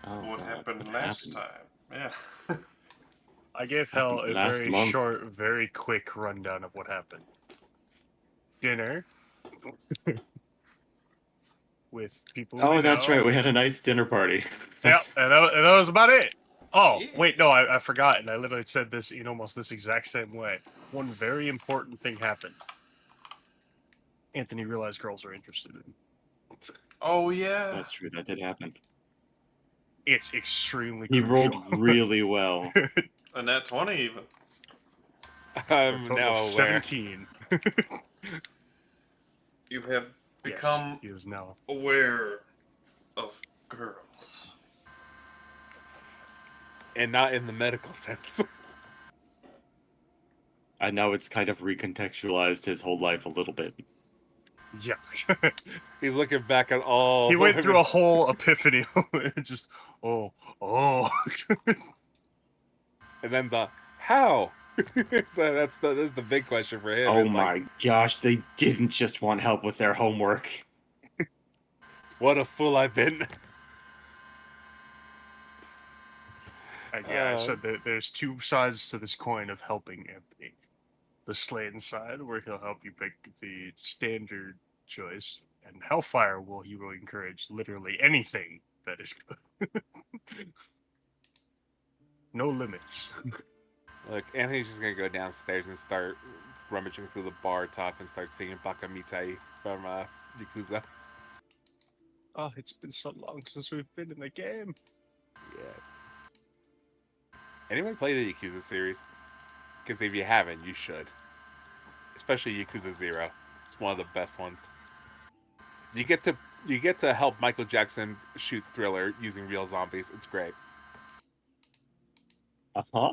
Oh, what God, happened what last happened? time. Yeah. I gave Happened Hell a last very month. short, very quick rundown of what happened. Dinner with people we Oh, know. that's right. We had a nice dinner party. Yeah, and that was about it. Oh, Yeah. wait, no, I forgot, and I literally said this in almost this exact same way. One very important thing happened. Anthony realized girls are interested in him. Oh yeah. That's true. That did happen. It's extremely He crucial. rolled really well. A nat 20 even. For a I'm total now of aware. 17. You have Yes, become he is now. aware of girls. And not in the medical sense. I know it's kind of recontextualized his whole life a little bit. Yeah. He's looking back at all. He went through women. a whole epiphany. Just, oh. And then the how? That's the big question for him. Oh It's like, my gosh, they didn't just want help with their homework. what a fool I've been. And yeah, I said that there's two sides to this coin of helping Anthony. The Slane side, where he'll help you pick the standard choice, and Hellfire he will encourage literally anything that is good. No limits. Look, Anthony's just gonna go downstairs and start rummaging through the bar top and start singing Baka Mitai from Yakuza. Oh, it's been so long since we've been in the game. Yeah. Anyone play the Yakuza series? Because if you haven't, you should. Especially Yakuza 0. It's one of the best ones. You get to help Michael Jackson shoot Thriller using real zombies. It's great. Uh-huh.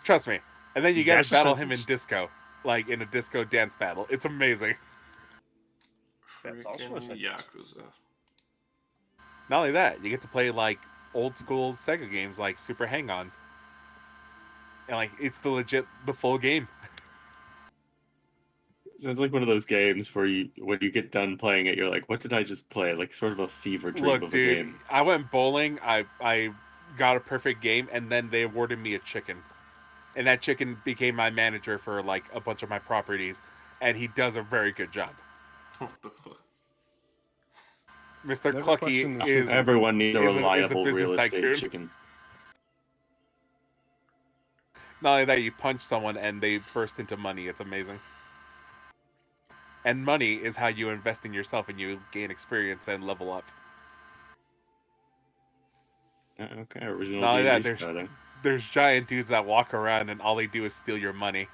Trust me. And then you get That's to a battle him in sentence. disco. Like in a disco dance battle. It's amazing. That's also a Freaking sentence. Yakuza. Not only that, you get to play like old school Sega games like Super Hang-On. And like it's the full game. Sounds like one of those games where when you get done playing it, you're like, what did I just play? Like sort of a fever dream Look, of dude, a game. I went bowling. I got a perfect game, and then they awarded me a chicken, and that chicken became my manager for like a bunch of my properties, and he does a very good job. What the fuck? Mr. Never Clucky question the is chicken. Everyone needs a is a reliable business real estate tycoon. chicken. Not only that, you punch someone and they burst into money. It's amazing. And money is how you invest in yourself and you gain experience and level up. Okay, original Not only that, D&D starting. there's giant dudes that walk around and all they do is steal your money.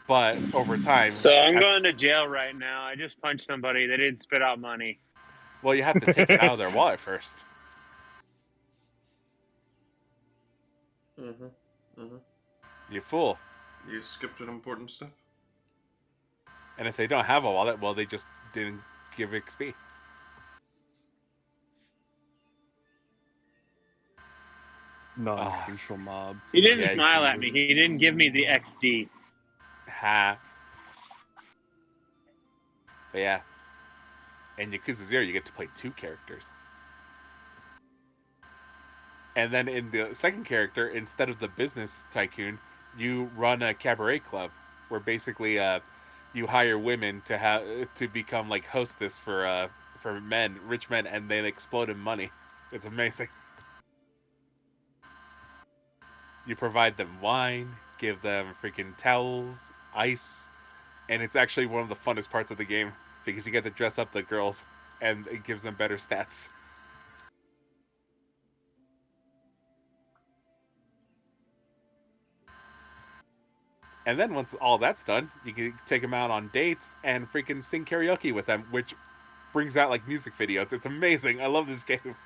But over time... So I'm going to jail right now. I just punched somebody. They didn't spit out money. Well, you have to take it out of their wallet first. Mm-hmm. Mm-hmm. You fool. You skipped an important step. And if they don't have a wallet, well, they just didn't give XP. Non-crucial mob. He didn't Yeah, smile at me. He didn't give me the XD. Ha. But yeah. In Yakuza 0, you get to play 2 characters. And then in the second character, instead of the business tycoon, you run a cabaret club where basically you hire women to become like hostess for men, rich men, and they explode in money. It's amazing. You provide them wine, give them freaking towels, ice, and it's actually one of the funnest parts of the game because you get to dress up the girls and it gives them better stats. And then once all that's done, you can take them out on dates and freaking sing karaoke with them, which brings out like music videos. It's amazing. I love this game.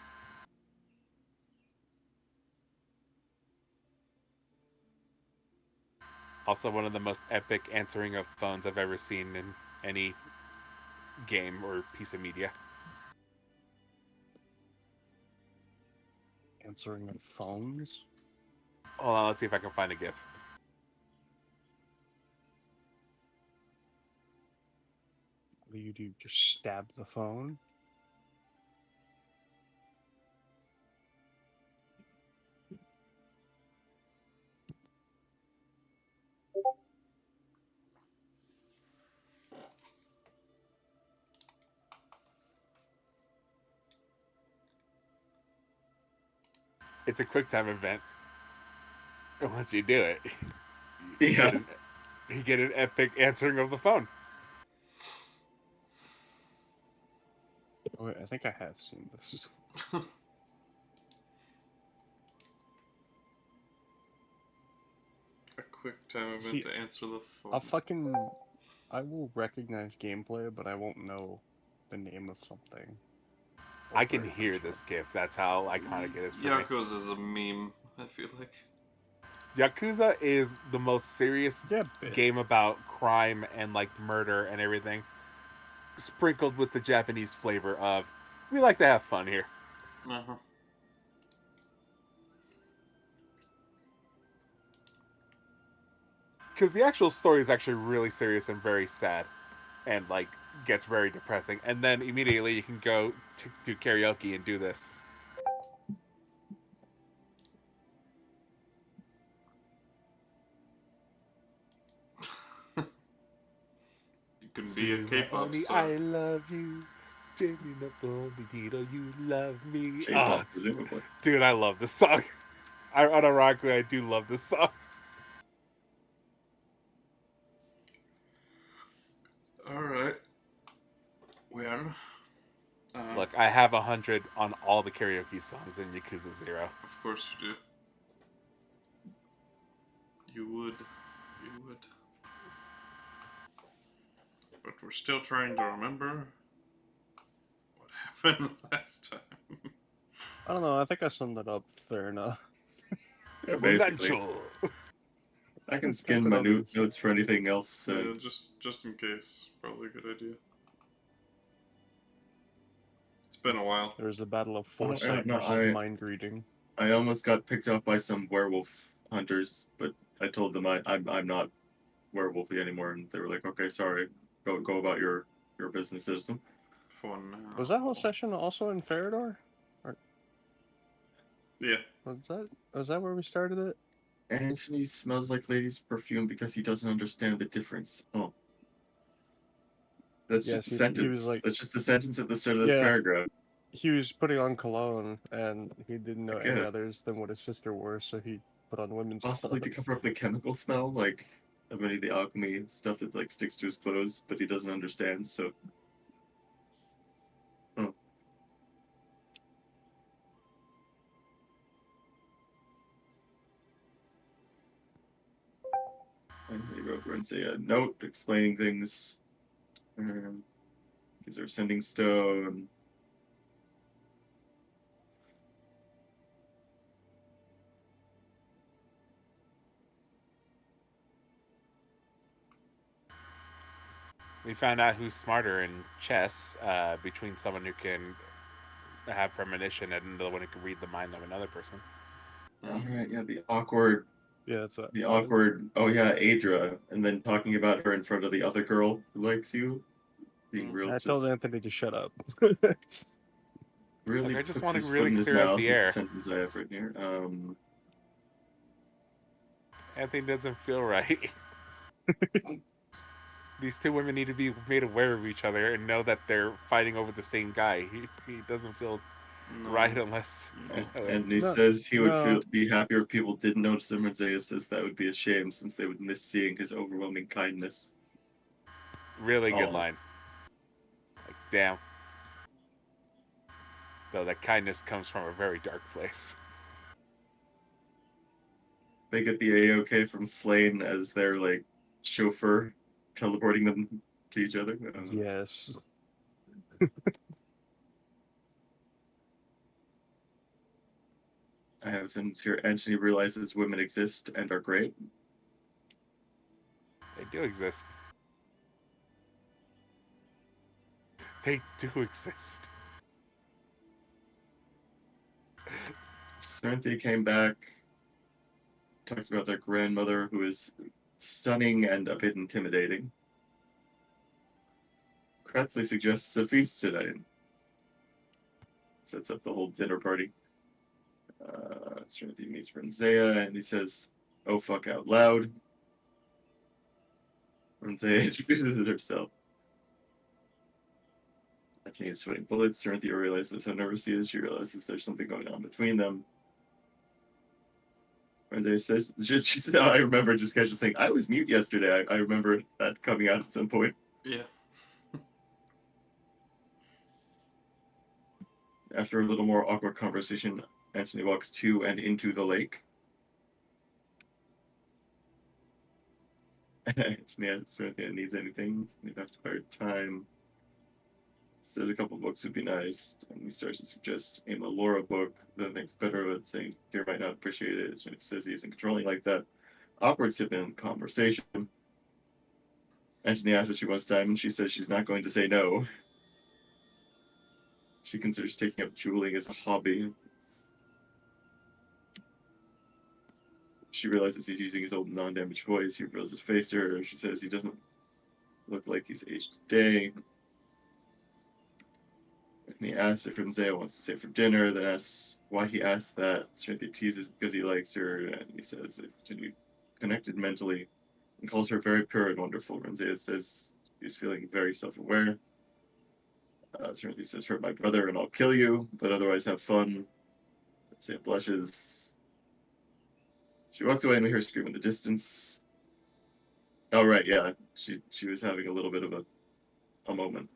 Also one of the most epic answering of phones I've ever seen in any game or piece of media. Answering of phones? Hold on, let's see if I can find a GIF. What do? Just stab the phone? It's a quick time event. And once you do it, Yeah. you get an epic answering of the phone. Oh, wait, I think I have seen this. A quick time event See, to answer the phone. I will recognize gameplay, but I won't know the name of something. I can hear this GIF. That's how iconic it is for me. Yakuza is a meme, I feel like. Yakuza is the most serious Yeah, game about crime and like murder and everything, sprinkled with the Japanese flavor of we like to have fun here. Uh-huh. Because the actual story is actually really serious and very sad, and like gets very depressing. And then immediately you can go to do karaoke and do this. You can be a K-pop star. I love you. You love me. K-pop, presumably. Dude, I love this song. Unironically, I do love this song. Alright. Well, Look, I have 100 on all the karaoke songs in Yakuza 0. of course you do. You would. But we're still trying to remember what happened last time. I don't know. I think I summed it up fair enough. Yeah, basically. I can scan my notes for anything else. Yeah, just in case. Probably a good idea. It's been a while. There was the battle of foresight no, versus mind reading. I almost got picked off by some werewolf hunters, but I told them I'm not werewolfy anymore, and they were like, "Okay, sorry, go about your business, citizen." Fun now. Was that whole session also in Farador? Or Yeah. was that where we started it? Anthony smells like lady's perfume because he doesn't understand the difference. Oh. That's just a sentence. That's just a sentence at the start of this paragraph. He was putting on cologne, and he didn't know any others than what his sister wore, so he put on women's possibly to cover up the chemical smell, like of any of the alchemy stuff that like sticks to his clothes, but he doesn't understand, so. Oh. And they wrote and say a note explaining things. Because they're sending stone. We found out who's smarter in chess between someone who can have premonition and the one who can read the mind of another person. All right, yeah, the awkward. Yeah, that's what. The awkward. Oh yeah, Adra, and then talking about her in front of the other girl who likes you. Being real. I told Anthony to shut up. Really, like, I just want to really clear out the air. Sentence I have written here. Anthony doesn't feel right. These two women need to be made aware of each other and know that they're fighting over the same guy. He doesn't feel right unless. And he says he would be happier if people didn't notice him. And Zaya says that would be a shame since they would miss seeing his overwhelming kindness. Really good line. Like, damn. Though that kindness comes from a very dark place. They get the AOK from Slane as their like chauffeur, teleporting them to each other. Yes. I have a sentence here. Anthony realizes women exist and are great. They do exist. They do exist. Cynthia came back, talks about their grandmother who is stunning and a bit intimidating. Kratzley suggests a feast tonight. Sets up the whole dinner party. Cynthia meets Renzea and he says, "Oh fuck out loud." Renzea introduces herself. Anthony is sweating bullets. Cynthia realizes how nervous he is. She realizes there's something going on between them. Andelias says, she said, I remember just casually saying, I was mute yesterday. I remember that coming out at some point. Yeah. After a little more awkward conversation, Anthony walks to and into the lake. Anthony asks if it needs anything. He'd have to spare time. Says a couple books would be nice, and he starts to suggest a Melora book, then thinks better of it, saying Dear might not appreciate it. When he says he isn't controlling like that. Awkward sip-in conversation. Anthony asks if she wants time, and she says she's not going to say no. She considers taking up jeweling as a hobby. She realizes he's using his old non-damaged voice. He reveals his face to her. She says he doesn't look like he's aged a day. And he asks if Rinzea wants to stay for dinner, then asks why he asked that. Cynthia teases because he likes her, and he says they continue connected mentally, and calls her very pure and wonderful. Rinzea says he's feeling very self-aware. Cynthia says, hurt my brother and I'll kill you, but otherwise have fun. Rinzea blushes. She walks away and we hear her scream in the distance. Oh, right, yeah. She was having a little bit of a moment.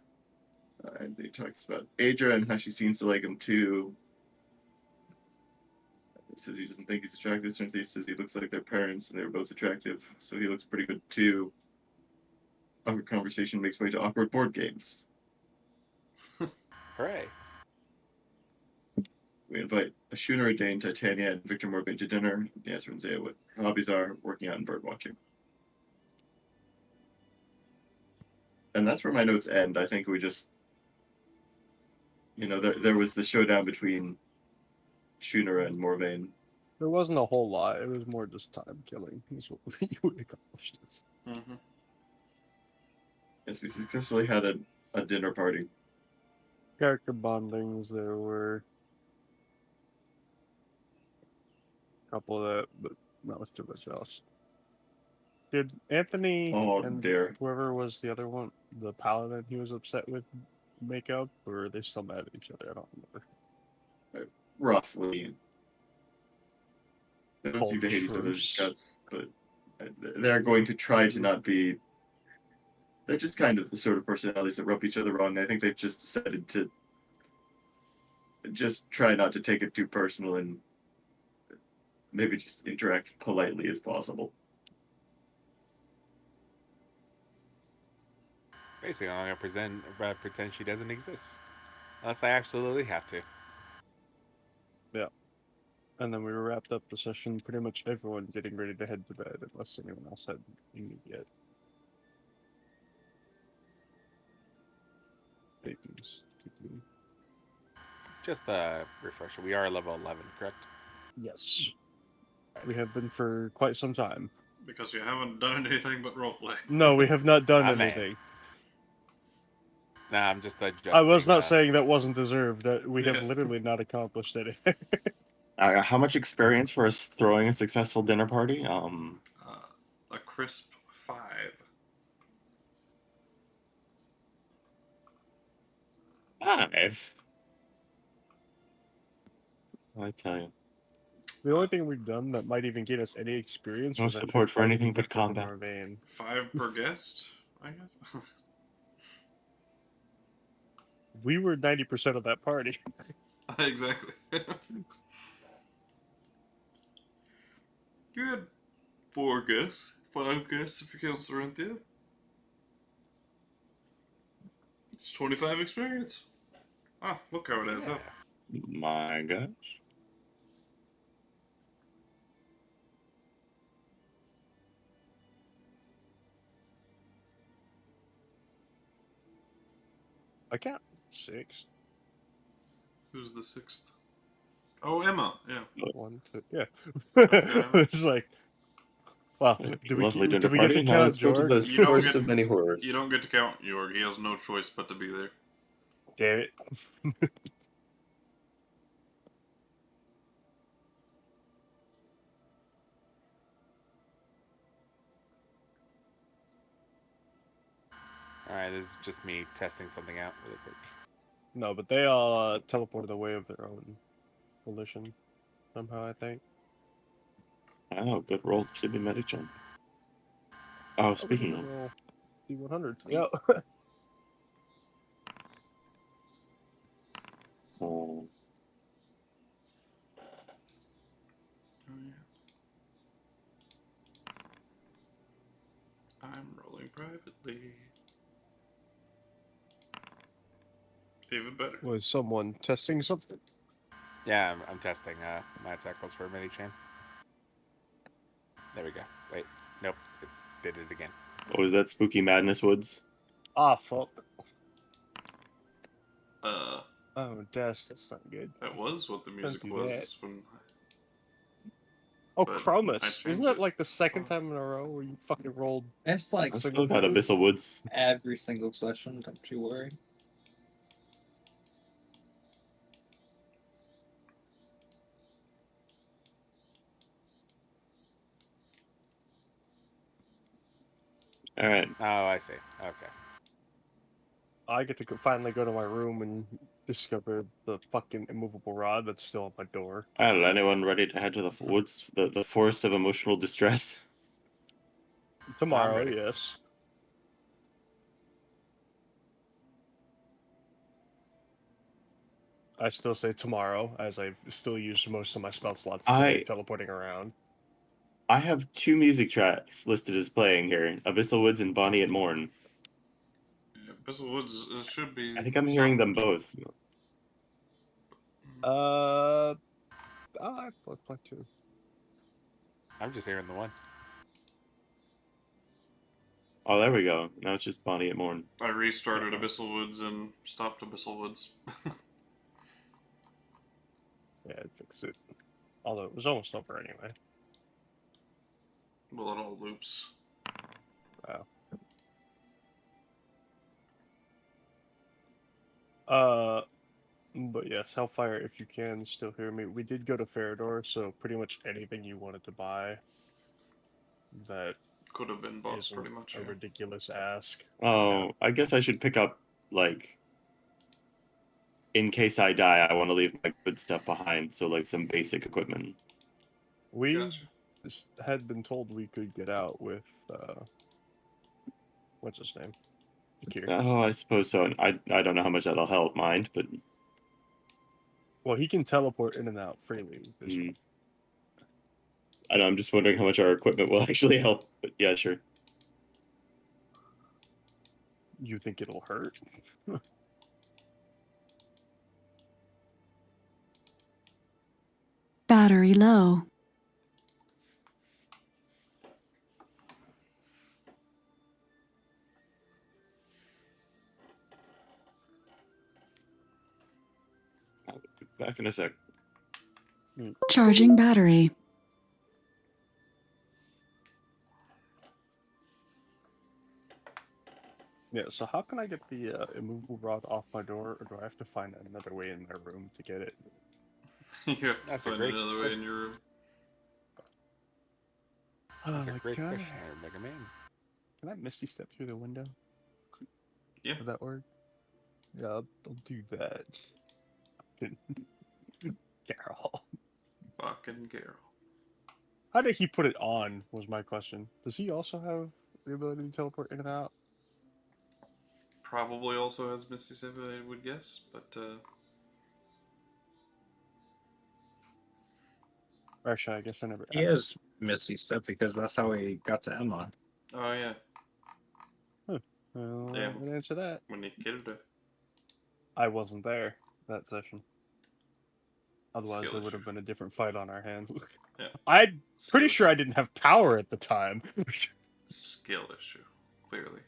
And he talks about Adra and how she seems to like him too. He says he doesn't think he's attractive. Cynthia says he looks like their parents and they were both attractive, so he looks pretty good too. Awkward conversation makes way to awkward board games. Hooray. We invite Ashuna, Dane, Titania, and Victor Morgan to dinner. He asks Rinzea what her hobbies are, working out and bird watching. And that's where my notes end. I think we just, there was the showdown between Shunera and Morvain. There wasn't a whole lot. It was more just time killing. That's what you would accomplish. Mm-hmm. Yes, we successfully had a dinner party. Character bondings, there were a couple of that, but not much too much else. Did Anthony and dear. whoever was the other one, the Paladin he was upset with, make up, or are they still mad at each other? I don't remember. Roughly. They don't seem to hate each other's Truce. guts, but they're going to try to not be. They're just kind of the sort of personalities that rub each other wrong. I think they've just decided to just try not to take it too personal and maybe just interact politely as possible. Basically, I'm gonna pretend she doesn't exist, unless I absolutely have to. Yeah. And then we wrapped up the session, pretty much everyone getting ready to head to bed, unless anyone else had anything yet. Things to do. Just a refresher. We are level 11, correct? Yes. We have been for quite some time. Because you haven't done anything but roleplay. No, we have not done I'm anything. Nah, I'm just adjusting. I was not saying that wasn't deserved. That we have Yeah. literally not accomplished anything. How much experience for us throwing a successful dinner party? A crisp 5. 5. I tell you. The only thing we've done that might even get us any experience No was support for anything but Victor from combat. Morvain. 5 per guest, I guess. We were 90% of that party. Exactly. You had 4 guests, 5 guests if you count Sarenthia. It's 25 experience. Ah, look how it adds up. My gosh. I count 6. Who's the 6th? Oh, Emma. Yeah. 1, 2, yeah. Okay. It's like, wow. Do we Lovely dinner get party. to Now count let's go to Jorg? the You don't first get- of many horrors. You don't get to count Jorg. He has no choice but to be there. Damn it. Alright, this is just me testing something out really quick. No, but they all teleported away of their own volition somehow, I think. Oh, good roll. Should be medic jump. Oh, speaking of. Roll D100. Yeah. Oh, Oh, yeah. I'm rolling privately. Even better. Was someone testing something? Yeah, I'm testing my attack rolls for a mini chain. There we go. Wait, nope, it did it again. what was that? Spooky Madness Woods? Ah, fuck. Oh, that's not good. That was what the music do was when. Oh, But I Chromis. Isn't changed that it. like the second time in a row where you fucking rolled? It's like I Single still got digits? Abyssal Woods. every single session, don't you worry. All right. Oh, I see. Okay. I get to finally go to my room and discover the fucking immovable rod that's still on my door. All right. Anyone ready to head to the woods, the forest of emotional distress? Tomorrow, ready. yes. I still say tomorrow, as I've still used most of my spell slots today teleporting around. I have 2 music tracks listed as playing here: Abyssal Woods and Bonnie at Morn. Yeah, Abyssal Woods should be. I think I'm hearing them both. I've played two. I'm just hearing the one. Oh, there we go. Now it's just Bonnie at Morn. I restarted Abyssal Woods and stopped Abyssal Woods. Yeah, I'd fix it. Although it was almost over anyway. Well, it all loops. Wow. But yes, Hellfire, if you can still hear me. We did go to Farador, so pretty much anything you wanted to buy that Could have been bought isn't pretty much. a Yeah. ridiculous ask. Oh, I guess I should pick up, like, in case I die, I want to leave my good stuff behind. So, like, some basic equipment. We Gotcha. had been told we could get out with, what's his name? Akir. Oh, I suppose so. I don't know how much that'll help mind, but Well, he can teleport in and out freely. I don't know, I'm just wondering how much our equipment will actually help. But yeah, sure. You think it'll hurt? Battery low. I'll be back in a sec. Charging battery. Yeah, so how can I get the immovable rod off my door, or do I have to find another way in my room to get it? You have to That's a find great another way question. in your room. That's a great can question I, there, Mega Man. can I Misty Step through the window? Yeah. Would that work? Yeah, I'll do that. Geralt. Fucking Geralt. How did he put it on, was my question. Does he also have the ability to teleport in and out? Probably also has Misty Step, I would guess, but Actually, I guess I never He is Misty Step because that's how he got to Emma. oh yeah, Well, Yeah. I'm gonna answer that. when he killed her. I wasn't there that session. Otherwise, Skill there would issue. have been a different fight on our hands. Yeah. I'm pretty Skill sure I issue. didn't have power at the time. Skill issue, clearly.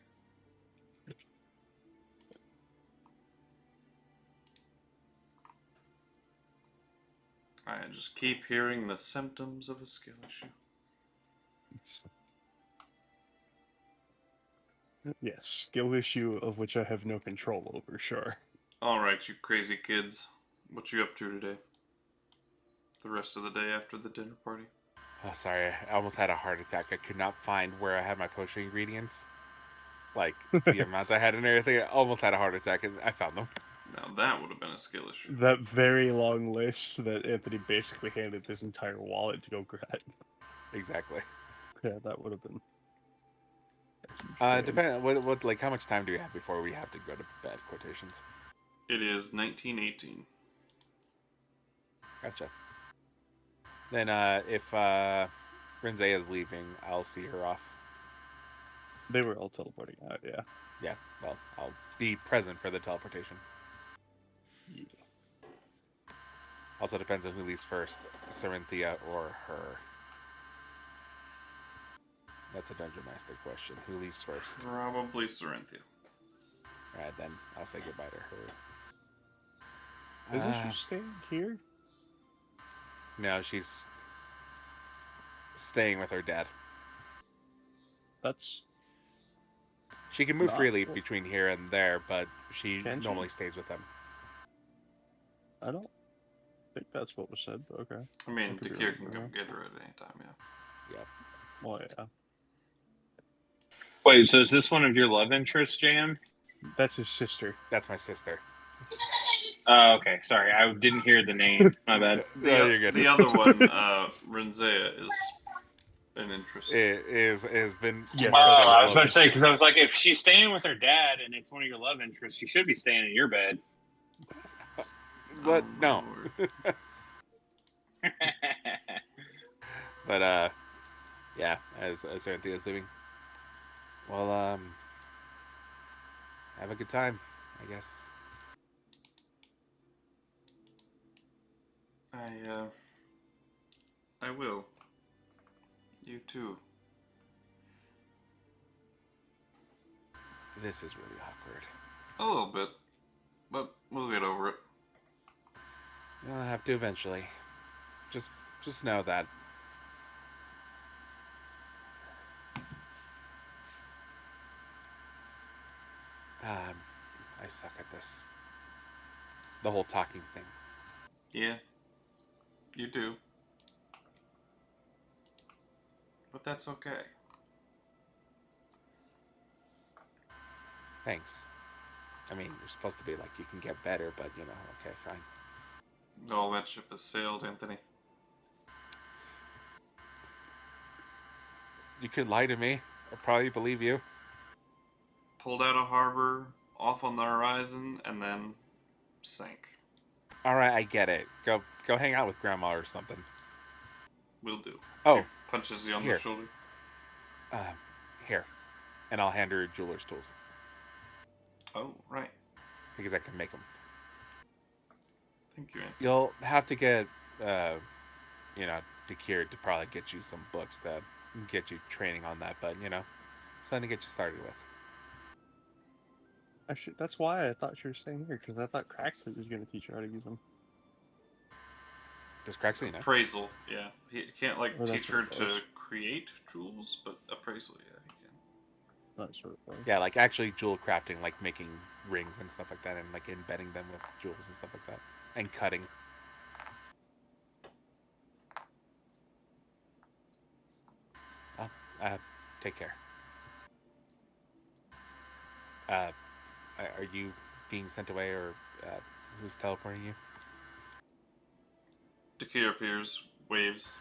I just keep hearing the symptoms of a skill issue. Yes, skill issue of which I have no control over, sure. Alright, you crazy kids. What you up to today? The rest of the day after the dinner party? Oh, sorry, I almost had a heart attack. I could not find where I had my potion ingredients. Like, the amount I had and everything. I almost had a heart attack, and I found them. Now that would have been a skill issue. That very long list that Anthony basically handed his entire wallet to go grab. Exactly. Yeah, that would have been. a huge game. Depend. What? Like, how much time do we have before we have to go to bed? Quotations. It is 1918. Gotcha. Then, if Renzea is leaving, I'll see her off. They were all teleporting out. Yeah. Yeah. Well, I'll be present for the teleportation. Yeah. Also depends on who leaves first, Sarinthia or her. That's a Dungeon Master question. Who leaves first? Probably Sarinthia. Alright, then I'll say goodbye to her. Isn't she staying here? No, she's staying with her dad. That's. She can move Not freely cool. between here and there, but she Can she? normally stays with them. I don't think that's what was said, but okay. I mean, could be Dakir wrong, can but come yeah. get her at any time, yeah. Well, yeah. Wait, so is this one of your love interests, Jam? That's his sister. That's my sister. Oh, okay. Sorry, I didn't hear the name. My bad. No, you're good. The other one, Renzea, is an interest. It has been. Yes, I that's was about to say, because I was like, if she's staying with her dad and it's one of your love interests, she should be staying in your bed. But no. Lord. But yeah, as Sarinthia is leaving. Well, have a good time, I guess. I will. You too. This is really awkward. A little bit, but we'll get over it. I'll have to eventually. Just know that. I suck at this. The whole talking thing. Yeah, you do. But that's okay. Thanks. I mean, you're supposed to be like, you can get better, but you know, okay, fine. All that ship has sailed, Anthony. You could lie to me. I'll probably believe you. Pulled out a harbor, off on the horizon, and then sank. Alright, I get it. Go hang out with Grandma or something. Will do. Oh. She punches you on Here. the shoulder. Here. And I'll hand her jeweler's tools. Oh, right. Because I can make them. Thank you, Anthony. You'll have to get, Dakir to probably get you some books that get you training on that, but, something to get you started with. Actually, that's why I thought she was staying here, because I thought Craxley was going to teach her how to use them. Does Craxley know? Appraisal, yeah. He can't, Oh, that's teach her what it to was. create jewels, but appraisal, yeah, he can. That's sort of thing. Yeah, like actually jewel crafting, like making rings and stuff like that, and like embedding them with jewels and stuff like that, and cutting. Well, take care. Are you being sent away, or who's teleporting you? Dakir appears, waves.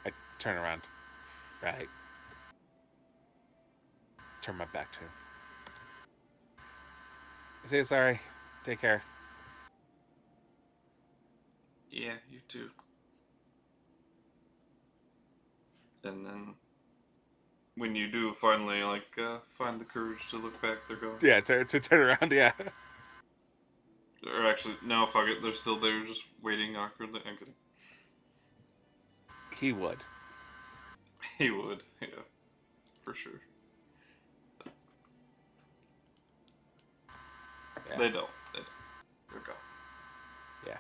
I turn around. Right. Turn my back to him. Say sorry. Take care. Yeah, you too. And then, when you do finally, find the courage to look back, they're gone. Yeah, to turn around, yeah. Or actually, no, fuck it, they're still there, just waiting awkwardly. I'm kidding. He would. He would, yeah. For sure. Yeah. They don't. They're gone. Yeah.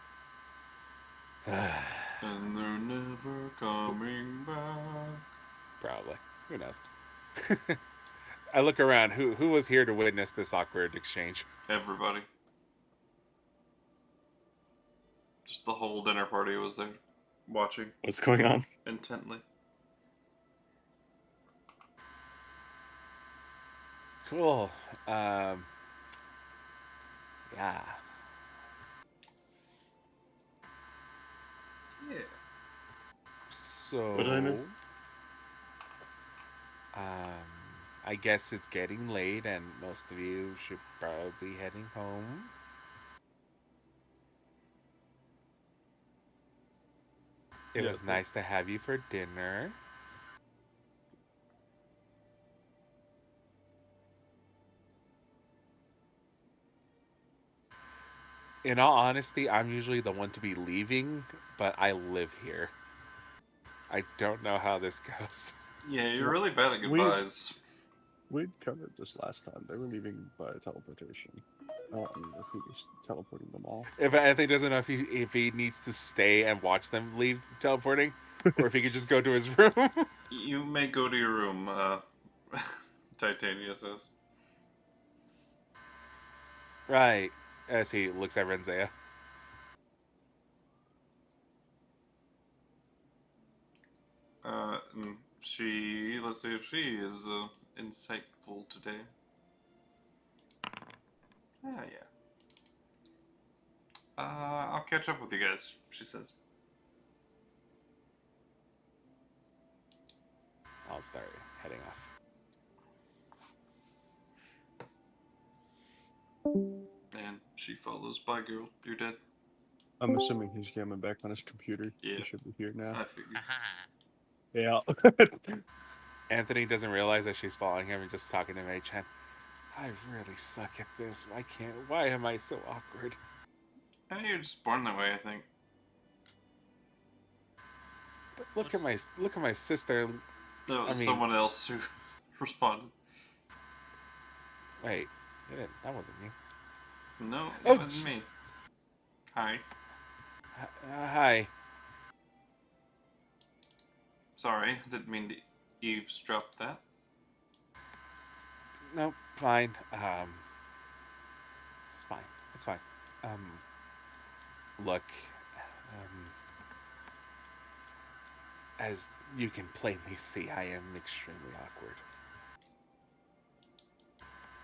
And they're never coming back. Probably. Who knows? I look around. Who was here to witness this awkward exchange? Everybody. Just the whole dinner party was there, watching What's going on? intently. Cool. Yeah. Yeah. So. What did I miss? I guess it's getting late, and most of you should probably be heading home. It was nice to have you for dinner. In all honesty, I'm usually the one to be leaving, but I live here. I don't know how this goes. Yeah, you're really bad at goodbyes. We'd covered this last time. They were leaving by teleportation. I don't remember if he was teleporting them all. If Anthony doesn't know if he needs to stay and watch them leave teleporting, or if he could just go to his room. You may go to your room, Titania says. Right, as he looks at Renzea. Let's see if she is insightful today. Ah, yeah. I'll catch up with you guys, she says. I'll start heading off. And she follows. Bye, girl. You're dead. I'm assuming he's coming back on his computer. Yeah. He should be here now. I figured. Yeah. Anthony doesn't realize that she's following him and just talking to Mei-chan. I really suck at this. Why am I so awkward? You're just born that way, I think. But look at my sister. No, it was someone else who responded. Wait, that wasn't you. No, it wasn't me. Hi. Hi. Sorry, didn't mean to eavesdrop that. No, fine. It's fine. Look, as you can plainly see, I am extremely awkward.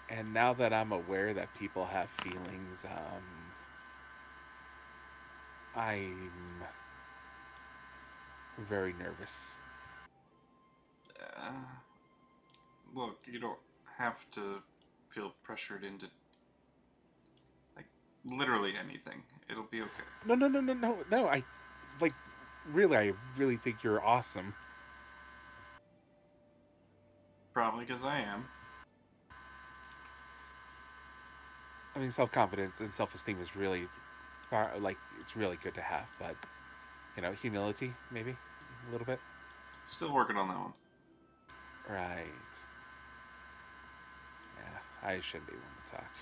And now that I'm aware that people have feelings, I'm very nervous. Look, you don't have to feel pressured into, literally anything. It'll be okay. No. I really think you're awesome. Probably because I am. I mean, self-confidence and self-esteem is really, it's really good to have, but, humility, maybe, a little bit. Still working on that one. Right. Yeah, I shouldn't be one to talk.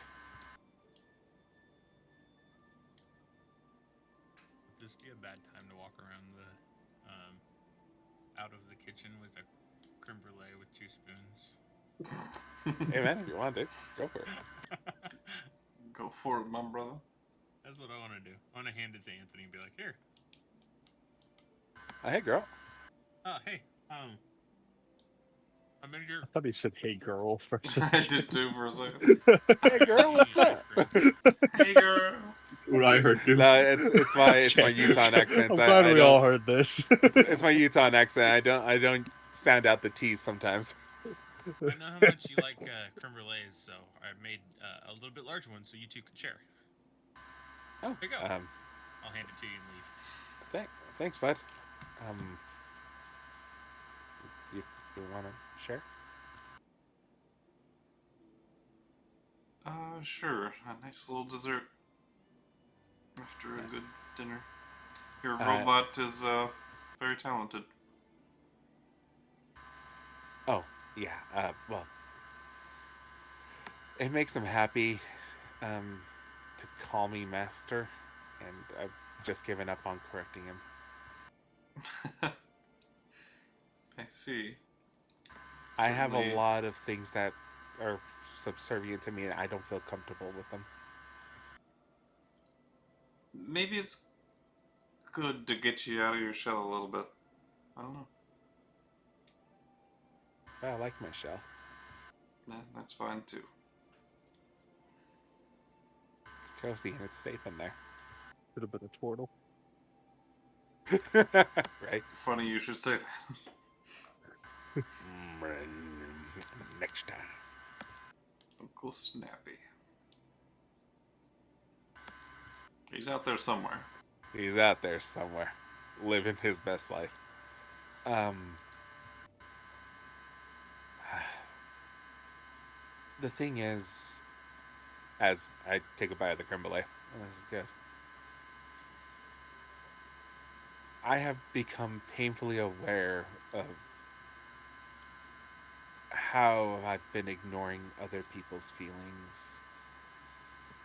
Would this be a bad time to walk around out of the kitchen with a creme brulee with 2 spoons? Hey man, if you want to, go for it. Go for it, my brother. That's what I want to do. I want to hand it to Anthony and be like, here. Hey, girl. Oh, hey. I'm in your... I thought he said, hey, girl, for a I second. did too for a second. Hey, girl, what's up? Hey, girl. What I heard too. No, it's my Utah accent. I'm glad we all heard this. It's my Utah accent. I don't sound out the T's sometimes. I know how much you like creme brulees, so I made a little bit larger one so you two could share. Oh, here you go. I'll hand it to you and leave. Thanks, bud. You want to share? Sure. A nice little dessert after a good dinner. Your robot is very talented. Oh, yeah. Well, it makes him happy to call me master, and I've just given up on correcting him. I see. I have a lot of things that are subservient to me, and I don't feel comfortable with them. Maybe it's good to get you out of your shell a little bit. I don't know. But I like my shell. Nah, that's fine too. It's cozy and it's safe in there. Could have been a turtle. Right? Funny you should say that. next time. Uncle Snappy. He's out there somewhere. He's out there somewhere, living his best life. The thing is, as I take a bite of the creme brulee, this is good. I have become painfully aware of how I've been ignoring other people's feelings,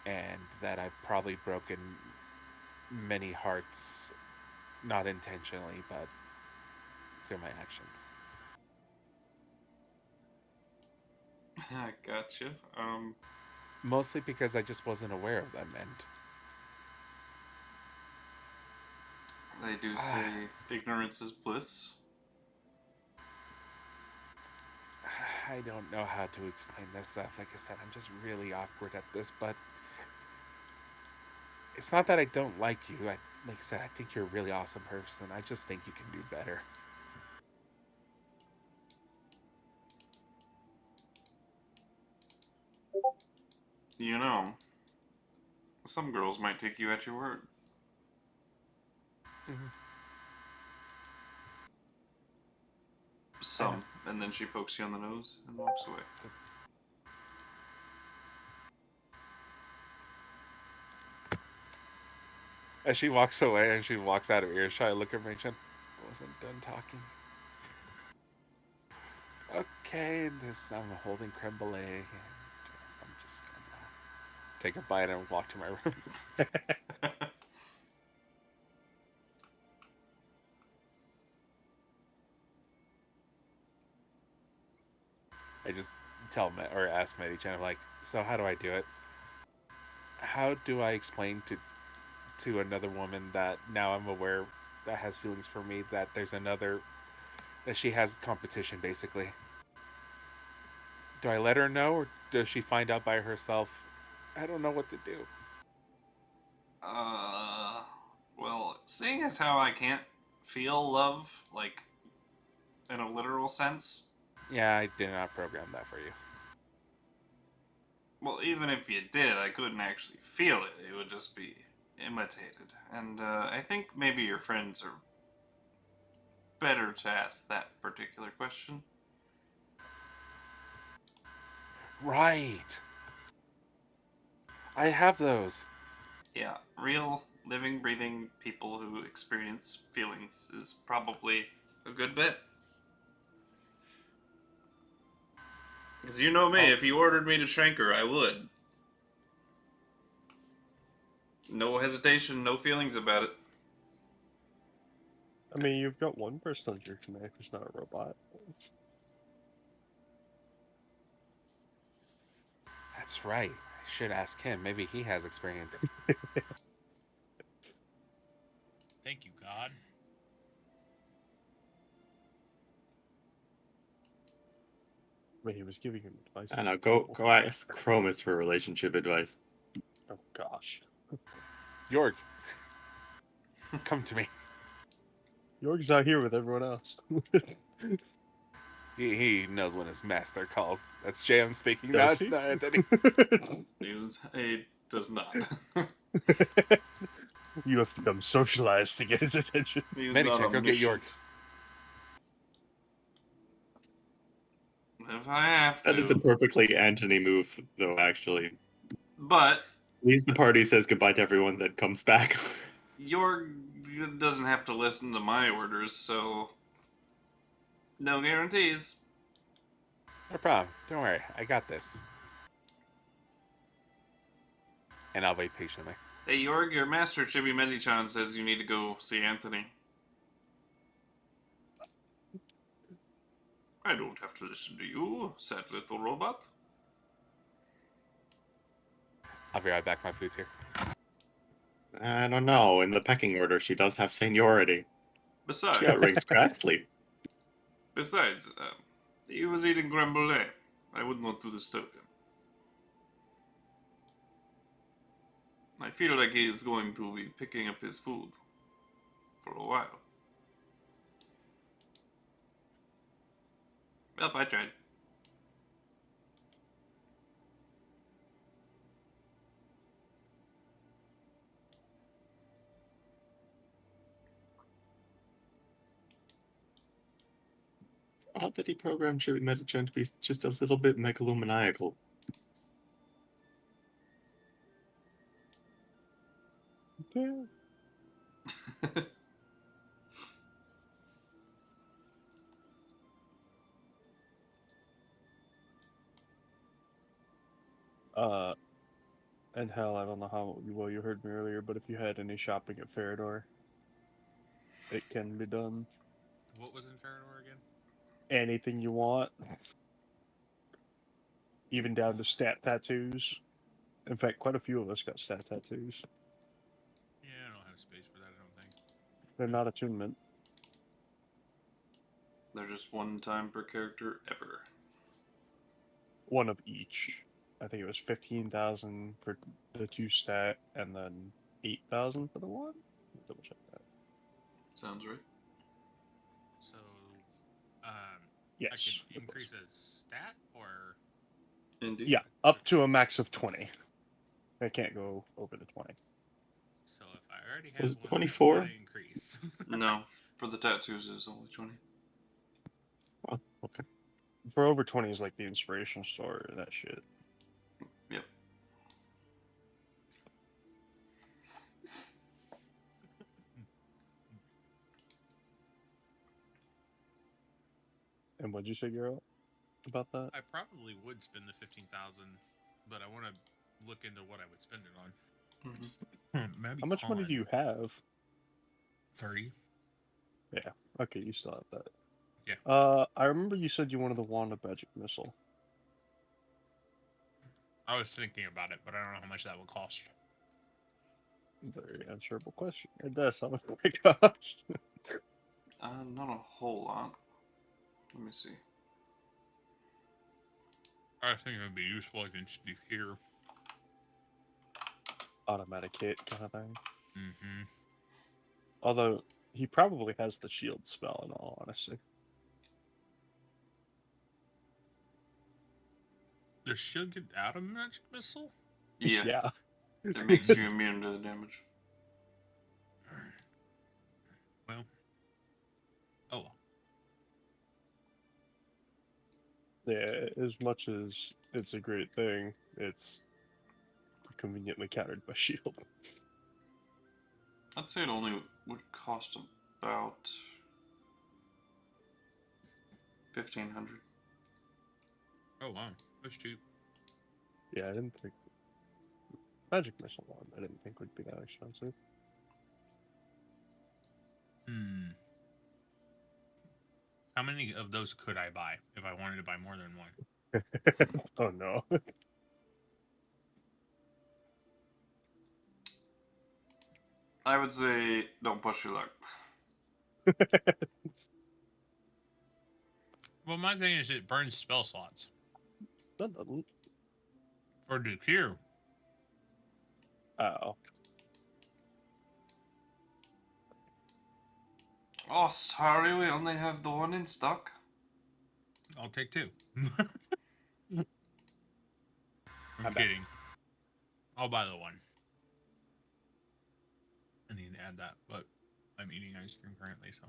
and that I've probably broken many hearts, not intentionally, but through my actions. I gotcha. Mostly because I just wasn't aware of them, and They do say ignorance is bliss. I don't know how to explain this stuff. Like I said, I'm just really awkward at this, but it's not that I don't like you. Like I said, I think you're a really awesome person. I just think you can do better. You know, some girls might take you at your word. Mm-hmm. Some. And then she pokes you on the nose and walks away. As she walks away and she walks out of earshot, I look at her and I wasn't done talking. Okay, I'm holding creme brulee, and I'm just gonna take a bite and walk to my room. I just tell or ask Medi-chan, I'm like, so how do I do it? How do I explain to another woman that now I'm aware that has feelings for me, that there's another, that she has competition, basically? Do I let her know, or does she find out by herself? I don't know what to do. Well, seeing as how I can't feel love, like, in a literal sense. Yeah, I did not program that for you. Well, even if you did, I couldn't actually feel it. It would just be imitated. And, I think maybe your friends are better to ask that particular question. Right. I have those. Yeah, real, living, breathing people who experience feelings is probably a good bet. Because you know me, if you ordered me to shank her, I would. No hesitation, no feelings about it. I mean, you've got one person on your command who's not a robot. That's right. I should ask him. Maybe he has experience. Thank you, God. I mean, he was giving him advice. I know. Go ask Chromis for relationship advice. Oh gosh. York, come to me. York's not here with everyone else. He knows when his master calls. That's JM speaking, Does not he? Anthony. He does not. You have to become socialized to get his attention. He's Medi-chan, not go get York. If I have to. That is a perfectly Anthony move, though, actually. But Leaves the party, says goodbye to everyone, then comes back. York doesn't have to listen to my orders, so no guarantees. No problem. Don't worry. I got this. And I'll wait patiently. Hey York, your master Chibi Medi-chan says you need to go see Anthony. I don't have to listen to you, sad little robot. I'll be right back. My food's here. I don't know. In the pecking order, she does have seniority. Besides, She outranks Craxley. He was eating creme brulee. I would not to disturb him. I feel like he is going to be picking up his food for a while. Well, I tried. thought that he programmed Chili Metachan to be just a little bit megalomaniacal. Yeah. And hell, I don't know how well you heard me earlier, but if you had any shopping at Farador, it can be done. What was in Farador again? Anything you want. Even down to stat tattoos. In fact, quite a few of us got stat tattoos. Yeah, I don't have space for that, I don't think. They're not attunement. They're just one time per character ever. One of each. I think it was 15,000 for the 2 stat, and then 8,000 for the 1? Double check that. Sounds right. So, I Yes. could increase a stat, or... Indeed. Yeah, up to a max of 20. I can't go over the 20. So if I already have Was it one, 24? I want to increase. No, for the tattoos is only 20. Oh, okay. For over 20 is like the inspiration store, that shit. Yep. And what'd you say, Geralt, about that? I probably would spend the 15,000, but I want to look into what I would spend it on. Mm-hmm. Maybe How much money do you have? 30. Yeah. Okay, you still have that. Yeah. I remember you said you wanted the Wand of Magic Missile. I was thinking about it, but I don't know how much that would cost. Very answerable question. It does. How much would it cost? Not a whole lot. Let me see. I think it would be useful against the here. Automatic hit kind of thing. Mm-hmm. Although, he probably has the shield spell in all honesty. Does shield get out of magic missile? Yeah. It makes you immune to the damage. Well. Oh. Yeah, as much as it's a great thing, it's conveniently countered by shield. I'd say it only would cost about 1,500. Oh wow, that's cheap. Yeah, I didn't think Magic Missile one. I didn't think would be that expensive. How many of those could I buy if I wanted to buy more than one? Oh no. I would say don't push your luck. Well, my thing is it burns spell slots. That doesn't. For the cure. Oh. Oh, sorry, we only have the one in stock. I'll take 2. I'm I'm kidding. I'll buy the 1. I need to add that, but I'm eating ice cream currently, so.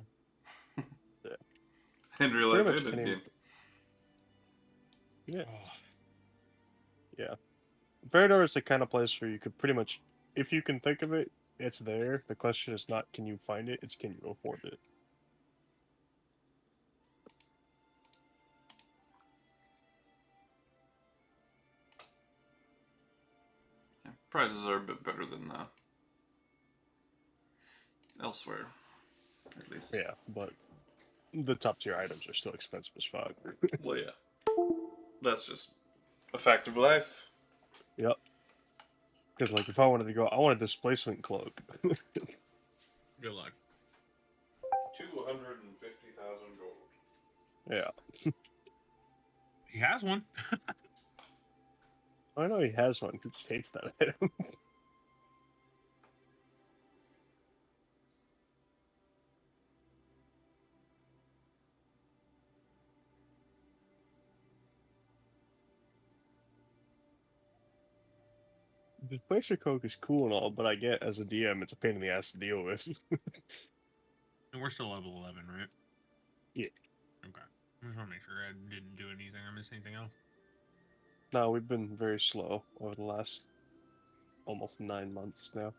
Yeah. In real Pretty life much and in any- game. Yeah. Oh. Yeah. Farador is the kind of place where you could pretty much, if you can think of it, it's there. The question is not can you find it, it's can you afford it. Yeah, prices are a bit better than elsewhere, at least. Yeah, but the top tier items are still expensive as fuck. Well, yeah. That's just a fact of life. Yep. Because, like, if I wanted to go, I want a displacement cloak. Good luck. 250,000 gold. Yeah. He has one. I know he has one. He just hates that item. The Displacer Coke is cool and all, but I get as a DM, it's a pain in the ass to deal with. And we're still level 11, right? Yeah. Okay. I just want to make sure I didn't do anything or miss anything else. No, we've been very slow over the last almost 9 months now.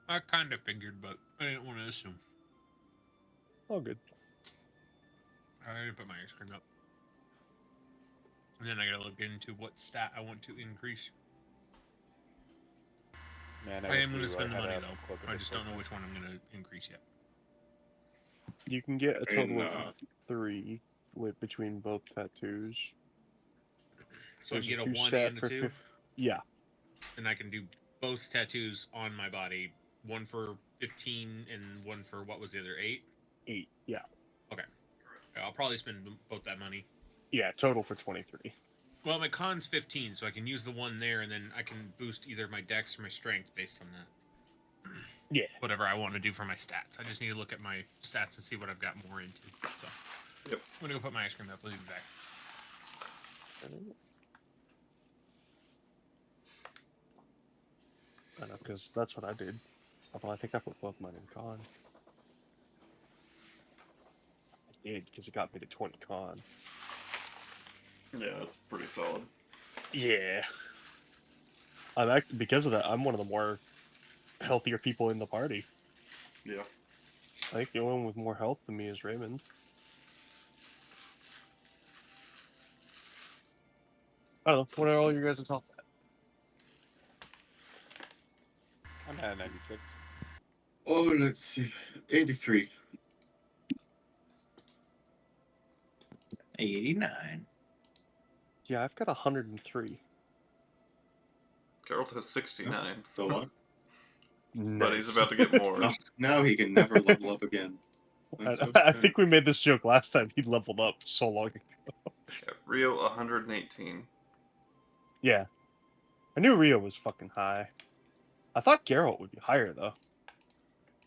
I kind of figured, but I didn't want to assume. All good. I didn't put my ice cream up. And then I gotta look into what stat I want to increase. Man, I am going to spend the money though. I just don't know which one I'm going to increase yet. You can get a total And, of 3 with between both tattoos. So I can get a two 1 stat and a for 2? Yeah. And I can do both tattoos on my body. One for 15 and one for, what was the other, 8? 8, yeah. Okay. I'll probably spend both that money. Yeah, total for 23. Well, my con's 15, so I can use the one there, and then I can boost either my dex or my strength based on that. Yeah. Whatever I want to do for my stats. I just need to look at my stats and see what I've got more into. So, Yep. I'm going to go put my ice cream up. We'll be back. I know, because that's what I did. Although I think I put both mine in con. I did, because it got me to 20 con. Yeah, that's pretty solid. Yeah. Because of that, I'm one of the more healthier people in the party. Yeah. I think the only one with more health than me is Raymond. I don't know. What are all you guys' health at? I'm at 96. Oh, let's see. 83. 89. Yeah, I've got 103. Geralt has 69, So what? but he's about to get more. Oh, now he can never level up again. That's so I sad. think we made this joke last time. He leveled up so long ago. Yeah, Rio 118. Yeah. I knew Rio was fucking high. I thought Geralt would be higher, though.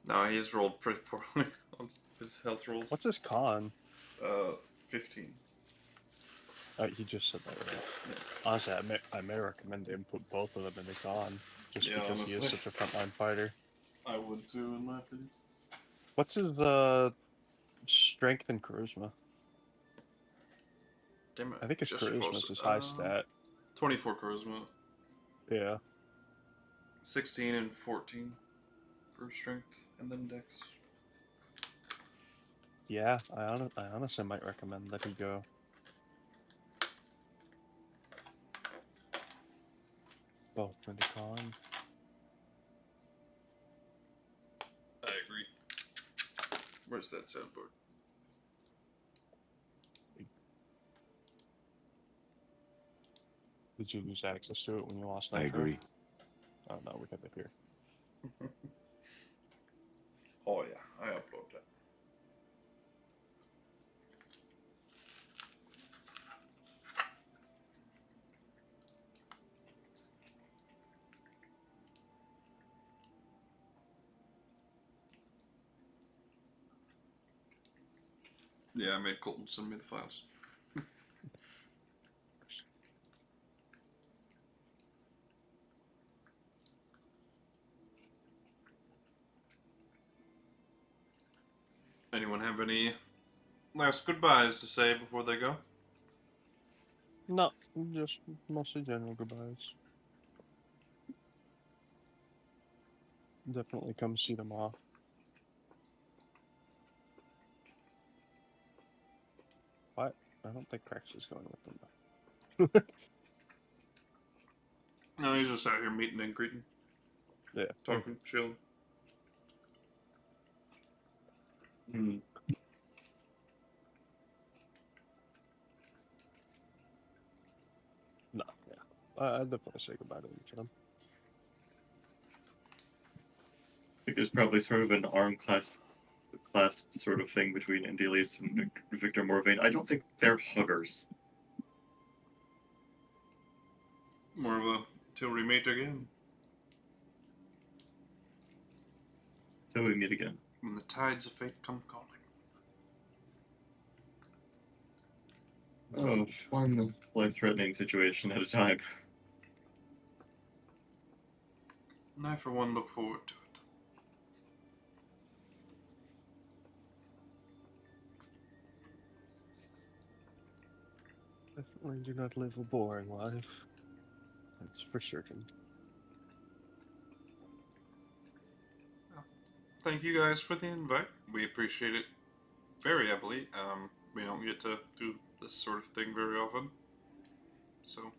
No, he's rolled pretty poorly on his health rolls. What's his con? 15. He just said that right. Honestly, I may recommend him put both of them in the con, just Yeah, because he is honestly. such a frontline fighter. I would too, in my opinion. What's his strength and charisma? Damn it, I think his just charisma is his high stat. 24 charisma. Yeah. 16 and 14 for strength, and then dex. Yeah, I honestly might recommend that he go. Both in the con. I agree. Where's that soundboard? Did you lose access to it when you lost I Nitro? agree. Oh no, we have it here. Oh yeah, I upload that. Yeah, I made Colton send me the files. Anyone have any last goodbyes to say before they go? No, just mostly general goodbyes. Definitely come see them off. What? I don't think Thrax is going with them. No, he's just out here meeting and greeting, Yeah. talking, chilling. Hmm. No, yeah. I'd definitely say goodbye to each of them. I think there's probably sort of an arm class sort of thing between Andelias and Victor Morvain. I don't think they're huggers. More of a till we meet again. Till we meet again. When the tides of fate come calling. Oh, one life-threatening situation at a time. And I, for one, look forward to it. Definitely do not live a boring life. That's for certain. Thank you guys for the invite. We appreciate it very heavily. We don't get to do this sort of thing very often. So,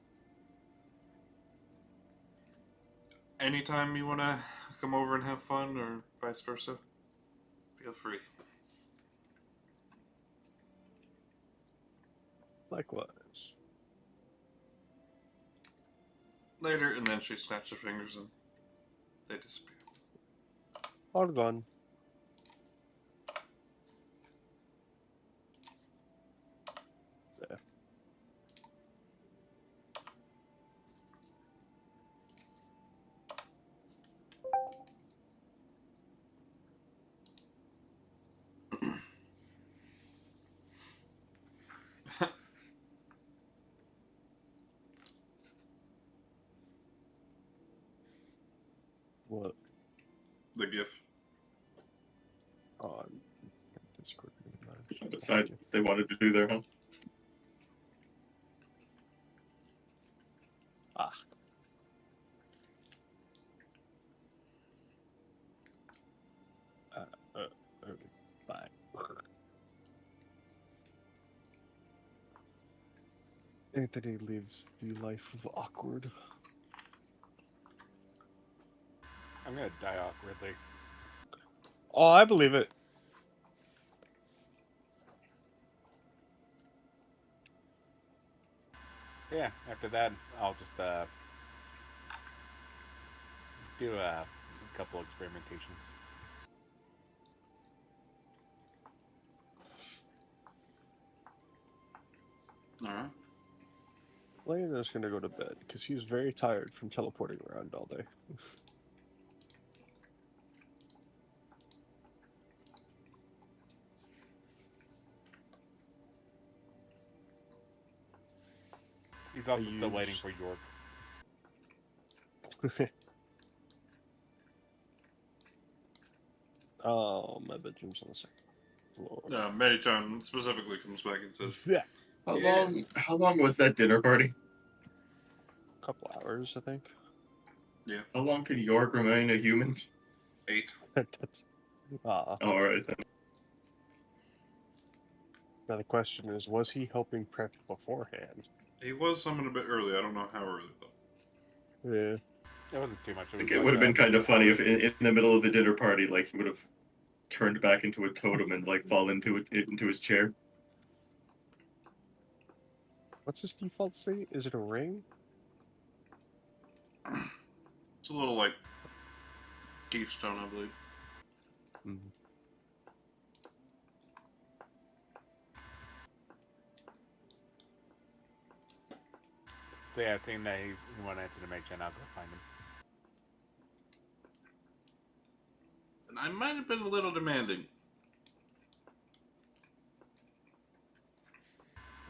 anytime you want to come over and have fun or vice versa, feel free. Likewise. Later, and then she snaps her fingers and they disappear. All gone. There. What? The GIF. On Discord. Decide if they wanted to do their home. Ah. Fine. Anthony lives the life of awkward. I'm gonna die awkwardly. Oh, I believe it. Yeah, after that, I'll just do a couple experimentations. Alright. Lena's gonna go to bed because he was very tired from teleporting around all day. He's also still waiting for York. Oh, my bedroom's on the second floor. Mary-chan specifically comes back and says, Yeah. How long was that dinner party? A couple hours, I think. yeah, How long can York remain a human? 8. That's, Alright then. now the question is, was he helping prep beforehand? He was summoned a bit early. I don't know how early, though. Yeah. It wasn't too much. I think it would have been kind of funny if in the middle of the dinner party, like, he would have turned back into a totem and, like, fall into his chair. What's his default state? Is it a ring? It's a little like Keystone, I believe. Mm-hmm. So yeah, seeing that he won't answer the mage, I'll go find him. And I might have been a little demanding.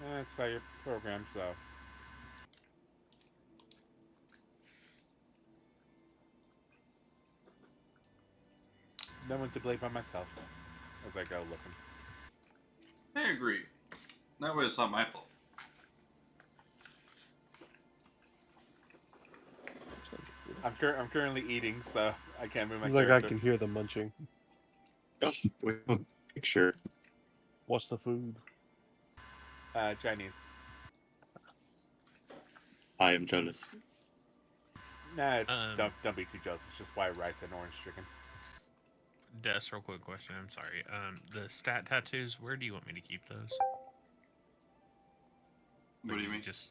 It's not your program, so. No one to blame but myself as I go looking. I agree. That way it's not my fault. I'm currently eating, so I can't move my Like character. I can hear the munching. Wait, picture. What's the food? Chinese. I am jealous. Nah, don't be too jealous. It's just white rice and orange chicken. Des, real quick question. I'm sorry. The stat tattoos. Where do you want me to keep those? What do you mean? Just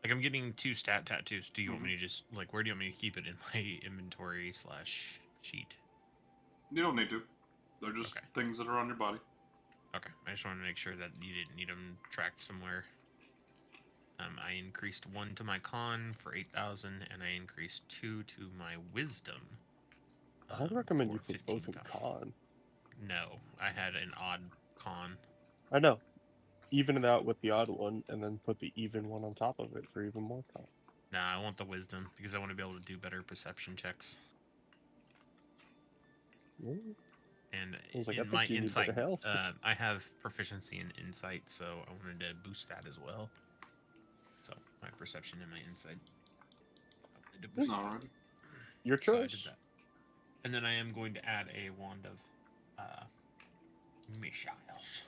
like I'm getting 2 stat tattoos. Do you want me to just like where do you want me to keep it in my inventory / sheet? You don't need to. They're just things that are on your body. Okay, I just wanted to make sure that you didn't need them tracked somewhere. I increased 1 to my con for 8,000, and I increased 2 to my wisdom. I'd recommend you for put both in 15,000. con. No, I had an odd con. I know. Even it out with the odd one, and then put the even one on top of it for even more con. Nah, I want the wisdom because I want to be able to do better perception checks. Ooh. And like, in my insight, health. I have proficiency in insight, so I wanted to boost that as well. my perception and my insight. Alright. Your So I did choice. that. And then I am going to add a wand of missiles.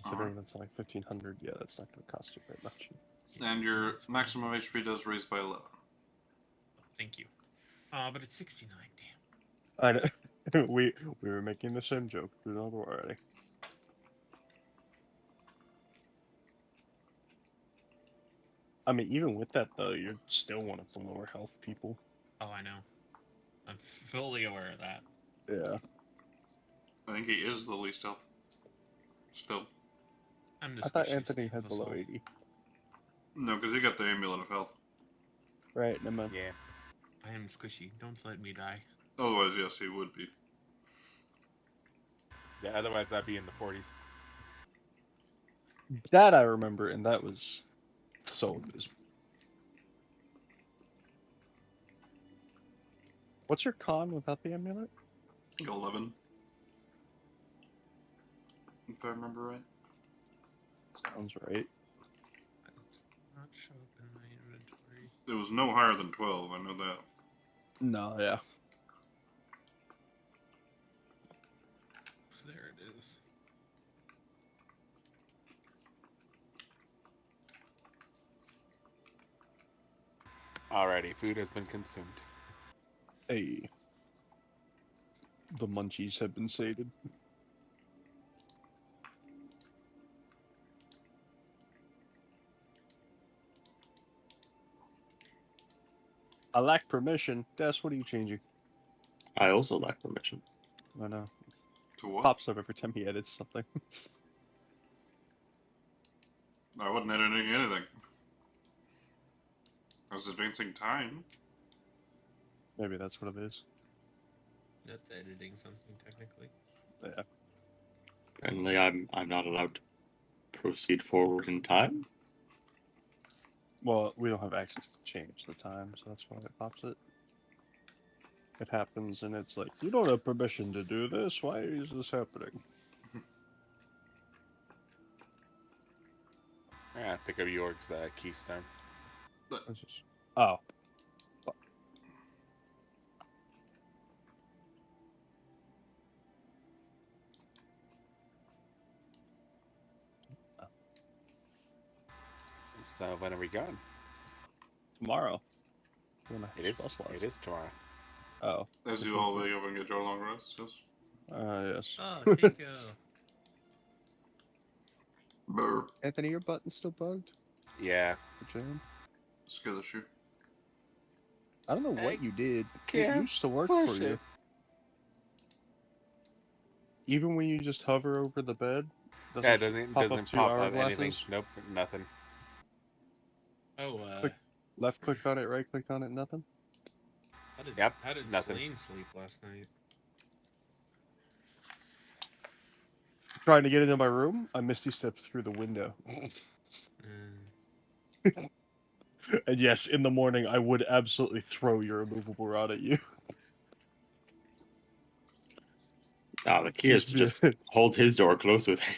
Considering that's like 1,500, yeah, that's not going to cost you very much. And your maximum HP does raise by 11. Thank you. But it's 69. Damn. I know. we were making the same joke. Do not worry. I mean, even with that though, you're still one of the lower health people. Oh, I know. I'm fully aware of that. Yeah. I think he is the least health. Still. I'm the I thought squishiest Anthony of had us below all. 80. No, because he got the amulet of health. Right, never mind. Yeah. I am squishy. Don't let me die. Otherwise, yes, he would be. Yeah, otherwise I'd be in the 40s. That I remember, and that was so abysmal. What's your con without the amulet? 11. If I remember right. Sounds right. Not show up in my inventory. It was no higher than 12, I know that. No, yeah. There it is. Alrighty, food has been consumed. Hey. The munchies have been sated. I lack permission. Des, what are you changing? I also lack permission. I know. To what? Pops up every time he edits something. I wasn't editing anything. I was advancing time. Maybe that's what it is. That's editing something, technically. Yeah. Apparently, I'm not allowed to proceed forward in time. Well, we don't have access to change the time, so that's why it pops it. It happens, and it's like, you don't have permission to do this. Why is this happening? Yeah, pick up York's keystone. This is... Oh. So when are we going? Tomorrow. When I have It is. spell slots. It is tomorrow. Oh. As you all wake up and get your long rest, yes? Yes. Oh, Tinko. Burp. Anthony, your button's still bugged? Yeah. Jam? Scare the shoe. I don't know what Hey, you did. It Cam, used to work push for you. it. Even when you just hover over the bed? Yeah, it doesn't pop doesn't up two pop up anything. hourglasses? Nope, nothing. Oh, Left click on it, right click on it, nothing? how did nothing. Slane sleep last night? Trying to get into my room, I misty stepped through the window. And yes, in the morning, I would absolutely throw your immovable rod at you. The key is to just hold his door closed with him.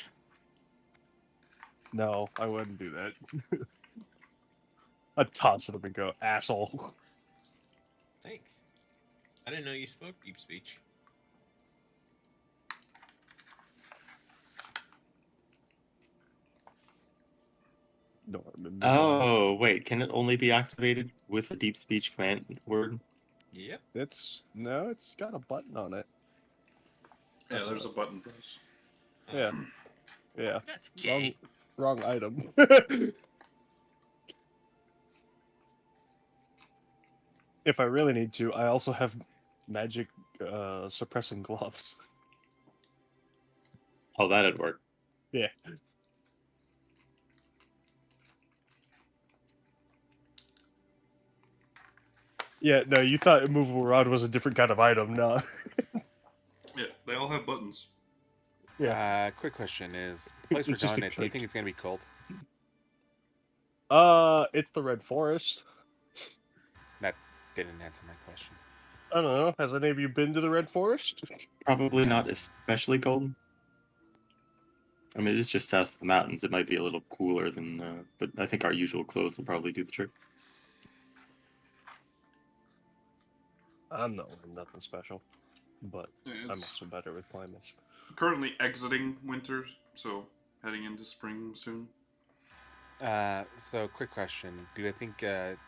No, I wouldn't do that. I'd toss it up and go, asshole. Thanks. I didn't know you spoke deep speech. No, Oh, wait. Can it only be activated with a deep speech command word? Yep. it's got a button on it. Yeah, there's a button press. Yeah. Yeah. That's gay. Wrong item. If I really need to, I also have magic suppressing gloves. Oh, that'd work. Yeah. Yeah, no, you thought immovable rod was a different kind of item, no. Yeah, they all have buttons. Yeah. Quick question is, the place we're It's just going a at, do you trick. think it's gonna be cold? It's the Red Forest. That didn't answer my question. I don't know. Has any of you been to the Red Forest? Probably not especially cold. I mean, it is just south of the mountains. It might be a little cooler than, but I think our usual clothes will probably do the trick. I'm not wearing nothing special, but I'm It's also better with climates. currently exiting winter, so heading into spring soon. So quick question: do you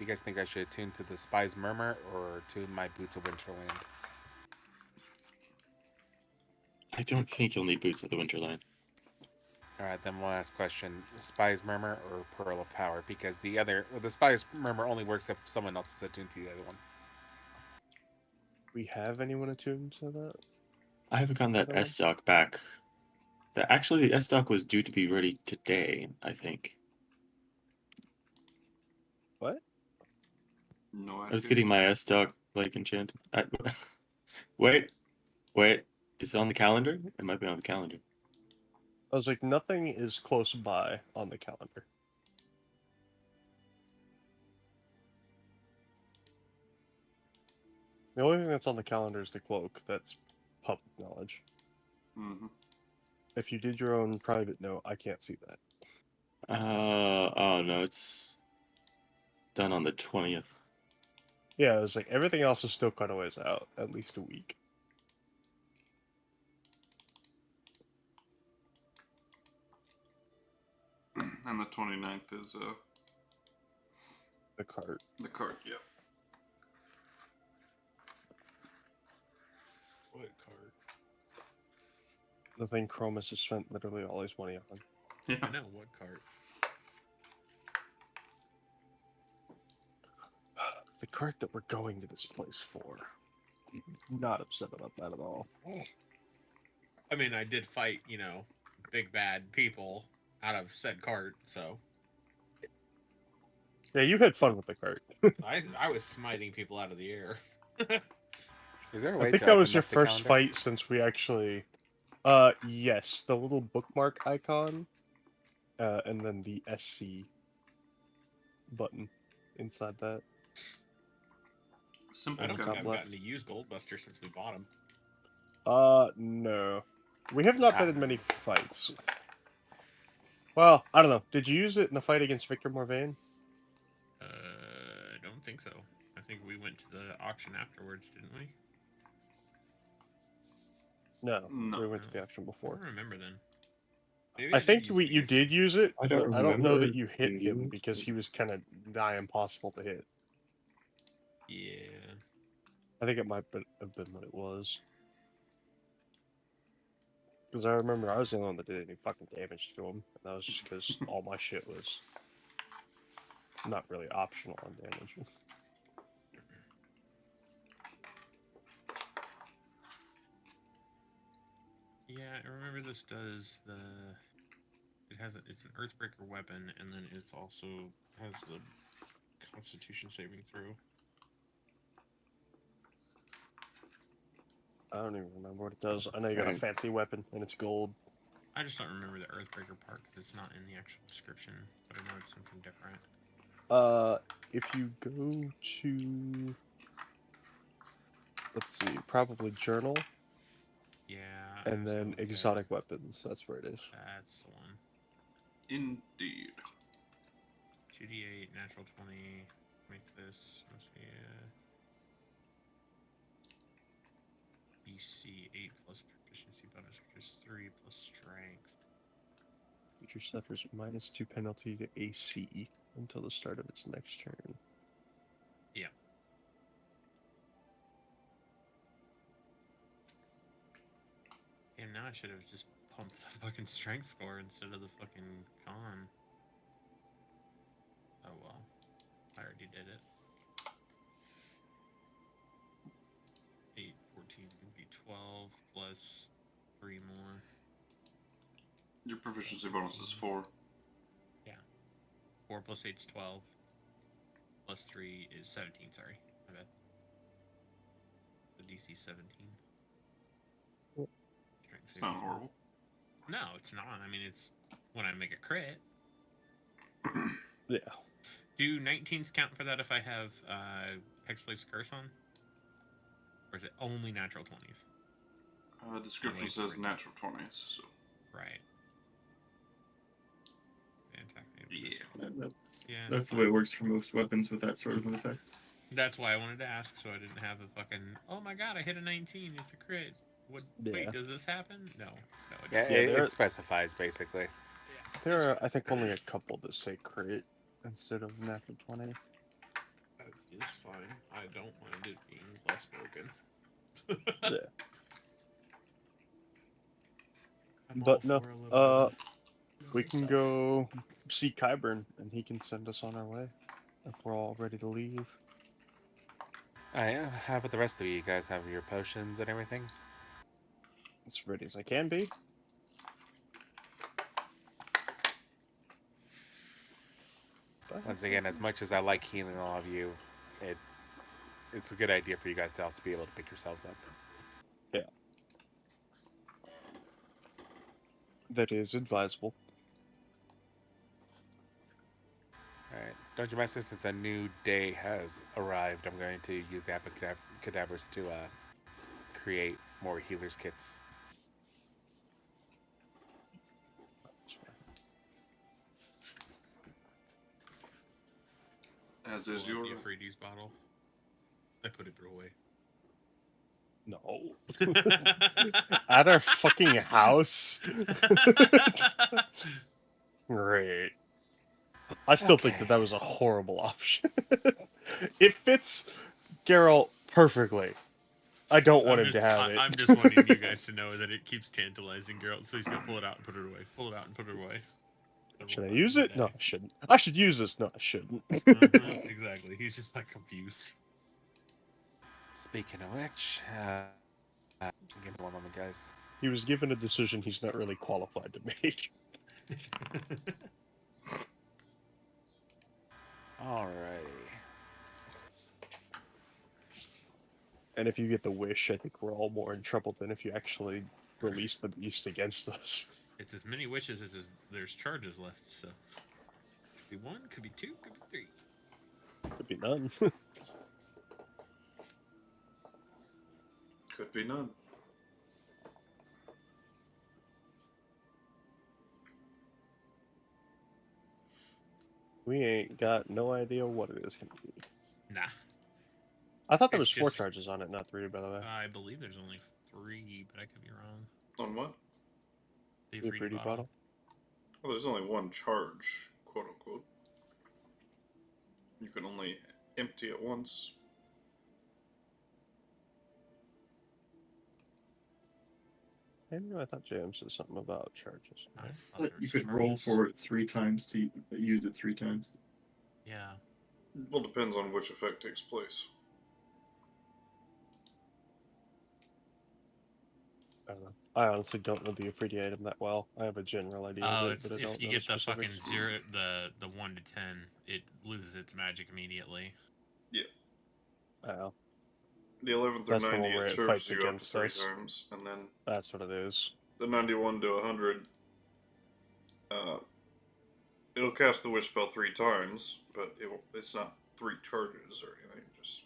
guys think I should attune to the Spy's Murmur or tune my Boots of Winterland? I don't think you'll need Boots of the Winterland. All right, then one last question: Spy's Murmur or Pearl of Power? Because the Spy's Murmur only works if someone else is attuned to the other one. We have anyone attuned to that? I haven't gotten that Really? S-Doc back. Actually, the S-Doc was due to be ready today, I think. What? No idea. I was getting my S-Doc, like, enchanted. Wait. Is it on the calendar? It might be on the calendar. I was like, nothing is close by on the calendar. The only thing that's on the calendar is the cloak. That's public knowledge. Mm-hmm. If you did your own private note, I can't see that. Oh no, it's done on the 20th. Yeah, it was like everything else is still quite a ways out, at least a week. And the 29th is The cart. the card. Yeah. What cart? The thing Chromis has spent literally all his money on. Yeah. I know what cart. It's the cart that we're going to this place for. I'm not upset about that at all. I mean, I did fight, big bad people out of said cart, so Yeah, you had fun with the cart. I was smiting people out of the air. Is there a I way think to that open was your up the first calendar? fight since we actually... yes, the little bookmark icon, and then the SC button inside that. Simple I don't top think gun. I've left. gotten to use Goldbuster since we bought him. No. We have not been in many fights. Well, I don't know. Did you use it in the fight against Victor Morvain? I don't think so. I think we went to the auction afterwards, didn't we? No, No. we went to the auction I before. don't remember then. Maybe I did think use it you against did him. use it, I don't but I don't know remember that you hit being him used. because he was kind of nigh impossible to hit. Yeah. I think it might have been what it was. Because I remember I was the only one that did any fucking damage to him, and that was just because all my shit was not really optional on damage. Yeah, I remember this does the... It's an Earthbreaker weapon, and then it's also has the Constitution saving throw. I don't even remember what it does. I know you got a fancy weapon, and it's gold. I just don't remember the Earthbreaker part because it's not in the actual description, but I know it's something different. If you go to... Let's see, probably Journal, Yeah. and then okay. Exotic Weapons. That's where it is. That's the one. Indeed. 2d8, natural 20. Make this. Must be BC 8 plus proficiency bonus, which is 3 plus strength. Creature suffers -2 penalty to AC until the start of its next turn. Yeah. And now I should have just pumped the fucking strength score instead of the fucking con. Oh well. I already did it. 8, 14 would be 12 plus 3 more. Your proficiency bonus is 4. Yeah. 4 plus 8 is 12. Plus 3 is 17, sorry. My bad. The DC 17. Strength It's not saving. horrible. No, it's not. I mean, it's when I make a crit. Yeah. Do 19s count for that if I have Hexblade's Curse on? Or is it only natural 20s? Description Wait, says three. natural 20s. So. Right. attack. That's the way it works for most weapons with that sort of an effect. That's why I wanted to ask, so I didn't have a fucking. Oh my god! I hit a 19. It's a crit. What? Wait, does this happen? No. Yeah, it specifies basically. There are, I think, only a couple that say crit instead of natural 20. It's fine. I don't mind it being less broken. Yeah. But no, we can go see Kyburn, and he can send us on our way if we're all ready to leave. How about the rest of you? You guys have your potions and everything? As ready as I can be. Once again, as much as I like healing all of you, it's a good idea for you guys to also be able to pick yourselves up. Yeah. That is advisable. Alright. Dungeon Master, since a new day has arrived, I'm going to use the Abracadabras to create more healer's kits. As is your Fadeace bottle. I put it away. No. At our fucking house? Great. I still think that was a horrible option. It fits Geralt perfectly. I don't want him to have it. I'm just wanting you guys to know that it keeps tantalizing Geralt, so he's gonna pull it out and put it away. Pull it out and put it away. Should I use it? No, I shouldn't. I should use this. No, I shouldn't. Exactly. He's just like confused. Speaking of which, give me one moment, guys. He was given a decision he's not really qualified to make. Alrighty. And if you get the wish, I think we're all more in trouble than if you actually release the beast against us. It's as many wishes as there's charges left, so... Could be 1, could be 2, could be 3. Could be none. could be none. We ain't got no idea what it is going to be. Nah. I thought there was 4 charges on it, not 3, by the way. I believe there's only 3, but I could be wrong. On what? The 3D bottle. Well, there's only one charge, quote unquote. You can only empty it once. I thought James said something about charges. You could roll for it 3 times to use it 3 times. Yeah. Well, depends on which effect takes place. I don't know. I honestly don't know the Afridi item that well. I have a general idea of it, but I don't know. If you get the fucking 0, the 1 to 10, it loses its magic immediately. Yeah. Oh. The 11 through 90, it serves you up to 3 times, and then... That's what it is. The 91 to 100, it'll cast the wish spell 3 times, but it's not 3 charges or anything. Just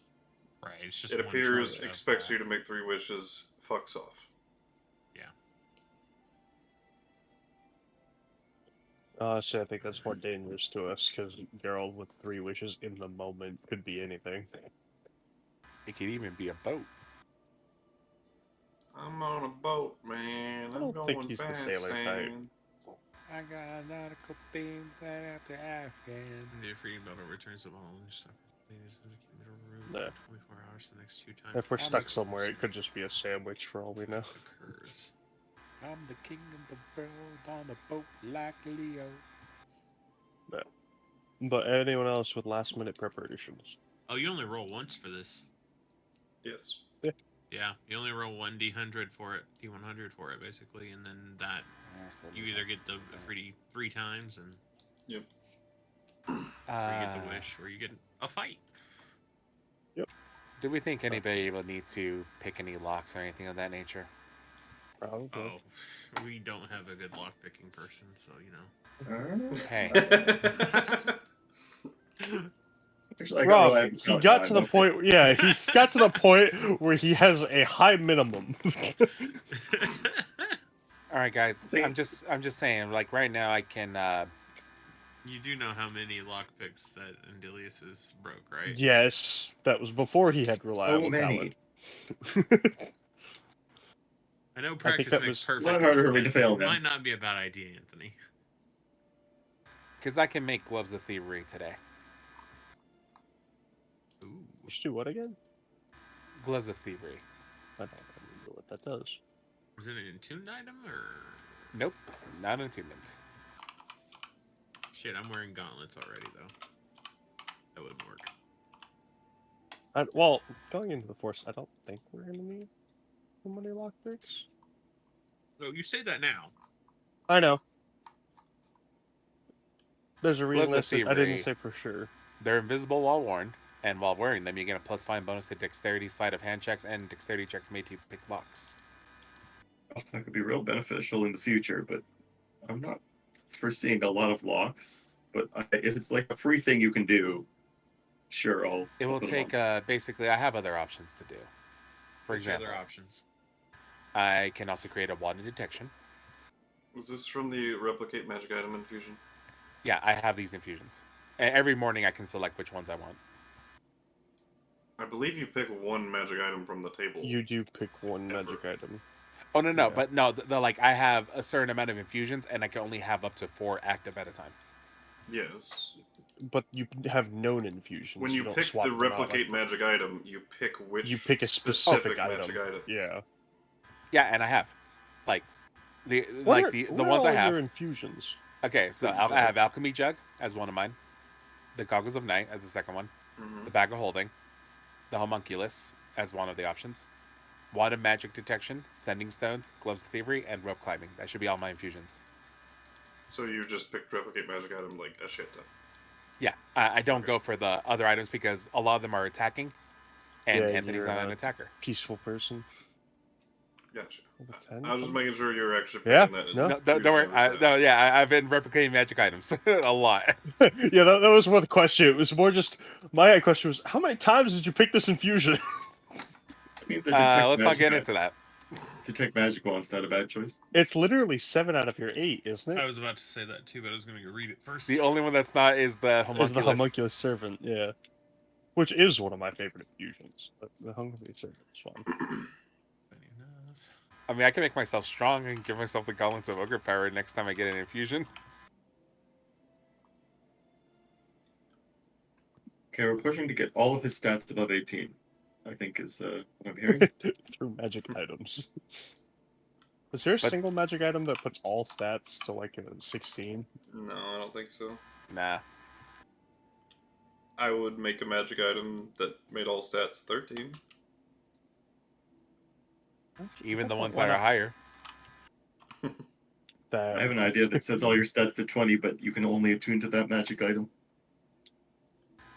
right. It's just it appears, expects you to make 3 wishes, fucks off. Yeah. So I think that's more dangerous to us because Geralt with 3 wishes in the moment could be anything. It could even be a boat. I'm on a boat, man. I don't think he's the sailor type. I got a nautical theme that after Afghan. The free battle returns to all and stuff. Nah. 24 hours the next 2 times. If we're stuck somewhere, it could just be a sandwich for all we know. Occurs. I'm the king of the world on a boat like Leo. No. But anyone else with last minute preparations? Oh, you only roll once for this. Yes. Yeah. Yeah, you only roll 1 D100 for it, D100 for it, basically, and then that you either get the Afridi 3 times, and yep, or you get the wish, or you get a fight. Yep. Do we think anybody will need to pick any locks or anything of that nature? Probably. Oh, we don't have a good lock picking person, so you know. Hey. Actually, Rob, he got to the point. Yeah, he's got to the point where he has a high minimum. All right, guys. I'm just saying. Like right now, I can You do know how many lockpicks that Andelias is broke, right? Yes, that was before he had So reliable many. talent. I know I think practice that makes was perfect. a lot harder for me but to fail it then. might not be a bad idea, Anthony. Because I can make gloves of thievery today. Ooh. Just do what again? Gloves of thievery. I don't remember what that does. Is it an attuned item or? Nope, not an attunement. Shit, I'm wearing gauntlets already though. That wouldn't work. Well, going into the Force, I don't think we're going to need so many lockpicks. So you say that now. I know. There's a reason Gloves of I didn't thievery. say for sure. They're invisible while worn, and while wearing them, you get a +5 bonus to dexterity, sleight of hand checks, and dexterity checks made to pick locks. Oh, that could be real beneficial in the future, but I'm not foreseeing a lot of locks. But if it's like a free thing you can do, sure, I'll. It will put 'em take, on. basically, I have other options to do. For What's your example, other options? I can also create a wand of detection. Is this from the replicate magic item infusion? Yeah, I have these infusions. Every morning I can select which ones I want. I believe you pick one magic item from the table. You do pick one Ever. magic item. Oh, no, Yeah. but no, the like, I have a certain amount of infusions, and I can only have up to 4 active at a time. Yes. But you have known infusions. When you don't pick swap the them out replicate like- magic item, you pick which You pick a specific magic item. item. Yeah. Yeah, and I have. Like, the What are the what ones are I all have. your infusions? Okay, so I have Alchemy Jug as one of mine. The Goggles of Night as the second one. Mm-hmm. The Bag of Holding. The Homunculus as one of the options. Wand of Magic Detection, Sending Stones, Gloves of Thievery, and Rope Climbing. That should be all my infusions. So you just picked replicate magic item like a shit ton. Yeah, I don't Okay. go for the other items because a lot of them are attacking, and Yeah, Anthony's you're not an attacker. Peaceful person. Gotcha. Level 10, I was just making sure you're actually Yeah, picking that. no. No, don't worry. I've been replicating magic items a lot. Yeah, that was more the question. It was more just my question was, how many times did you pick this infusion? I mean, the detect Let's not magic get into that. Detect magic wand's not a bad choice. It's literally 7 out of your 8, isn't I it? was about to say that too, but I was going to go read it first. The only one that's not is the Homunculus. Is the Homunculus Servant, yeah. Which is one of my favorite infusions. But the Homunculus Servant is fun. Funny enough. I mean, I can make myself strong and give myself the Gauntlets of Ogre Power next time I get an infusion. Okay, we're pushing to get all of his stats above 18. I think is what I'm hearing. Through magic items. Is there a But- single magic item that puts all stats to like a 16? No, I don't think so. Nah. I would make a magic item that made all stats 13. Even the ones Why that are not? higher. That I have an idea that sets all your stats to 20, but you can only attune to that magic item.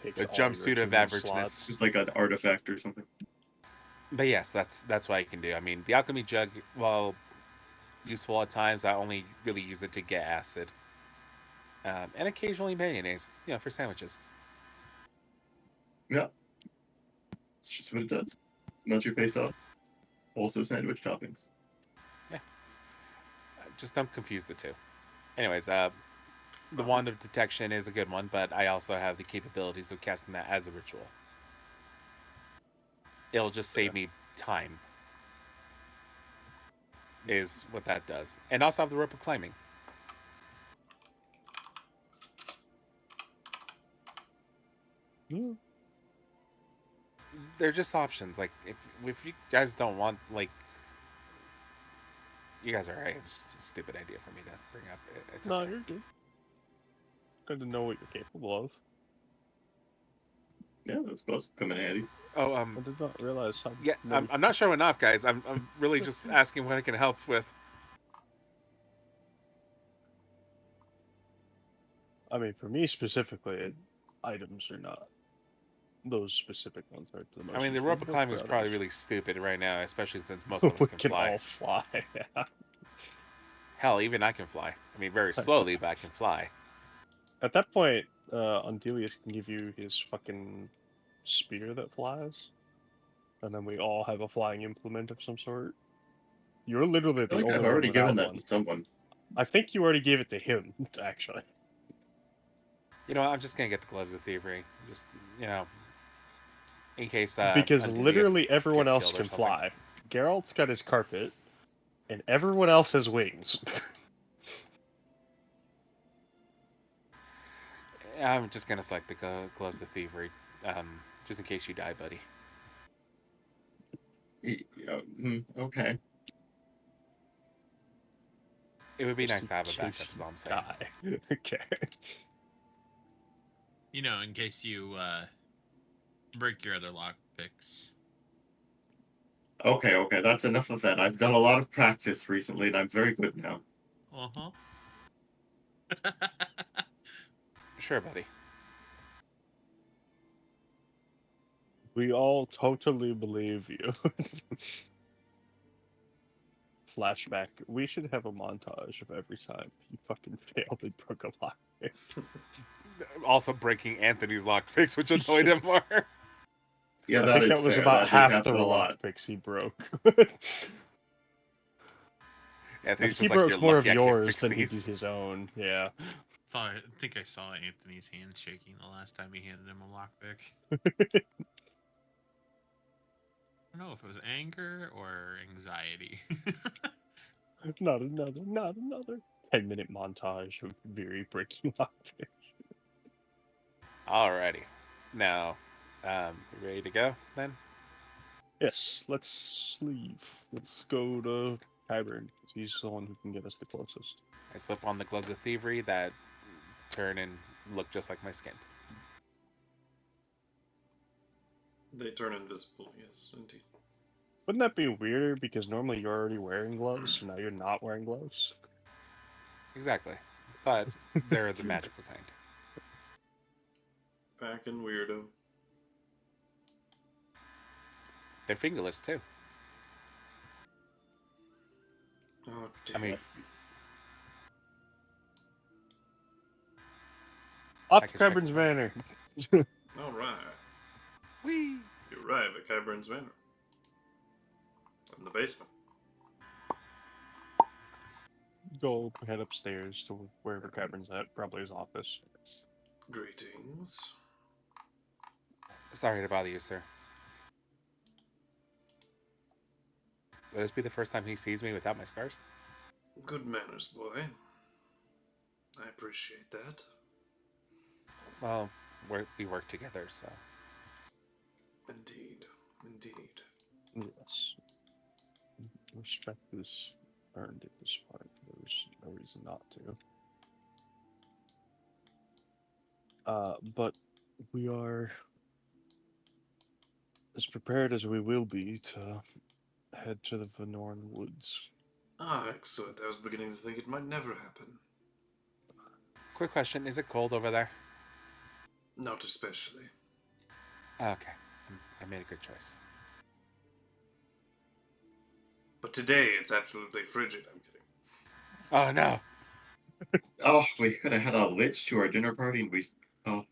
takes The all your jumpsuit of attunement averageness. slots. It's like an artifact or something. But yes, that's what I can do. I mean, the Alchemy Jug, while useful at times, I only really use it to get acid. And occasionally mayonnaise, for sandwiches. Yeah. It's just what it does. Melt your face off. Also sandwich toppings. Just don't confuse the two. Anyways, the Wand of Detection is a good one, but I also have the capabilities of casting that as a ritual. It'll just save me time. Is what that does. And also have the Rope of Climbing. Yeah. They're just options. Like, if you guys don't want, like... You guys are right. It was a stupid idea for me to bring up. It's No, okay. you're good. Good to know what you're capable of. Yeah, those gloves come in handy. Oh, I did not realize how yeah, many I'm not showing off, guys. I'm really just asking what I can help with. I mean, for me specifically, items are not. Those specific ones are the most. I mean, the useful, rope of but climbing for is probably others- really stupid right now, especially since most of we us can fly. all fly. Yeah. Hell, even I can fly. I mean, very slowly, but I can fly. At that point, Andelias can give you his fucking spear that flies, and then we all have a flying implement of some sort. You're literally I the feel like only I've one already without given that one. to someone. I think you already gave it to him, actually. You know what? I'm just gonna get the gloves of thievery. Just in case Because Andelias literally everyone gets else killed or can something. fly. Geralt's got his carpet, and everyone else has wings. I'm just gonna select the gloves of thievery, just in case you die, buddy. Okay. It would be Just nice to have a in backup. case Is all I'm saying. die. Okay. You know, in case you break your other lock picks. Okay, that's enough of that. I've done a lot of practice recently, and I'm very good now. Uh-huh. Sure, buddy. We all totally believe you. Flashback. We should have a montage of every time you fucking failed and broke a lockpick. Also breaking Anthony's lockpicks, which annoyed him more. Yeah, I that think is that was fair. about That did half happen the a lot. lockpicks he broke. Anthony's he just like, broke you're more lucky of I can't yours fix than he these. did his own. Yeah. I think I saw Anthony's hands shaking the last time he handed him a lockpick. I don't know if it was anger or anxiety. Not another. 10-minute montage of Viri breaking lockpicks. Alrighty. Now, you ready to go then? Yes, let's leave. Let's go to Kyburn, because he's the one who can get us the closest. I slip on the gloves of thievery that turn and look just like my skin. They turn invisible, yes, indeed. Wouldn't that be weirder, because normally you're already wearing gloves, so now you're not wearing gloves? Exactly. But they're the magical kind. Packing weirdo. They're fingerless too. Oh, I damn. mean, Off I to can check Kyburn's it. Manor! Alright. Whee! You arrive at Kyburn's Manor. In the basement. Go head upstairs to wherever Kyburn's at, probably his office. Greetings. Sorry to bother you, sir. Will this be the first time he sees me without my scars? Good manners, boy. I appreciate that. Well, we work together, so. Indeed. Yes. Respect is earned at this point. There's no reason not to. But we are as prepared as we will be to head to the Venorn Woods. Ah, excellent. I was beginning to think it might never happen. Quick question: is it cold over there? Not especially. Okay, I made a good choice. But today it's absolutely frigid, I'm kidding. Oh no! Oh, we could have had a lich to our dinner party, and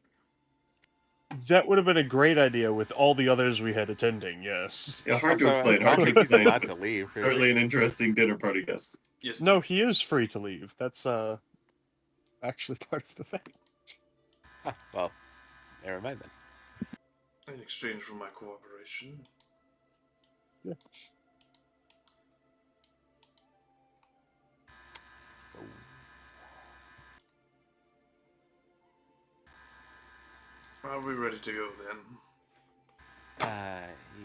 That would have been a great idea with all the others we had attending, yes. yeah, hard Also, to explain. I Hard don't to think he's explain. allowed to leave. Is Certainly he? an interesting dinner party guest. Yes. No, he is free to leave. That's actually part of the thing. Oh, well, never mind then. In exchange for my cooperation. Yeah. So, Are we ready to go then?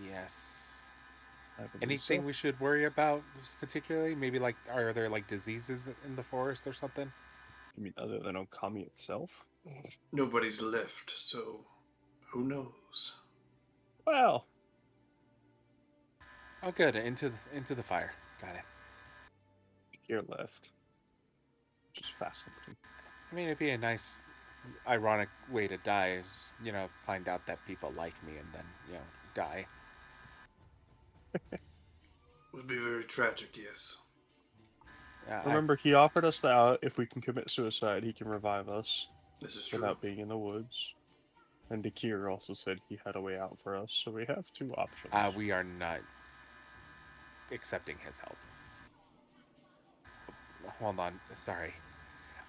yes. I believe Anything so. we should worry about particularly? Maybe like, are there like diseases in the forest or something? You mean other than Okami itself? Nobody's left, so who knows? Well, Oh, good. Into the fire. Got it. you're left. Which is fascinating. I mean, it'd be a nice, ironic way to die. Is, find out that people like me and then die. Would be very tragic, yes. Remember, he offered us that if we can commit suicide, he can revive us This is true. without being in the woods. And Dakir also said he had a way out for us, so we have two options. We are not accepting his help. Hold on. Sorry.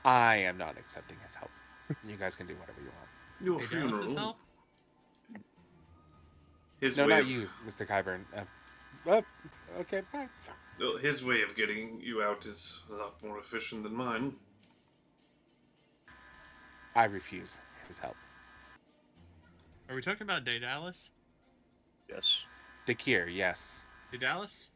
I am not accepting his help. You guys can do whatever you want. Your Fadeace's funeral. help? His No, way not of, you, Mr. Kyburn. Okay, bye. well, his way of getting you out is a lot more efficient than mine. I refuse his help. Are we talking about Daedalus? Yes. Dakir, yes. Daedalus?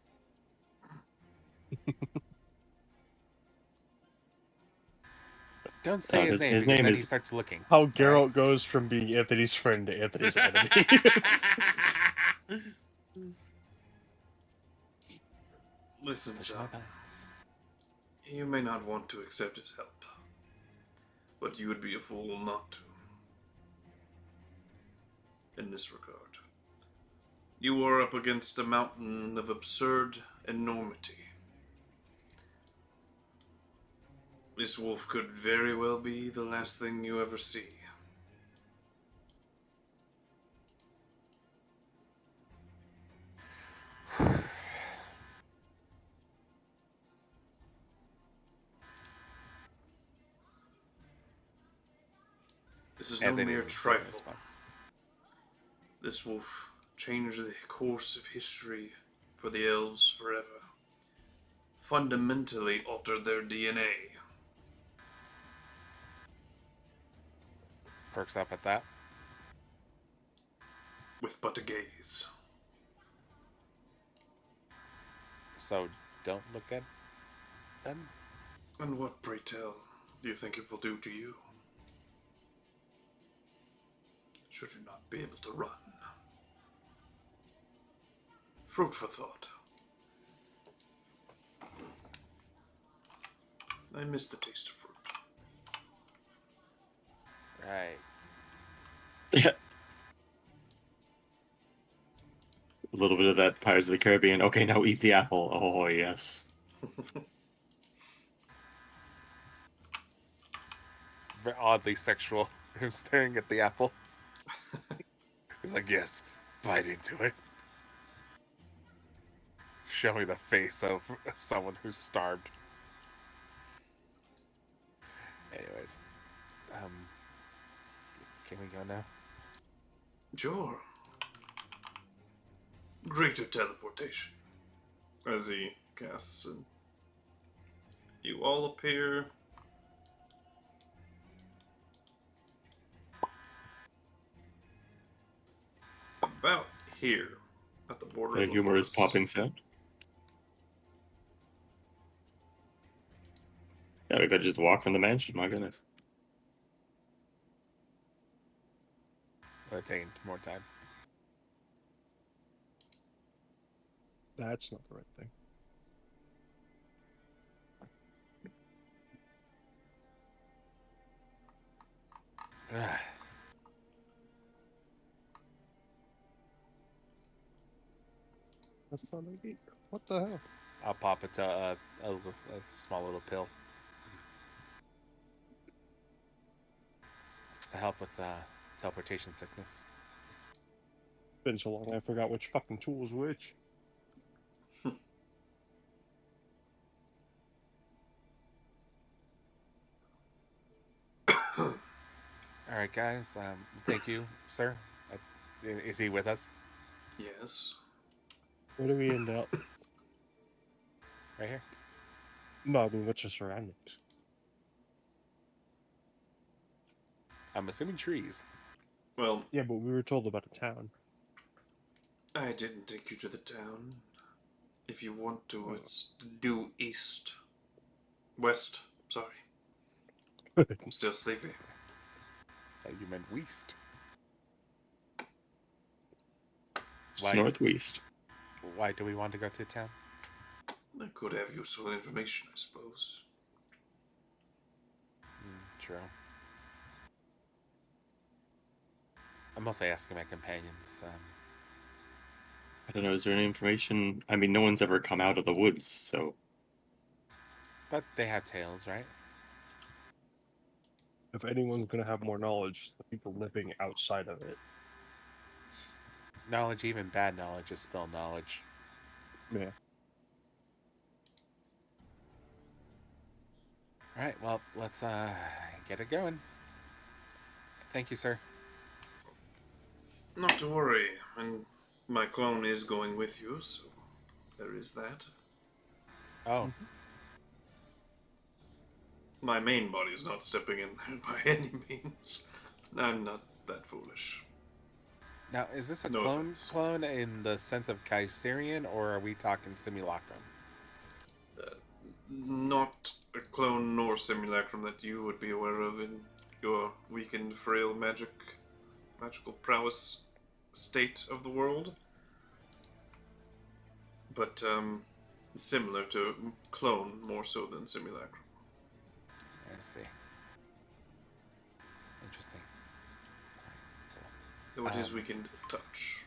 Don't say his name because then he starts looking. How Geralt goes from being Anthony's friend to Anthony's enemy. Listen, Push my son. buttons. You may not want to accept his help, but you would be a fool not to. In this regard, you are up against a mountain of absurd enormity. This wolf could very well be the last thing you ever see. This is no Anthony mere doesn't trifle. respond. This wolf changed the course of history for the elves forever. Fundamentally altered their DNA. Perks up at that. With but a gaze. So don't look at them. And what, pray tell, do you think it will do to you? Should you not be able to run? Fruit for thought. I miss the taste of fruit. Right. Yeah. A little bit of that Pirates of the Caribbean. Okay, now eat the apple. Oh, yes. Very oddly sexual. Him staring at the apple. He's like, yes, bite into it. Show me the face of someone who's starved. Anyways. Can we go now? Sure. Greater teleportation. As he casts it. You all appear about here at the border The of the humorous forest. popping sound. Yeah, we could just walk from the mansion. My goodness. Well, taking more time. That's not the right thing. That's not my beat. What the hell? I'll pop it to a small little pill. It's to help with teleportation sickness. Been so long I forgot which fucking tool's which. All right, guys. Thank you, sir. Is he with us? Yes. Where do we end up? Right here. No, I mean, what's your surroundings? I'm assuming trees. Well, Yeah, but we were told about a town. I didn't take you to the town. If you want to, it's due east. West, sorry. I'm still sleepy. You meant west. It's Why? northwest. Why do we want to go to town? I could have useful information, I suppose. True. I'm mostly asking my companions. I don't know, is there any information? I mean, no one's ever come out of the woods, so... But they have tales, right? If anyone's gonna have more knowledge, the people living outside of it. Knowledge, even bad knowledge, is still knowledge. Yeah. All right, well, let's get it going. Thank you, sir. Not to worry, and my clone is going with you, so there is that. Oh, My main body is not stepping in there by any means. I'm not that foolish. now is this a No clone offense. clone in the sense of Kaiserian, or are we talking simulacrum? Not a clone nor simulacrum that you would be aware of in your weakened, frail magical prowess state of the world. But, similar to clone more so than simulacrum. I see. Interesting. Though it is weakened touch.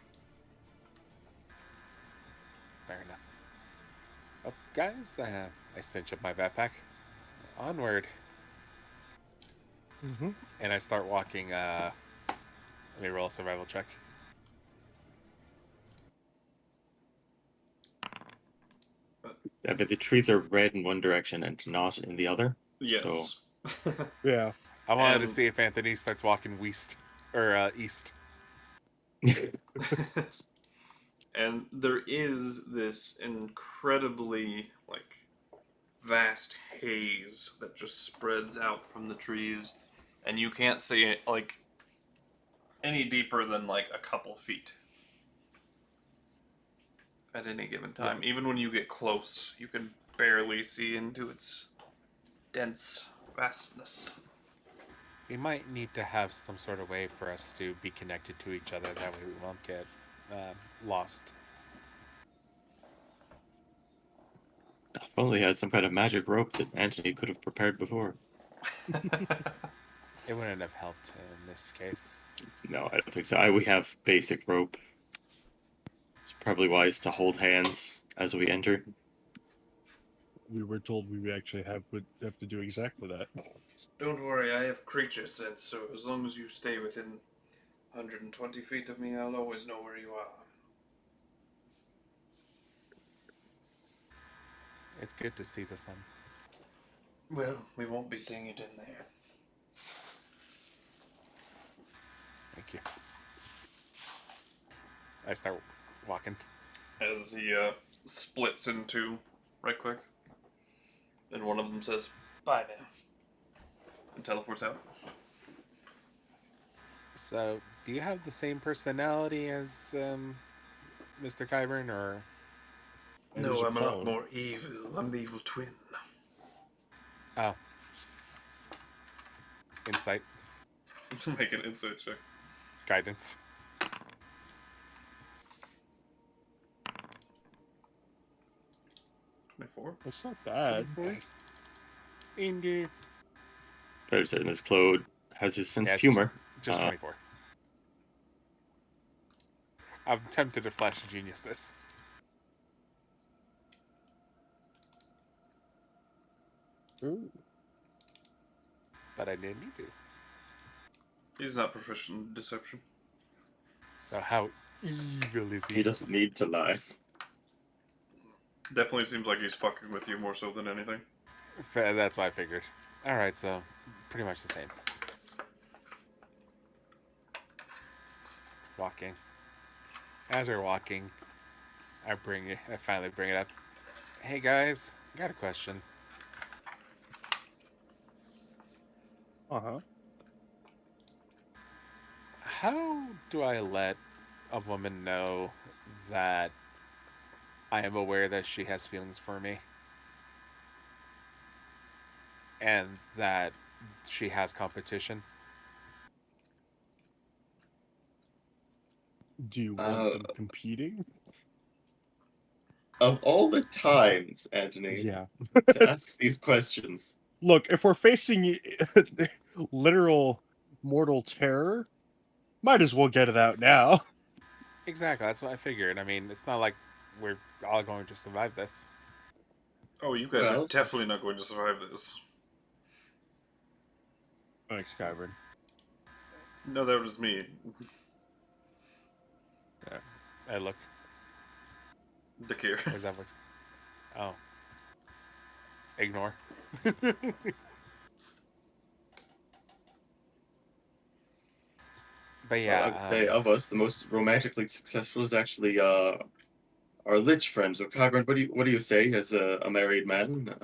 Fair enough. Oh, guys, I cinch up my backpack. Onward. Mm-hmm. And I start walking. Let me roll a survival check. Yeah, but the trees are red in one direction and not in the other. Yes. Yeah. I wanted to And- see if Anthony starts walking west or east. And there is this incredibly, vast haze that just spreads out from the trees, and you can't see it, any deeper than, a couple feet at any given time. Even when you get close, you can barely see into its dense vastness. We might need to have some sort of way for us to be connected to each other. That way we won't get lost. If only had some kind of magic rope that Anthony could have prepared before. It wouldn't have helped in this case. No, I don't think so. We have basic rope. It's probably wise to hold hands as we enter. We were told we actually would have to do exactly that. Don't worry, I have creature sense, so as long as you stay within 120 feet of me, I'll always know where you are. It's good to see the sun. Well, we won't be seeing it in there. Thank you. I start walking. As he splits in two, right quick. And one of them says, "Bye now," and teleports out. So, do you have the same personality as Mr. Kyburn, or? No, I'm a lot more evil. I'm the evil twin. Oh. Insight. Make an insight check. Guidance. That's not bad. 24? Indeed. Fair certain this Claude has his sense Yeah, of humor. Just 24. I'm tempted to flash genius this. Ooh. But I didn't need to. He's not proficient in deception. So how evil is he? He doesn't need to lie. Definitely seems like he's fucking with you more so than anything. That's what I figured. Alright, so pretty much the same. Walking. As we're walking, I finally bring it up. Hey guys, got a question. Uh-huh. How do I let a woman know that I am aware that she has feelings for me? And that she has competition? Do you want them competing? Of all the times, Anthony, Yeah. to ask these questions. Look, if we're facing literal mortal terror, might as well get it out now. Exactly, that's what I figured. I mean, it's not like we're all going to survive this. Oh, you guys are definitely not going to survive this. Thanks, Kyburn. No, that was me. Yeah. I look. Dakir. Is that what's... Oh. Ignore. But I yeah, would say of us, the most romantically successful is actually our lich friend. So, Cogran, what do you say as a married man?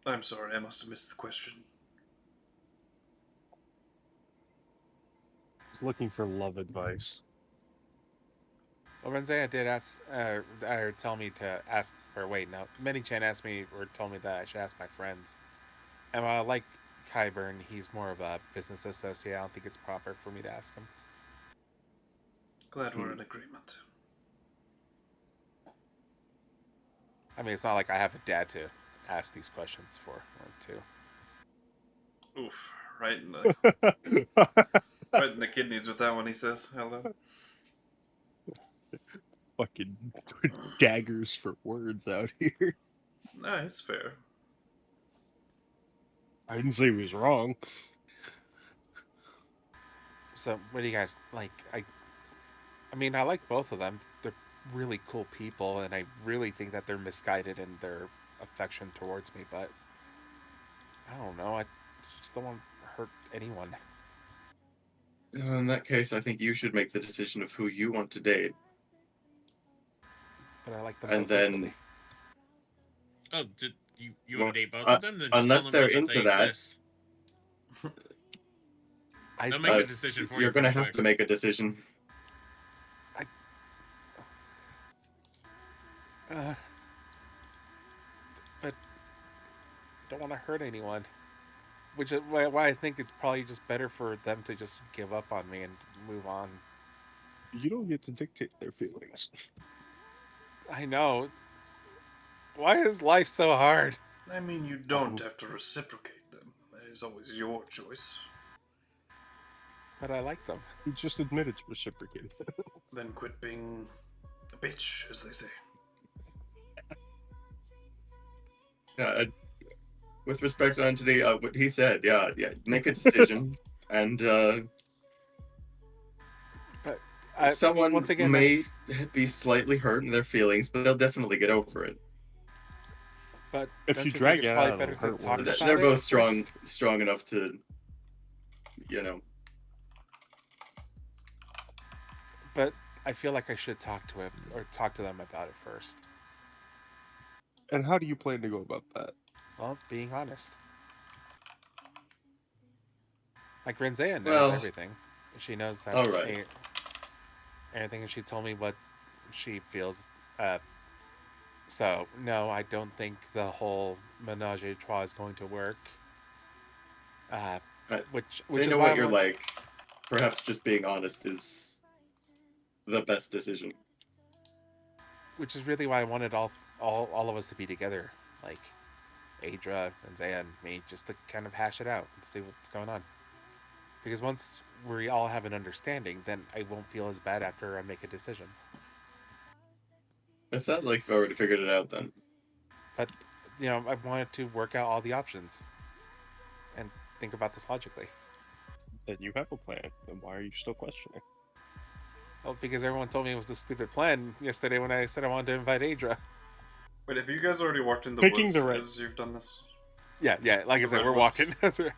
I'm sorry, I must have missed the question. He's looking for love advice. well, Renzea did ask, or tell me to ask, or wait, no, Mini-chan asked me, or told me that I should ask my friends. And while I like Kyburn, he's more of a business associate. I don't think it's proper for me to ask him. Glad we're in agreement. I mean, it's not like I have a dad to ask these questions for, or to. Oof, right in the right in the kidneys with that one. He says, "Hello." Fucking daggers for words out here. Nah, it's fair. I didn't say he was wrong. So, what do you guys like? I mean, I like both of them. They're really cool people, and I really think that they're misguided in their affection towards me. But I don't know. I just don't want to hurt anyone. In that case, I think you should make the decision of who you want to date. But I like them And both then- equally. Oh, you Well, want to date both of them? Then just unless tell them they're that into they that, exist. I, They'll make a decision for you. you're gonna pretty have quick. to make a decision. but don't want to hurt anyone. Which is why I think it's probably just better for them to just give up on me and move on. You don't get to dictate their feelings. I know. Why is life so hard? I mean, you don't have to reciprocate them. That is always your choice. But I like them. He just admitted to reciprocating. Then quit being a bitch, as they say. Yeah, with respect to Anthony, what he said, yeah, make a decision, and But someone once again, may be slightly hurt in their feelings, but they'll definitely get over it. But If don't you think drag it's it probably out, better it'll to hurt talk worse. about They're it both first? strong enough to, But I feel like I should talk to him or talk to them about it first. And how do you plan to go about that? Well, being honest. Like Renzea knows Well, everything. She knows that all right. everything, and she told me what she feels. So no, I don't think the whole menage a trois is going to work. Which They is know why what I'm you're on- like. Perhaps just being honest is the best decision. Which is really why I wanted all of us to be together, like Adra, Renzea, and me, just to kind of hash it out and see what's going on. Because once we all have an understanding, then I won't feel as bad after I make a decision. It sounds like you've already figured it out then. But, I wanted to work out all the options and think about this logically. Then you have a plan. Then why are you still questioning? Well, because everyone told me it was a stupid plan yesterday when I said I wanted to invite Adra. Wait, have you guys already walked in the Picking woods the right- as you've done this? Yeah, like I The said, we're redwoods. walking. That's right.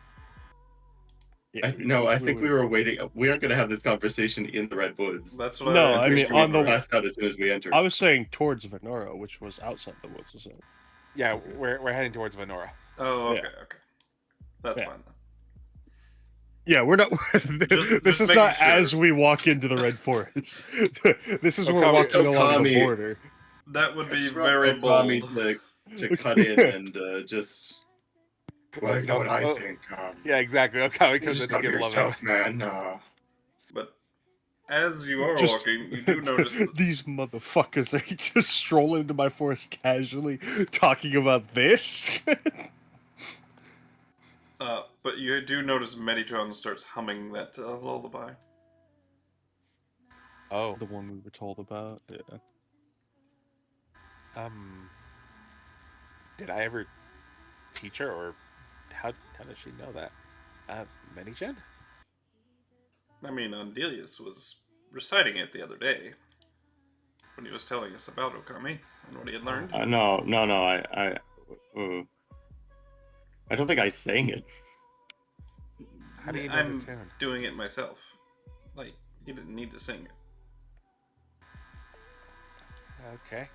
Yeah, I think we were waiting. We aren't going to have this conversation in the Redwoods. That's what No, I I mean, We on the- passed out as soon as we entered. I was saying towards Venora, which was outside the woods, isn't it? Yeah, we're heading towards Venora. Oh, okay, Yeah. okay. That's Yeah. fine then. Yeah, we're not. Just this is making not sure. as we walk into the Red Forest. This is we're Okami- walking along the Okami. border. That would be It's not very red Tommy bold. to cut in and just. Well, you know what I Oh, think. Yeah, exactly. Okay, You because just to gotta be give love yourself, advice. man. But as you are Just- walking, you do notice. These motherfuckers are just strolling into my forest casually, talking about this. But you do notice Metatron starts humming that lullaby. Oh, The one we were told about. Yeah. did I ever teach her, or how does she know that? Many-chan? I mean, Andelias was reciting it the other day when he was telling us about Okami and what he had learned. No. I don't think I sang it. How do you know I'm the tune? doing it myself. Like, you didn't need to sing it. Okay.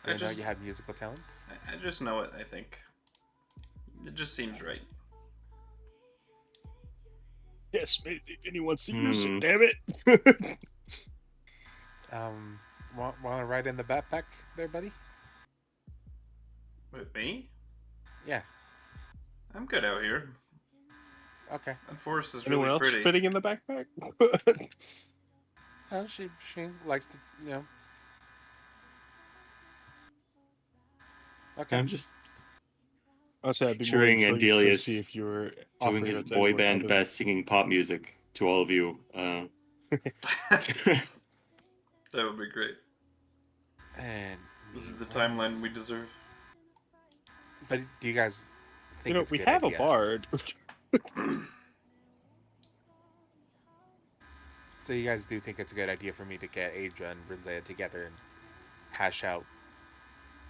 I Didn't know just- you had musical talents. I just know it, I think. It just seems right. Yes, anyone wants to use use it, damn it. Want to ride in the backpack there, buddy? With me? Yeah. I'm good out here. Okay. That forest is Anyone really else pretty. fitting in the backpack? Oh, she likes to, Okay. I'm just I'd say I'd be more picturing intrigued to Andelias see if you're doing offering his it to boy anyone band other- best, singing pop music to all of you. That would be great. And This is the timeline we deserve. But do you guys think it's a we good have idea? a bard. So you guys do think it's a good idea for me to get Adra and Brinzea together and hash out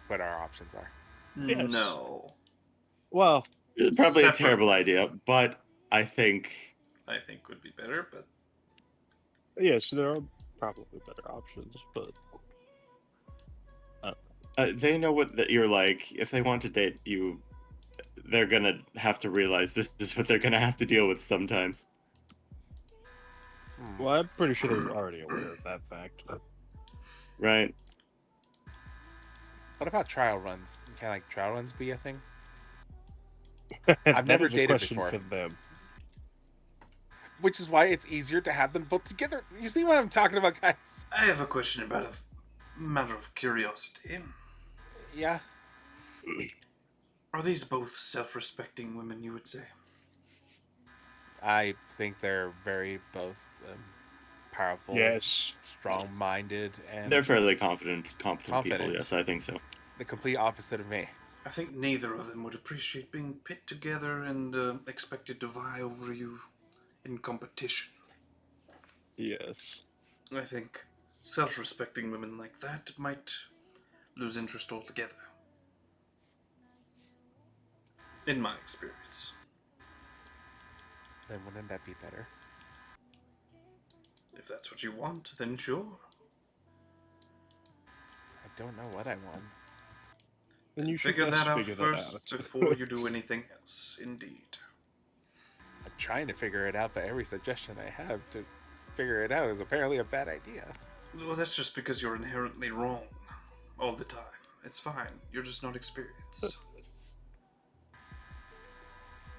what our options are? Yes. No. Well, It's probably a Separate. terrible idea, but I think I think would be better, but yes, there are probably better options, but they know what that you're like. If they want to date you, they're gonna have to realize this is what they're gonna have to deal with sometimes. well, I'm pretty sure they're already aware of that fact. Right? What about trial runs? Can like trial runs be a thing? I've never dated question before. for them. Which is why it's easier to have them both together. You see what I'm talking about, guys? I have a question about a matter of curiosity. Yeah. Are these both self-respecting women, you would say? I think they're very both powerful, Yes. strong-minded, and They're fairly competent people. Confident. Yes, I think so. the complete opposite of me. I think neither of them would appreciate being pit together and expected to vie over you in competition. Yes. I think self-respecting women like that might lose interest altogether. In my experience. Then wouldn't that be better? If that's what you want, then sure. I don't know what I want. Then you should Figure that out figure first that out. before you do anything else. Indeed. I'm trying to figure it out, but every suggestion I have to figure it out is apparently a bad idea. Well, that's just because you're inherently wrong all the time. It's fine. You're just not experienced.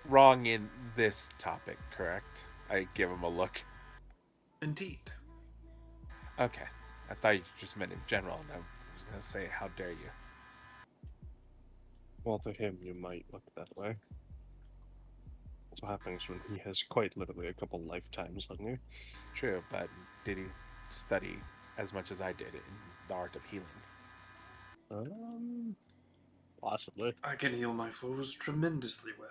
Wrong in this topic, correct? I give him a look. Indeed. Okay. I thought you just meant in general, and I was going to say, how dare you? Well, to him, you might look that way. That's what happens when he has quite literally a couple lifetimes on you. True, but did he study as much as I did in the art of healing? Possibly. I can heal my foes tremendously well.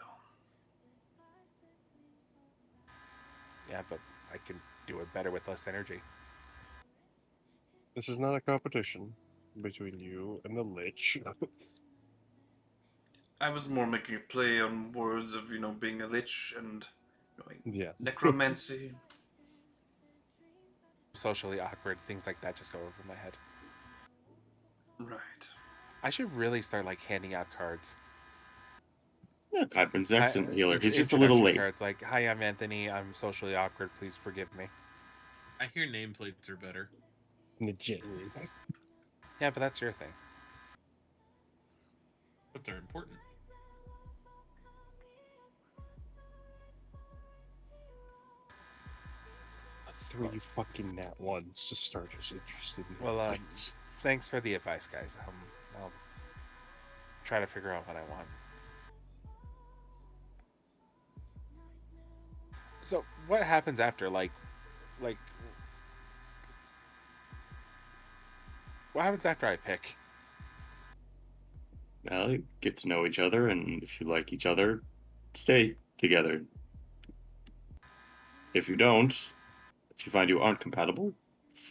Yeah, but I can do it better with less energy. This is not a competition between you and the Lich. I was more making a play on words of, being a lich and Yeah. necromancy. Socially awkward, things like that just go over my head. Right. I should really start handing out cards. Yeah, Kyburn's an excellent healer. Int- He's just a little introduction late. Cards like, "Hi, I'm Anthony. I'm socially awkward. Please forgive me." I hear nameplates are better. Legit. Yeah, but that's your thing. But they're important. Three fucking nat ones to start us interested in Well, fights. thanks for the advice, guys. I'll try to figure out what I want. So, what happens after? What happens after I pick? Well, you get to know each other, and if you like each other, stay together. If you don't, if you find you aren't compatible,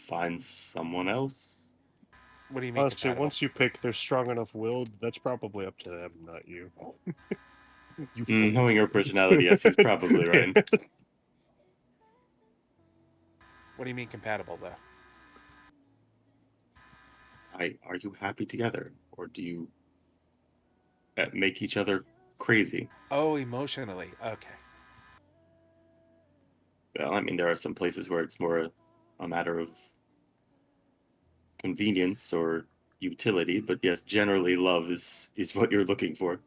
find someone else. What do you mean Honestly, compatible? once you pick they're strong enough willed, that's probably up to them, not you. You fool. Knowing your personality, yes, he's probably right. What do you mean compatible, though? Are you happy together, or do you make each other crazy? Oh, emotionally. Okay. Well, I mean, there are some places where it's more a matter of convenience or utility, but yes, generally love is what you're looking for.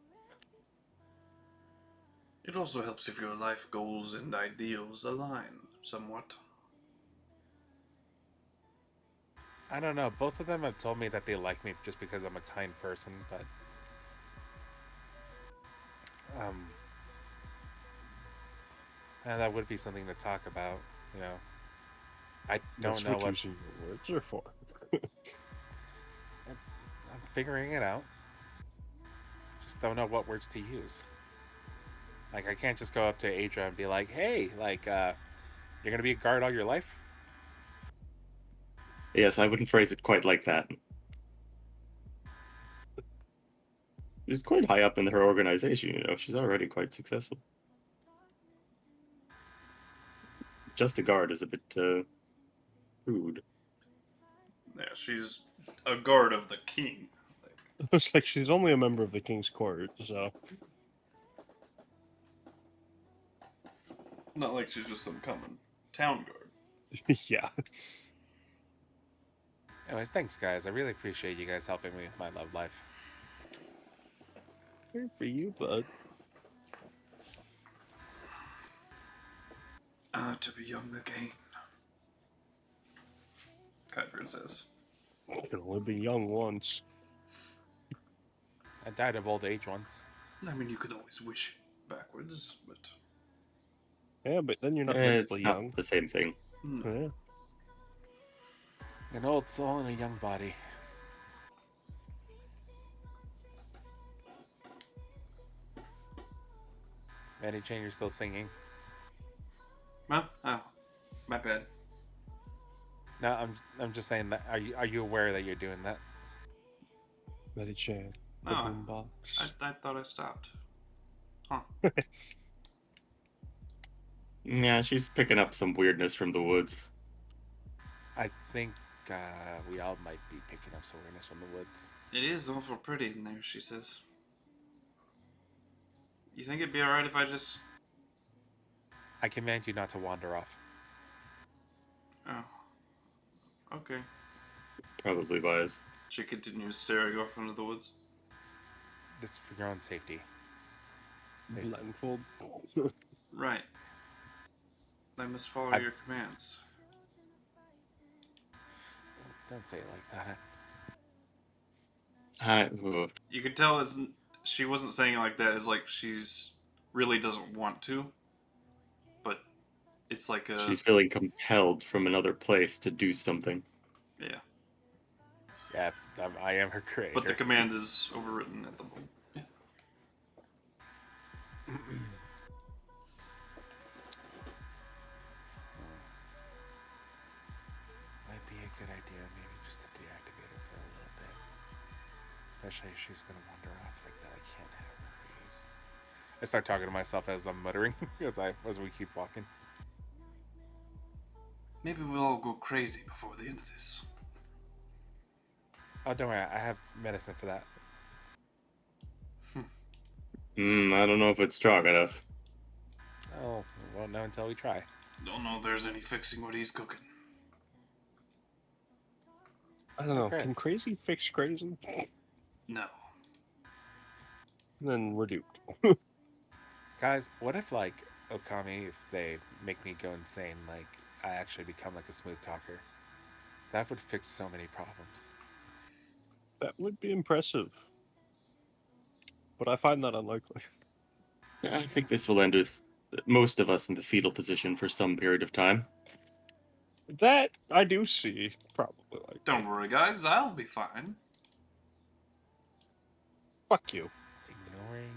It also helps if your life goals and ideals align somewhat. I don't know. Both of them have told me that they like me just because I'm a kind person, but and that would be something to talk about. You know, I don't That's know what what using your words are for. I'm figuring it out. Just don't know what words to use. Like, I can't just go up to Adra and be like, "Hey, like, you're gonna be a guard all your life." Yes, I wouldn't phrase it quite like that. She's quite high up in her organization, you know. She's already quite successful. Just a guard is a bit rude. Yeah, she's a guard of the king. It's like she's only a member of the king's court, so Not like she's just some common town guard. yeah. Anyways, thanks, guys. I really appreciate you guys helping me with my love life. Here for you, bud. To be young again. Kydrin says. You can only be young once. I died of old age once. I mean, you could always wish backwards, but... Yeah, but then you're not It's mentally not young. the same thing. Yeah. An old soul in a young body. Manny Chain, you're still singing. Huh? Oh, my bad. No, I'm just saying that. Are you aware that you're doing that? Medichan. The Oh, boombox. I thought I stopped. Huh. Yeah, she's picking up some weirdness from the woods. I think we all might be picking up some weirdness from the woods. It is awful pretty in there, she says. You think it'd be alright if I just... I command you not to wander off. Oh. Okay. Probably wise. She continues staring off into the woods. This is for your own safety. Blindfold. Right. I must follow your commands. Don't say it like that. You can tell she wasn't saying it like that. It's like she's really doesn't want to. But it's like a... She's feeling compelled from another place to do something. Yeah. Yeah, I am her creator. But the command is overwritten at the moment. Yeah. Might be a good idea, maybe just to deactivate her for a little bit. Especially if she's gonna wander off like that. I can't have her release. I start talking to myself as I'm muttering as we keep walking. Maybe we'll all go crazy before the end of this. Oh, don't worry, I have medicine for that. I don't know if it's strong enough. Oh, we won't know until we try. Don't know if there's any fixing what he's cooking. I don't know. Okay. Can crazy fix crazy? No. Then we're duped. Guys, what if, like, Okami, if they make me go insane, like, I actually become, like, a smooth talker? That would fix so many problems. That would be impressive. But I find that unlikely. I think this will end with most of us in the fetal position for some period of time. That I do see. Probably like. Don't worry, guys. I'll be fine. Fuck you. Ignoring.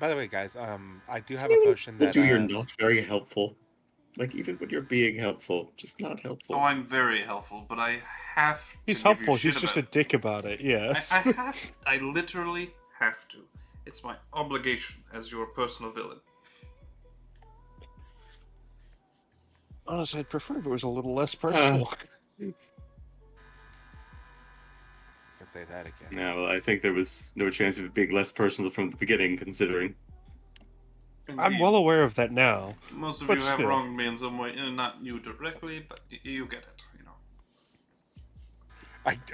By the way, guys, I do have a potion that. You're not very helpful. Like, even when you're being helpful, just not helpful. Oh, I'm very helpful, but I have to He's give helpful. you shit He's just about a dick about it. Yeah. I literally have to. It's my obligation as your personal villain. Honestly, I'd prefer if it was a little less personal. You can say that again. No, I think there was no chance of it being less personal from the beginning, considering. I'm Indeed. well aware of that now. Most of but you have still. wronged me in some way. Not you directly, but you get it. You know.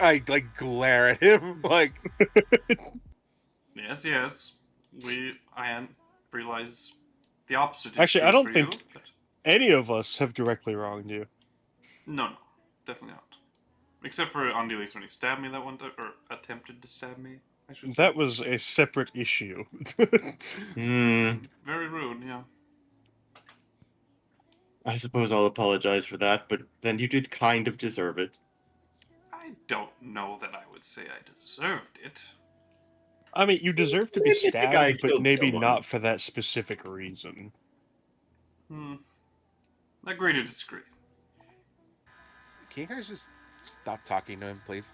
I like glare at him like. Yes, yes. I realize the opposite is Actually, true I don't for think you, but any of us have directly wronged you. no, definitely not. Except for Andelias when he stabbed me that one time, or attempted to stab me, I should say. That was a separate issue. Very rude, yeah. I suppose I'll apologize for that, but then you did kind of deserve it. I don't know that I would say I deserved it. I mean, you deserve to be Maybe the guy stabbed, but killed maybe someone. not for that specific reason. Agree to disagree. Can you guys just stop talking to him, please?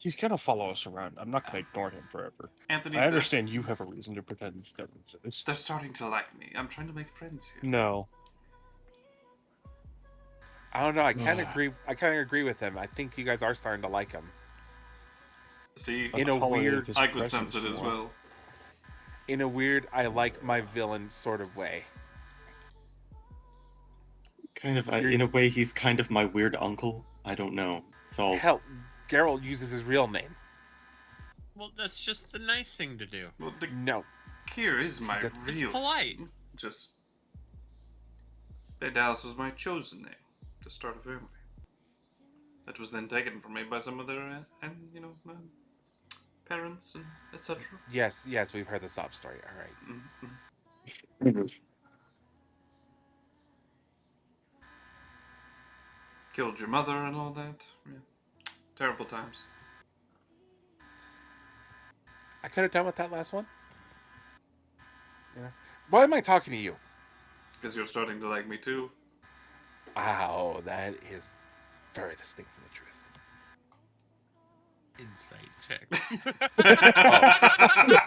He's gonna follow us around. I'm not gonna ignore him forever. Anthony, I understand you have a reason to pretend that exists. They're starting to like me. I'm trying to make friends here. No. I don't know. I kind of agree. I kind of agree with him. I think you guys are starting to like him. See, in a weird, I could sense it as well. In a weird, I like my villain sort of way. Kind of, in a way, he's kind of my weird uncle. I don't know. So hell, Geralt uses his real name. Well, that's just the nice thing to do. Well, No. Kier is my real. It's polite. Just Fadeace was my chosen name to start a family. That was then taken from me by some of their, parents and etc. Yes, we've heard the sob story. All right. Mm-hmm. Killed your mother and all that. Yeah. Terrible times. I could have done with that last one. You know, why am I talking to you? Because you're starting to like me too. Wow, that is very distinct from the truth. Insight check.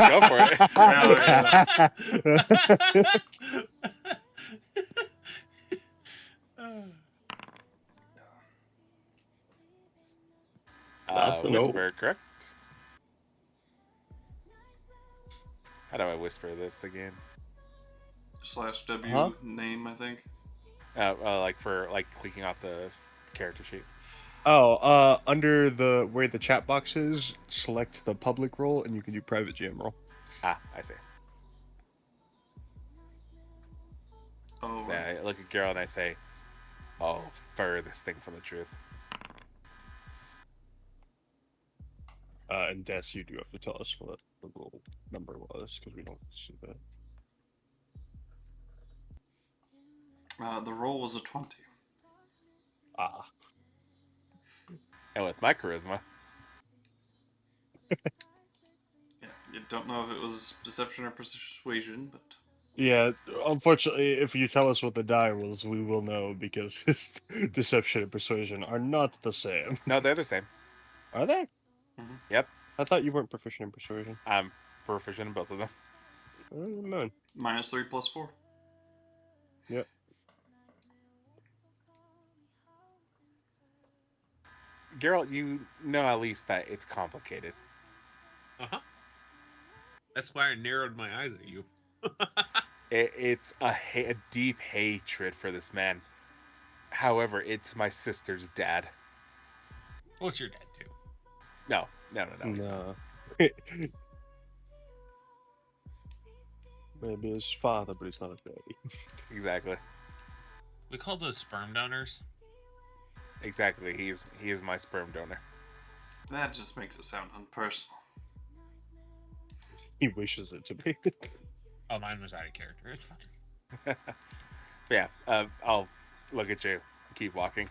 Go for it. That's a whisper, no. correct? How do I whisper this again? /W name, I think. Like clicking off the character sheet. Oh, under where the chat box is, select the public role, and you can do private GM role. Ah, I see. Oh. So I look at Geralt and I say, "Oh, furthest thing from the truth." And Des, you do have to tell us what the roll number was, because we don't see that. The roll was a 20. Ah. And with my charisma. Yeah, you don't know if it was deception or persuasion, but... Yeah, unfortunately, if you tell us what the die was, we will know, because his deception and persuasion are not the same. No, they're the same. Are they? Mm-hmm. Yep. I thought you weren't proficient in persuasion. I'm proficient in both of them. No. -3 + 4. Yep. Geralt, you know at least that it's complicated. Uh-huh. That's why I narrowed my eyes at you. It's a deep hatred for this man. However, it's my sister's dad. Well, it's your dad, too. No. No. Maybe his father, but he's not a daddy. Exactly. We call those sperm donors. Exactly. He is my sperm donor. That just makes it sound unpersonal. He wishes it to be. Oh, mine was out of character. It's fine. Yeah. I'll look at you. Keep walking.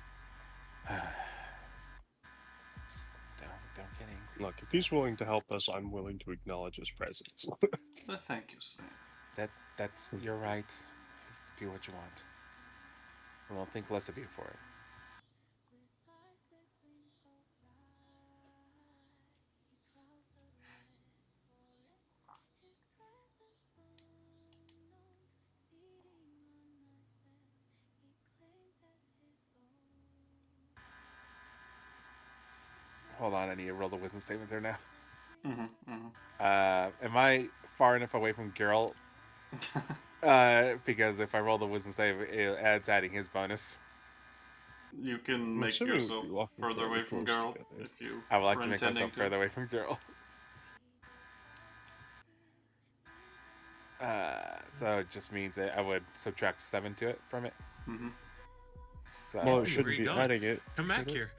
Just don't get angry. Look, if he's willing to help us, I'm willing to acknowledge his presence. But thank you, Slane. That's you're right. Do what you want. I won't think less of you for it. Hold on, I need to roll the wisdom saving throw now. Am I far enough away from Geralt? Because if I roll the wisdom save, it adds adding his bonus. You can I'm make assuming yourself we'd be walking further fairly away from close Geralt together. if you I would like were to make intending myself further away from Geralt. So it just means that I would subtract 7 to it from it. Mm-hmm. So Well, Where it are shouldn't you be going? adding it. Come back should it? here.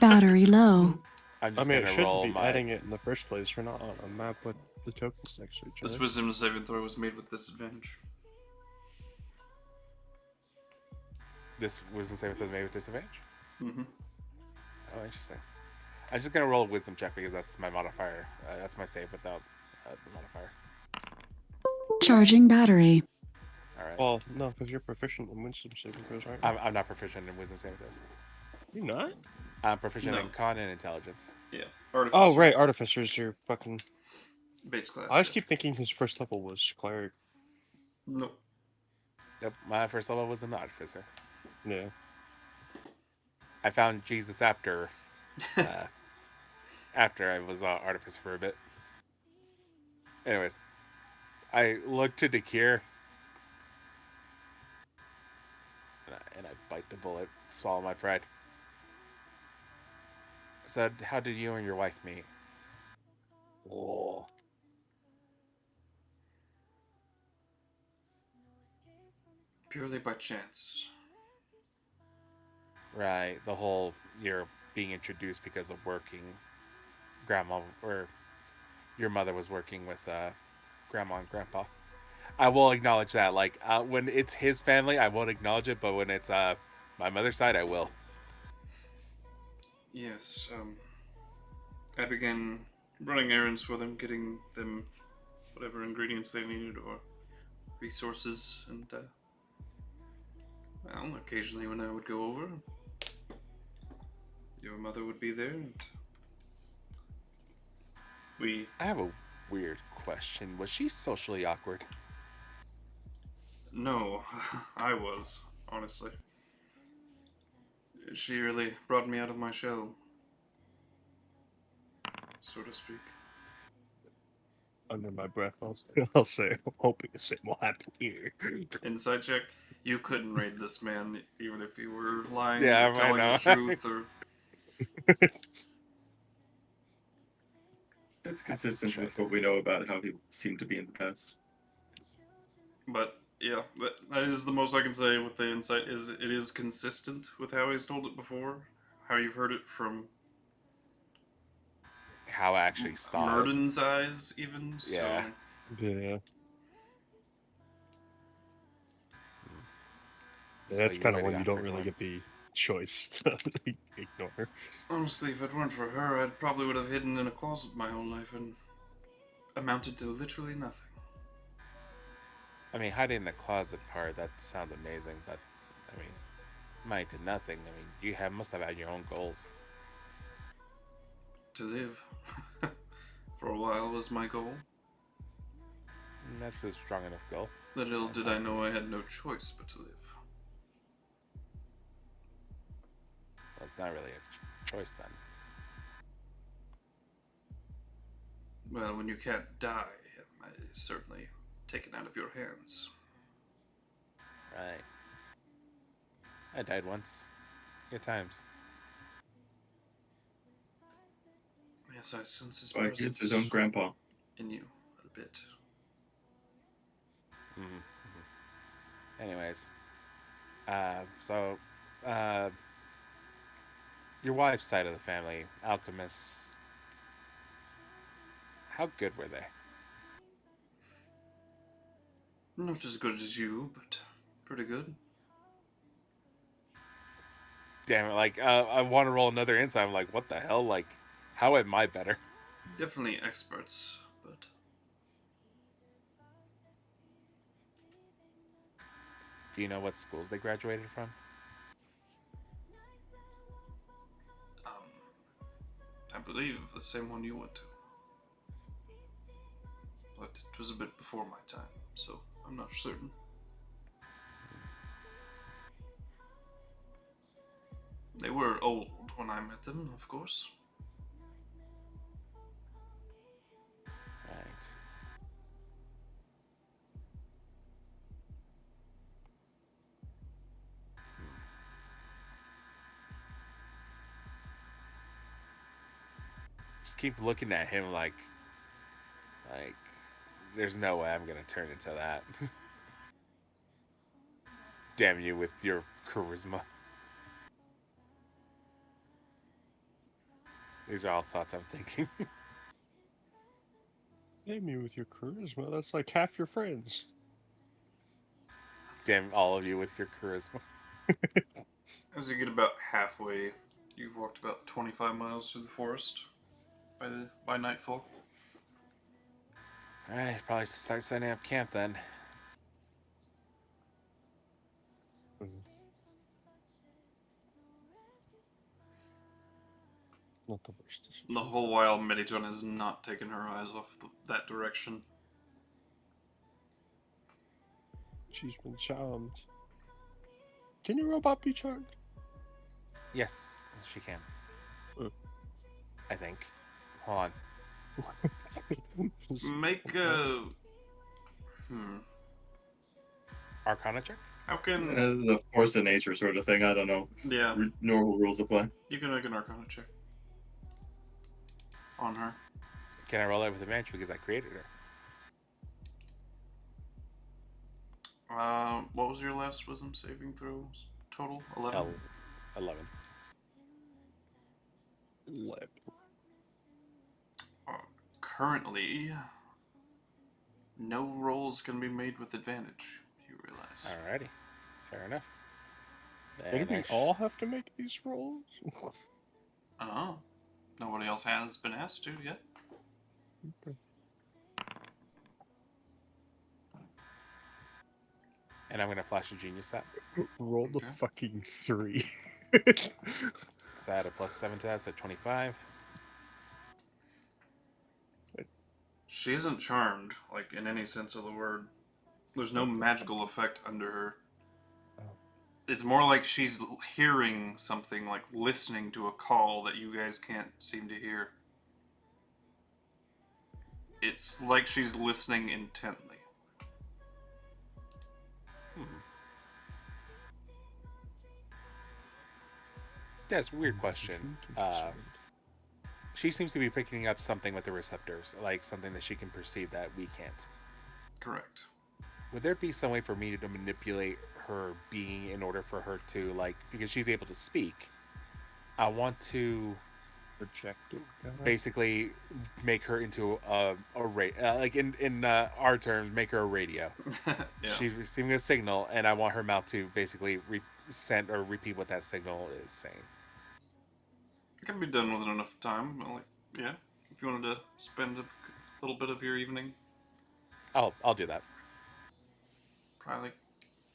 Battery low. I'm I just mean, it gonna shouldn't roll be my. adding it in the first place. We're not on a map with the tokens next to each This other. wisdom saving throw was made with disadvantage. This wisdom saving throw is made with disadvantage. Mm-hmm. Oh, interesting. I'm just gonna roll a wisdom check because that's my modifier. That's my save without the modifier. Charging battery. All right. Well, no, because you're proficient in wisdom saving throws, aren't you? I'm not proficient in wisdom saving throws. You're not? I'm proficient No. in con and intelligence. Yeah. Artificer. Oh, right. Artificer's your fucking. Base class. I just keep thinking his first level was Cleric. No. Yep, my first level was an artificer. Yeah. I found Jesus after after I was artificer for a bit. Anyways, I look to Dakir and I bite the bullet, swallow my pride. I said, "How did you and your wife meet?" Oh. Purely by chance. Right, the whole you're being introduced because of working grandma or your mother was working with grandma and grandpa. I will acknowledge that. Like when it's his family, I won't acknowledge it, but when it's my mother's side, I will. Yes. I began running errands for them, getting them whatever ingredients they needed or resources, and well, occasionally when I would go over, your mother would be there, and we. I have a weird question. Was she socially awkward? No, I was, honestly. She really brought me out of my shell, so to speak. Under my breath, I'll say, I'm hoping the same will happen here. Inside check. You couldn't raid this man, even if you were lying Yeah, or I telling know. the truth, or It's consistent with what we know about how he seemed to be in the past. But yeah, that is the most I can say with the insight. Is it is consistent with how he's told it before, how you've heard it from How I actually saw it. Murden's eyes, even. Yeah. So, Yeah. So That's you're kind of really when you don't awkward really one. get the choice to ignore. honestly, if it weren't for her, I probably would have hidden in a closet my whole life and amounted to literally nothing. I mean, hiding in the closet part, that sounds amazing, but I mean, might to nothing. I mean, you must have had your own goals. To live, for a while, was my goal. And that's a strong enough goal. Little did I know I had no choice but to live. Well, it's not really a choice then. Well, when you can't die, it is certainly taken out of your hands. Right. I died once. Good times. Yes, I sense his Like presence it's his own grandpa. in you a bit. Anyways, so your wife's side of the family, alchemists. How good were they? Not as good as you, but pretty good. Damn it! Like, I want to roll another insight. I'm like, what the hell? Like, how am I better? Definitely experts, but Do you know what schools they graduated from? I believe the same one you went to. But it was a bit before my time, so I'm not certain. They were old when I met them, of course. Right. Just keep looking at him like there's no way I'm gonna turn into that. Damn you with your charisma. These are all thoughts I'm thinking. Damn you with your charisma. That's like half your friends. Damn all of you with your charisma. As you get about halfway, you've walked about 25 miles through the forest by nightfall. Alright, probably start setting up camp then. Not the worst. The whole while, Mediton has not taken her eyes off that direction. She's been charmed. Can your robot be charmed? Yes, she can. I think. Hold on. Make a... Arcana check? How can... This is a force of nature sort of thing. I don't know. Yeah. Normal rules apply. You can make an Arcana check. On her. Can I roll that with advantage because I created her? What was your last wisdom saving throws total? 11? 11. 11. Currently, no rolls can be made with advantage, you realize. Alrighty. Fair enough. Did we all have to make these rolls? Oh. Nobody else has been asked to yet. Okay. And I'm gonna flash a genius that. Roll the fucking 3. So I add a +7 to that, so 25. She isn't charmed, like, in any sense of the word. There's no magical effect under her. It's more like she's hearing something, like listening to a call that you guys can't seem to hear. It's like she's listening intently. That's a weird question. She seems to be picking up something with the receptors, like something that she can perceive that we can't. Correct. Would there be some way for me to manipulate her being in order for her to, like, because she's able to speak, I want to Project it. basically make her into a like in our terms, make her a radio. Yeah. She's receiving a signal, and I want her mouth to basically send or repeat what that signal is saying. It can be done within enough time. Like, yeah, if you wanted to spend a little bit of your evening, I'll do that. probably like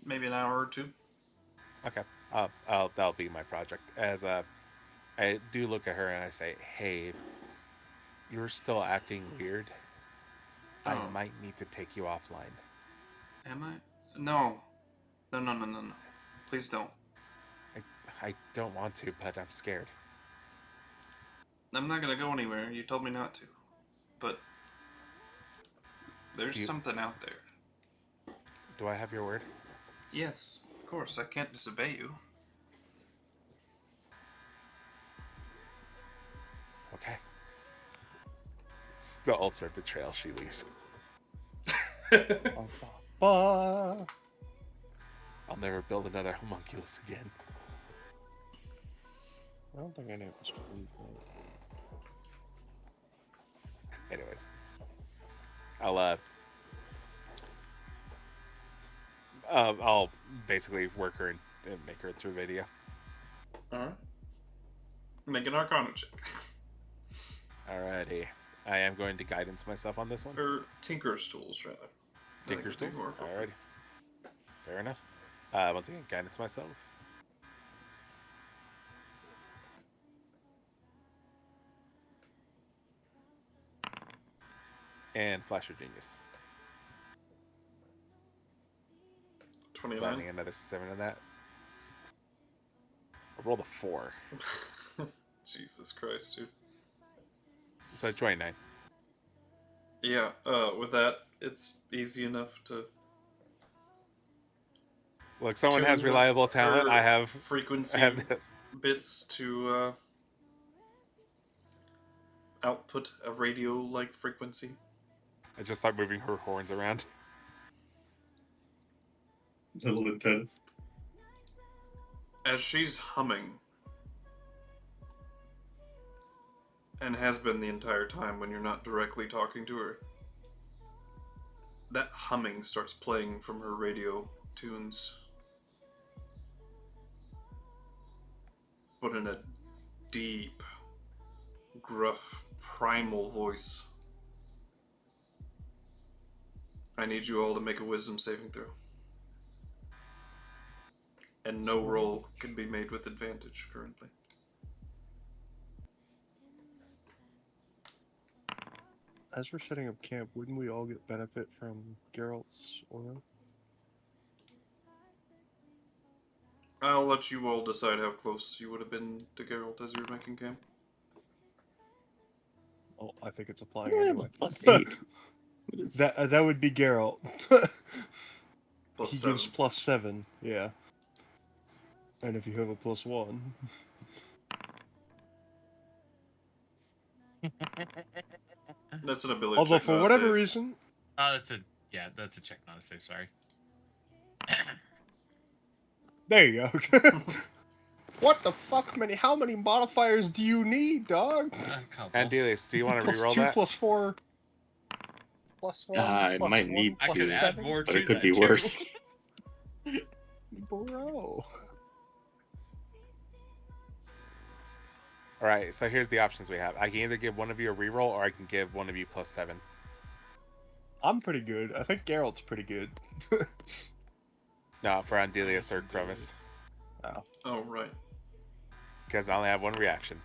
maybe an hour or two. Okay. That'll be my project. As I do look at her and I say, "Hey, if you're still acting weird, I Oh. might need to take you offline." Am I? No. No. Please don't. I don't want to, but I'm scared. I'm not gonna go anywhere. You told me not to. But there's something out there. Do I have your word? Yes, of course. I can't disobey you. Okay. The ultimate betrayal, she leaves. I'll never build another homunculus again. I don't think I know this one. Anyways, I'll basically work her and make her through video. Alright. Make an Arcana check. Alrighty. I am going to guidance myself on this one. Or Tinker's Tools, rather. Tinker's Tools? Alrighty. Fair enough. Once again, guidance myself. And Flash of Genius. 29. So adding another 7 to that. I rolled a 4. Jesus Christ, dude. So 29. Yeah, with that, it's easy enough to Look, someone has tune reliable talent. her I have frequency this. bits to output a radio-like frequency. I just start moving her horns around. A little intense. As she's humming, and has been the entire time when you're not directly talking to her, that humming starts playing from her radio tunes, but in a deep, gruff, primal voice. I need you all to make a wisdom saving throw. And no roll can be made with advantage currently. As we're setting up camp, wouldn't we all get benefit from Geralt's aura? I'll let you all decide how close you would have been to Geralt as you were making camp. Oh, I think it's applying I have anyway. a +8. That would be Geralt. Plus He 7. gives +7, yeah. And if you have a +1. That's an ability Although check, for not a whatever save. reason, Oh, that's a check, not a save. Sorry. there you go. What the fuck, how many modifiers do you need, dog? A couple. Andelias, do you want to reroll +2, that? +4, +1, I might +1, need I to, could add +7. more but to it could that, be too. worse. Bro. Alright, so here's the options we have. I can either give one of you a reroll, or I can give one of you +7. I'm pretty good. I think Geralt's pretty good. No, for Andelias or Chromis. Oh, right. Because I only have one reaction.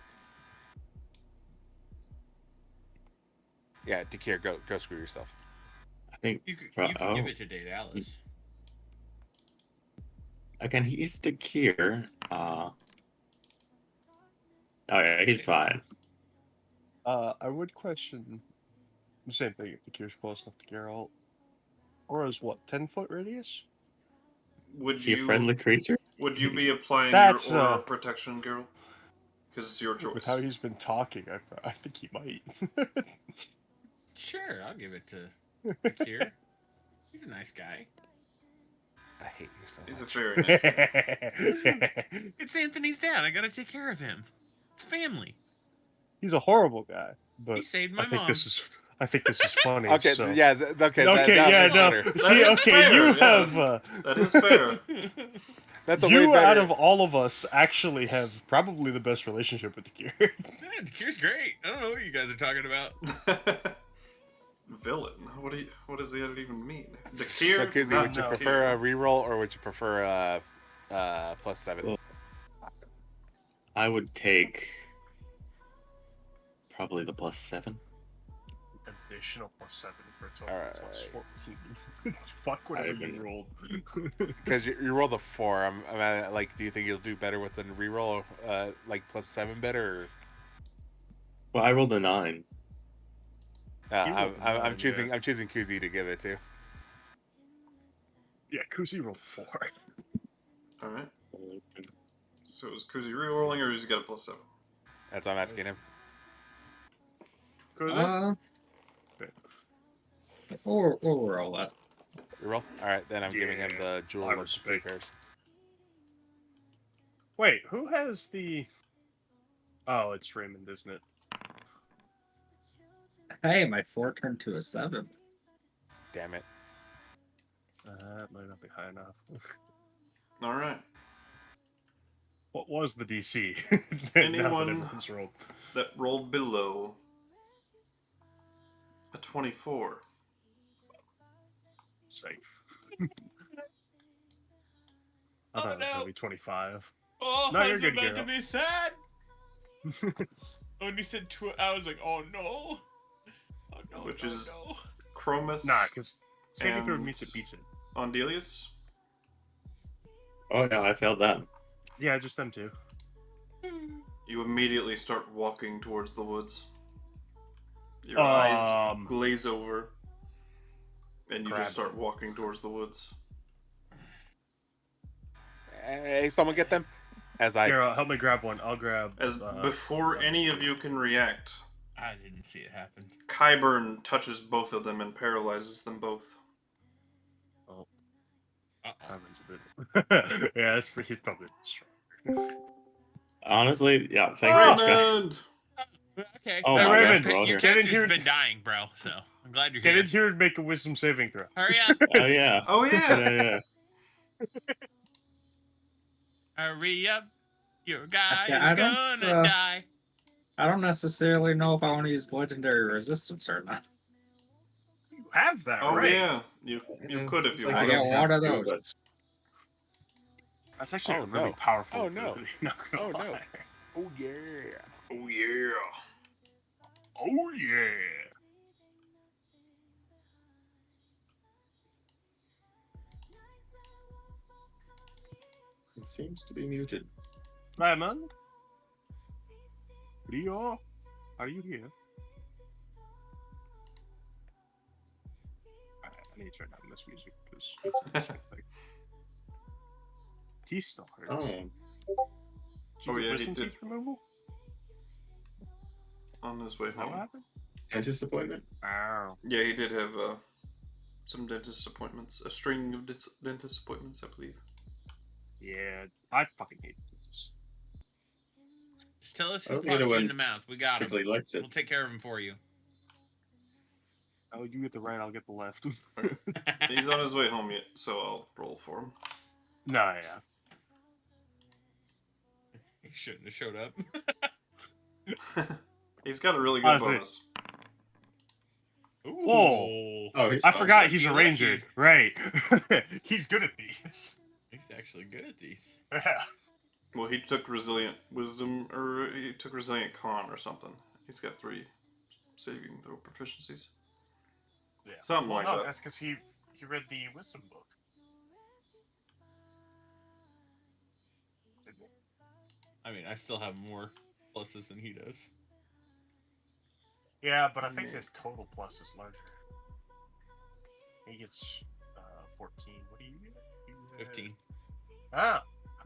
Yeah, Dakir, go screw yourself. I think. You could Oh. give it to Daedalus. Again, he's Dakir. Oh yeah, he's fine. I would question the same thing if the cure's close enough to Geralt. Aura's what, 10-foot radius? Would Is he a you friendly creature? would you be applying That's, your aura protection, Geralt? Because it's your choice. With how he's been talking, I think he might. Sure, I'll give it to Dakir. He's a nice guy. I hate you so much. He's a very nice guy. It's Anthony's dad. I gotta take care of him. It's family. He's a horrible guy, but He saved my I think mom. this is funny. Okay, so. yeah, okay. Okay, that yeah, makes no. better. See, is okay, fair, you yeah. have. That is fair. That's a way You, better. out of all of us, actually have probably the best relationship with the cure. Yeah, Dakir's great. I don't know what you guys are talking about. Villain? What does that even mean? So, Dakir? KuZii, Not would you Dakir. prefer a reroll, or would you prefer +7? Well, I would take probably the +7. Additional +7 for a total Alright. +14. Fuck whatever I've you been- rolled. Because you rolled a 4. I'm at, like, do you think you'll do better with the reroll, like +7 better? Or... Well, I rolled a 9. rolled a I'm 9, choosing. yeah. I'm choosing KuZii to give it to. Yeah, KuZii rolled 4. Alright. So is KuZii re-rolling or has he got a +7? That's what I'm asking him. We'll roll that. Reroll. All right, then I'm giving him Yeah, the jewel I of 3 respect. pairs. Wait, who has the... Oh, it's Raymond, isn't it? Hey, my 4 turned to a 7. Damn it. That might not be high enough. Alright. What was the DC? Anyone- everyone's rolled. That rolled below a 24. Safe. I thought it was no. gonna be 25. Oh, No, I you're was good, about to Geralt. be sad. When you said I was like, oh no. Oh no, Which no, is no. Chromis Nah, because saving throw and meets it beats it. Andelias. Oh yeah, I failed that. Yeah, just them two. You immediately start walking towards the woods. Your eyes glaze over, and you Grab just start them. walking towards the woods. Hey, someone get them. As I Geralt, help me grab one. I'll grab. As before grab any this of you can react, I didn't see it happen. Qyburn touches both of them and paralyzes them both. Oh, Uh-oh. Kybur's a bit. Yeah, that's pretty probably strong. Honestly, yeah. Thanks, Oscar. Raymond! Okay. Oh Hey, my Raymond, gosh, we're all Your here. Get in character's here. been dying, bro. So I'm glad you're Get here. in here and make a wisdom saving throw. Hurry up! Oh yeah. Oh yeah! Yeah. Hurry up! Your guy Yeah, is gonna die. I don't necessarily know if I want to use legendary resistance or not. You have that, Oh right? yeah, you could if you Like I you want. got don't have one of to, those. but That's actually Oh, a really no. powerful Oh, no. ability, not gonna Oh, no. lie. Oh yeah. Oh yeah. Oh yeah. it seems to be muted. Raymond? Leo? Are you here? Alright, I need to turn down this music because teeth still hurts. Oh, Did you Oh, get yeah, he wisdom did. teeth removal? On his way Is that what home. happened? dentist appointment. Ow. Yeah, he did have some dentist appointments. A string of dentist appointments, I believe. Yeah, I fucking hate this. Just tell us I who don't think popped you in anyone the mouth. We got him. particularly likes it. We'll take care of him for you. Oh, you get the right, I'll get the left. He's on his way home yet, so I'll roll for him. Nah, yeah. He shouldn't have showed up. He's got a really good Honestly. bonus. Ooh. Whoa. Oh, he's I fine. forgot Lucky, he's a lucky. ranger. Right. He's good at these. He's actually good at these. Yeah. Well, he took resilient wisdom, or he took resilient con or something. He's got 3 saving throw proficiencies. Yeah. Something Well, like no, that. that's because he read the wisdom book. I mean, I still have more pluses than he does. Yeah, but I think his total plus is larger. He gets 14. What do you get? You get- 15. Ah.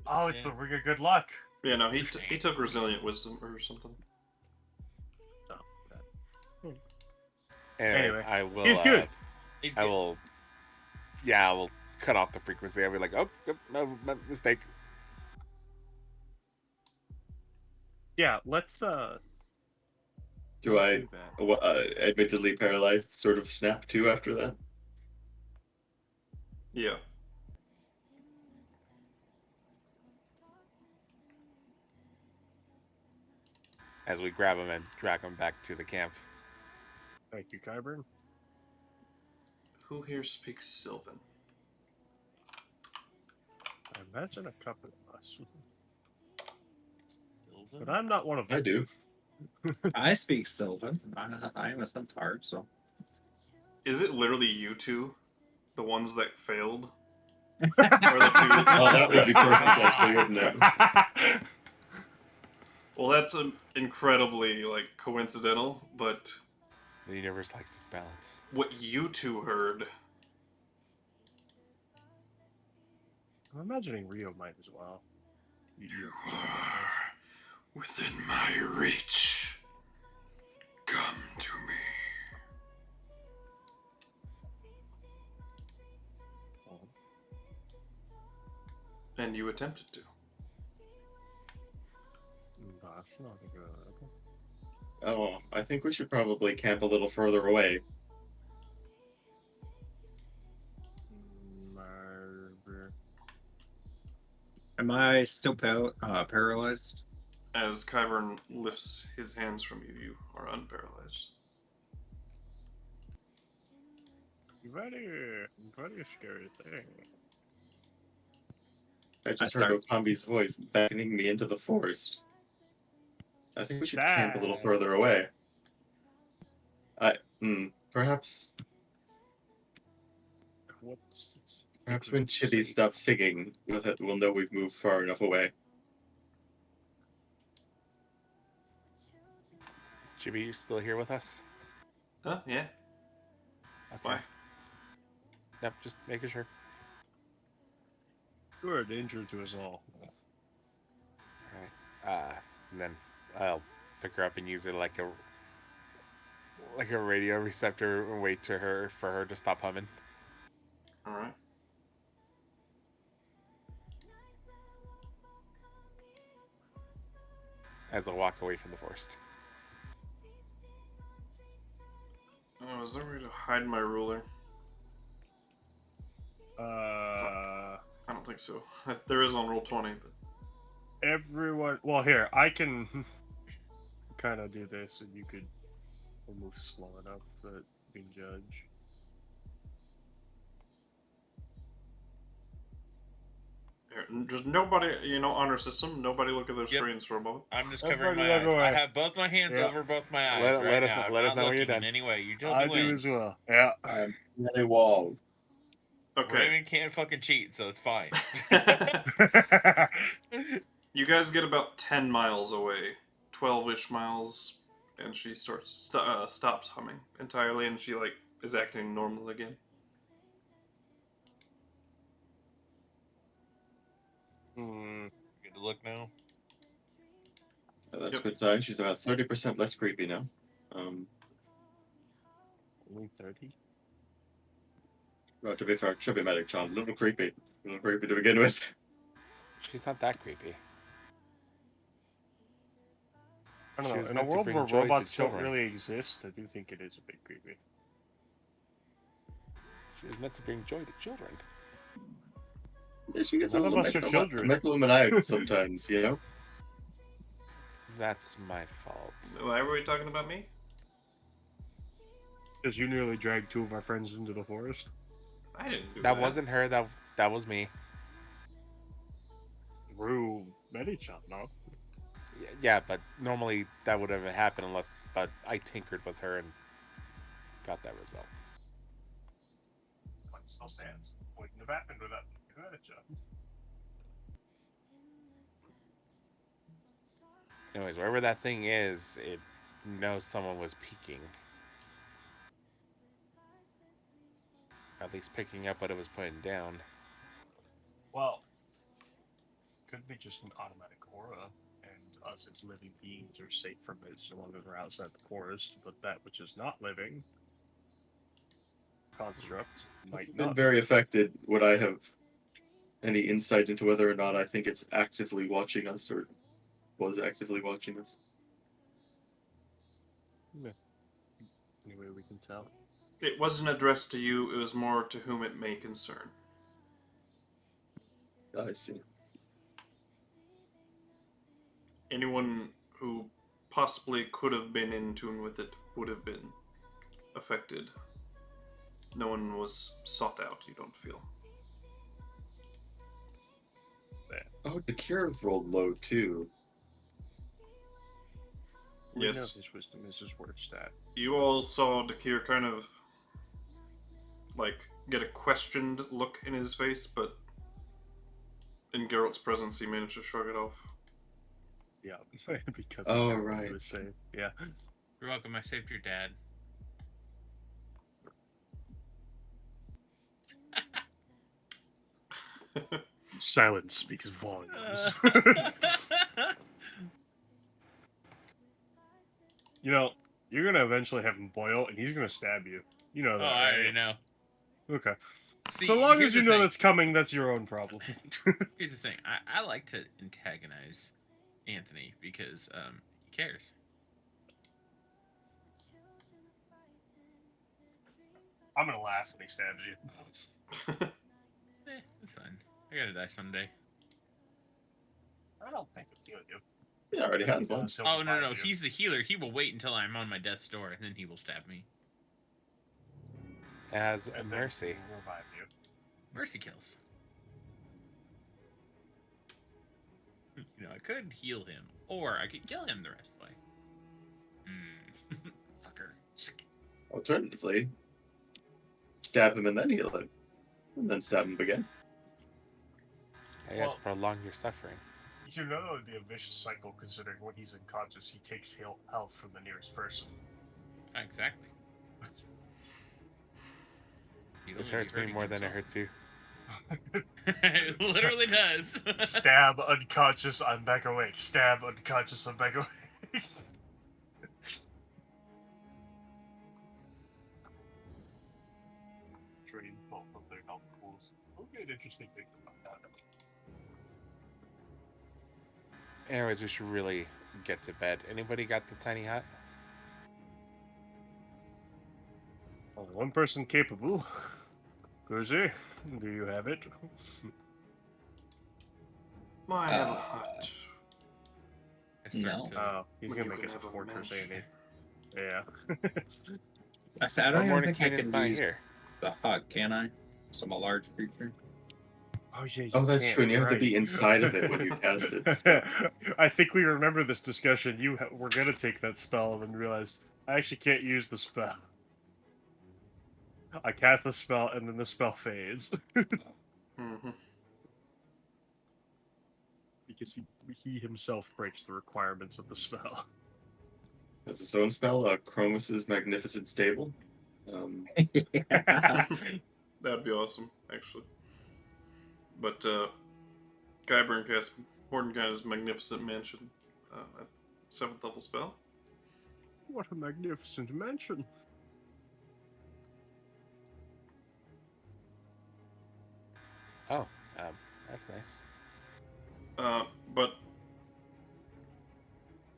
Oh, it's Yeah. the ring of good luck. Yeah, no, he took resilient wisdom or something. Anyways, Anyway, I will. he's good. He's I good. will. Yeah, I will cut off the frequency. I'll be like, oh, my mistake. Yeah, let's Do I, do that. admittedly paralyzed, sort of snap too after that? Yeah. As we grab him and drag him back to the camp. Thank you, Kyburn. Who here speaks Sylvan? I imagine a couple of us. Sylvan? But I'm not one of them. I do. I speak Sylvan. I am a Centaur, so. Is it literally you two? The ones that failed? Oh, that would be perfect, actually, wouldn't it? Well, that's incredibly, coincidental, but The universe likes its balance. what you two heard... I'm imagining Rio might as well. You are within my reach. Come to me. And you attempted to. Oh, I think we should probably camp a little further away. Am I still paralyzed? As Kyburn lifts his hands from you, you are unparalyzed. Very scary thing. I just I heard Okambi's voice beckoning me into the forest. I think we should camp a little further away. Perhaps when Chibi stops singing, we'll know we've moved far enough away. Chibi, you still here with us? Huh? Yeah. Okay. Why? Yep, just making sure. You are a danger to us all. Alright. And then I'll pick her up and use it like a radio receptor and wait for her to stop humming. All right. As I walk away from the forest. Oh, is there a way to hide my ruler? I don't think so. There is on Roll20, but Everyone. Well, here I can kind of do this, and you could move slow enough that you can judge. just nobody, honor system. Nobody look at their screens for a moment. I'm just covering Everybody my eyes. look away. I have both my hands over both my eyes Let us now. know- I'm let us not know when you're looking done. in any way. You told I me do when. as well. Yeah. I'm really walled. Okay. Raven can't fucking cheat, so it's fine. You guys get about 10 miles away, 12-ish miles, and she stops humming entirely, and she is acting normal again. Good to look now. That's Yep. a good sign. She's about 30% less creepy now. Only 30. Well, to be fair, Chubby Medic John, a little creepy to begin with. She's not that creepy. I don't She know. was In a meant to world bring where joy to robots don't children. really exist, I do think it is a bit creepy. She was meant to bring joy to children. Yeah, she gets None a of little us are children. megalomaniac sometimes, you know? That's my fault. Why were we talking about me? Because you nearly dragged two of our friends into the forest. I didn't do that. That wasn't her. That was me. Through Medichan, no? Yeah, but normally that would have happened but I tinkered with her and got that result. Point still stands. Wouldn't have happened without Medichan. Anyways, wherever that thing is, it knows someone was peeking. At least picking up what it was putting down. Well, could be just an automatic aura, and us as living beings are safe from it so long as we're outside the forest, but that which is not living, construct, might Been not. very affected. Would I have any insight into whether or not I think it's actively watching us or was actively watching us? Yeah. Any way we can tell. It wasn't addressed to you, it was more to whom it may concern. I see. Anyone who possibly could have been in tune with it would have been affected. No one was sought out, you don't feel. Oh, the cure rolled low too. We know Yes. his wisdom is his word stat. You all saw Dakir kind of get a questioned look in his face, but in Geralt's presence he managed to shrug it off. Yeah, because Oh, of right. He was safe. Yeah. You're welcome. I saved your dad. Silence speaks volumes. You know, you're gonna eventually have him boil, and he's gonna stab you. You know that, I right? already know. Okay. See, So long here's as you the know thing. that's coming, that's your own problem. Here's the thing. I like to antagonize Anthony because he cares. I'm gonna laugh when he stabs you. It's fine. I gotta die someday. I don't think he'll kill you. Yeah, I already If he had one. does, he'll Oh no, revive you. he's the healer. He will wait until I'm on my death's door, and then he will stab me. As And then mercy. he'll revive you. Mercy kills. I could heal him, or I could kill him the rest of the way. Fucker. Alternatively, stab him and then heal him, and then stab him again. I guess Well- prolong your suffering. You know it would be a vicious cycle considering when he's unconscious, he takes health from the nearest person. Exactly. This hurts me more than it hurts you. It literally does. Stab, unconscious, I'm back awake. Stab, unconscious, I'm back awake. Drain both of their health pools. We'll get an interesting thing about that. Anyways, we should really get to bed. Anybody got the tiny hut? One person capable. KuZii, do you have it? I have a hut. I start to, Oh, he's When gonna you make can us a have a fortress, mansion. ain't he? Yeah. I said I don't even Morning think I Canaan's can not use here. the hut, can I? So I'm a large creature. Oh yeah. You Oh, that's can't, true. And you have to right. be inside of it when you cast it. I think we remember this discussion. You were gonna take that spell and then realized I actually can't use the spell. I cast the spell and then the spell fades Mm-hmm. because he himself breaks the requirements of the spell. Has its own spell, Chromis' Magnificent Stable. That'd be awesome, actually. But Kyburn casts Mordenkainen's Magnificent Mansion at 7th level spell. What a magnificent mansion! Oh, that's nice. But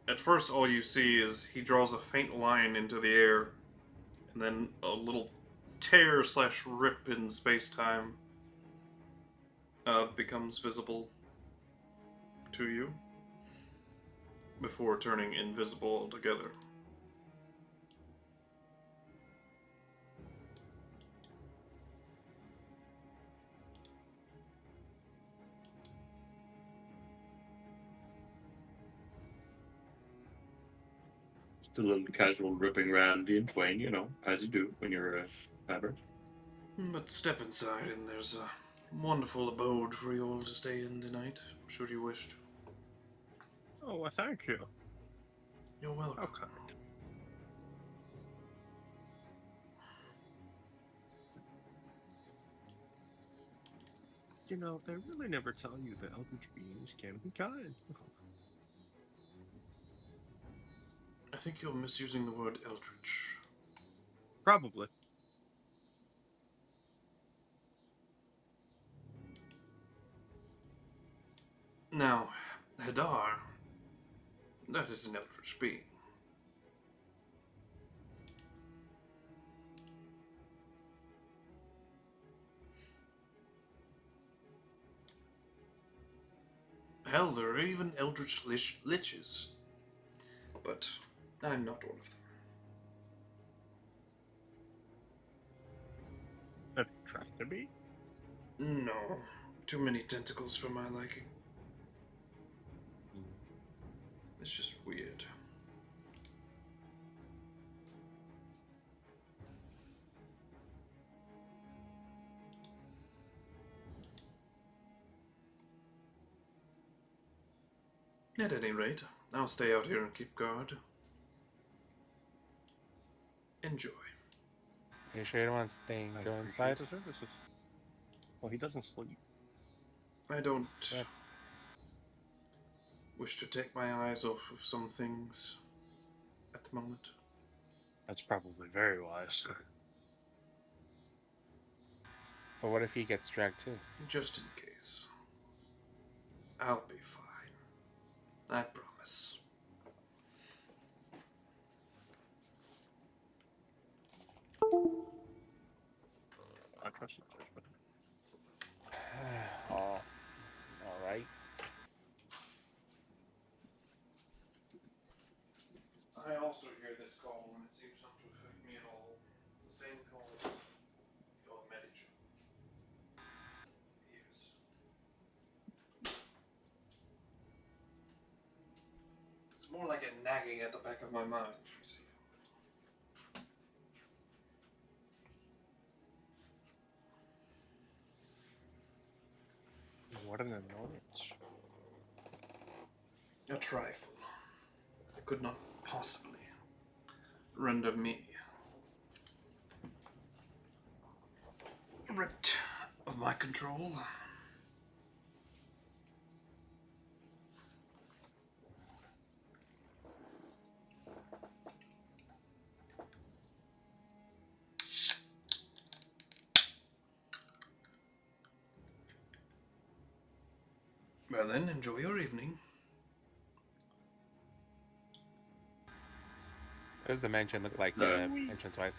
at first, all you see is he draws a faint line into the air, and then a little tear / rip in space-time becomes visible to you before turning invisible altogether. Just a little casual ripping around in twain, as you do when you're a fabric. But step inside, and there's a wonderful abode for you all to stay in tonight, should you wish to. Oh, well, thank you. You're welcome. Okay. They really never tell you that eldritch beings can be kind. I think you're misusing the word eldritch. Probably. Now, Hadar, that is an eldritch being. Hell, there are even eldritch liches, but I'm not one of Have you tried to be? them. No, too many tentacles for my liking. It's just weird. At any rate, I'll stay out here and keep guard. Enjoy. You sure you don't want to stay and go inside? The services. Well, he doesn't sleep. I don't Yeah. wish to take my eyes off of some things at the moment. That's probably very wise. But what if he gets dragged too? Just in case. I'll be fine. I promise. I trust your judgment. Oh, all right. I also hear this call, and it seems not to affect me at all. The same call you all met each other. Years. It's more like a nagging at the back of my mind. You see. What an annoyance. A trifle. It could not possibly render me ripped of my control. Well then, enjoy your evening. What does the mansion look like entrance-wise?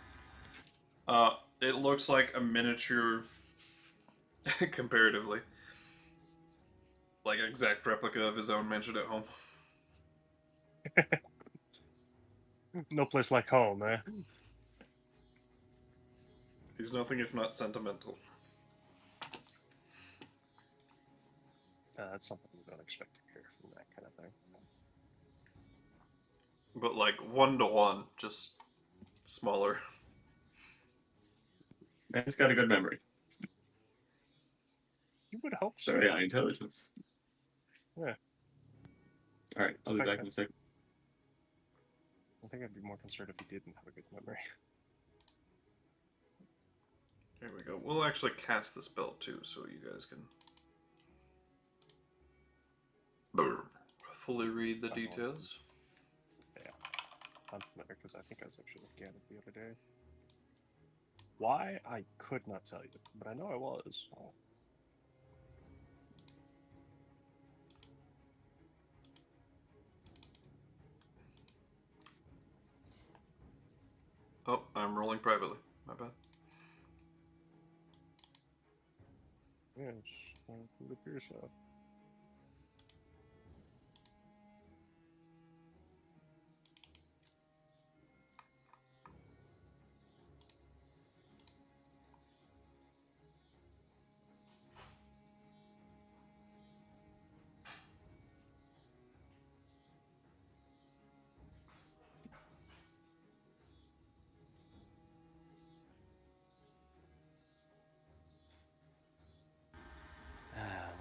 It looks like a miniature, comparatively. Like an exact replica of his own mansion at home. No place like home, eh? He's nothing if not sentimental. That's something you don't expect to hear from that kind of thing. But like 1-to-1, just smaller. Man's got a good memory. You would hope so. Very high intelligence. Yeah. All right, I'll be back in a second. I think I'd be more concerned if he didn't have a good memory. Here we go. We'll actually cast the spell too, so you guys can fully read the details. Yeah, I'm familiar because I think I was actually looking at it the other day. Why? I could not tell you, but I know I was. Oh, I'm rolling privately. My bad. Yes, it appears so.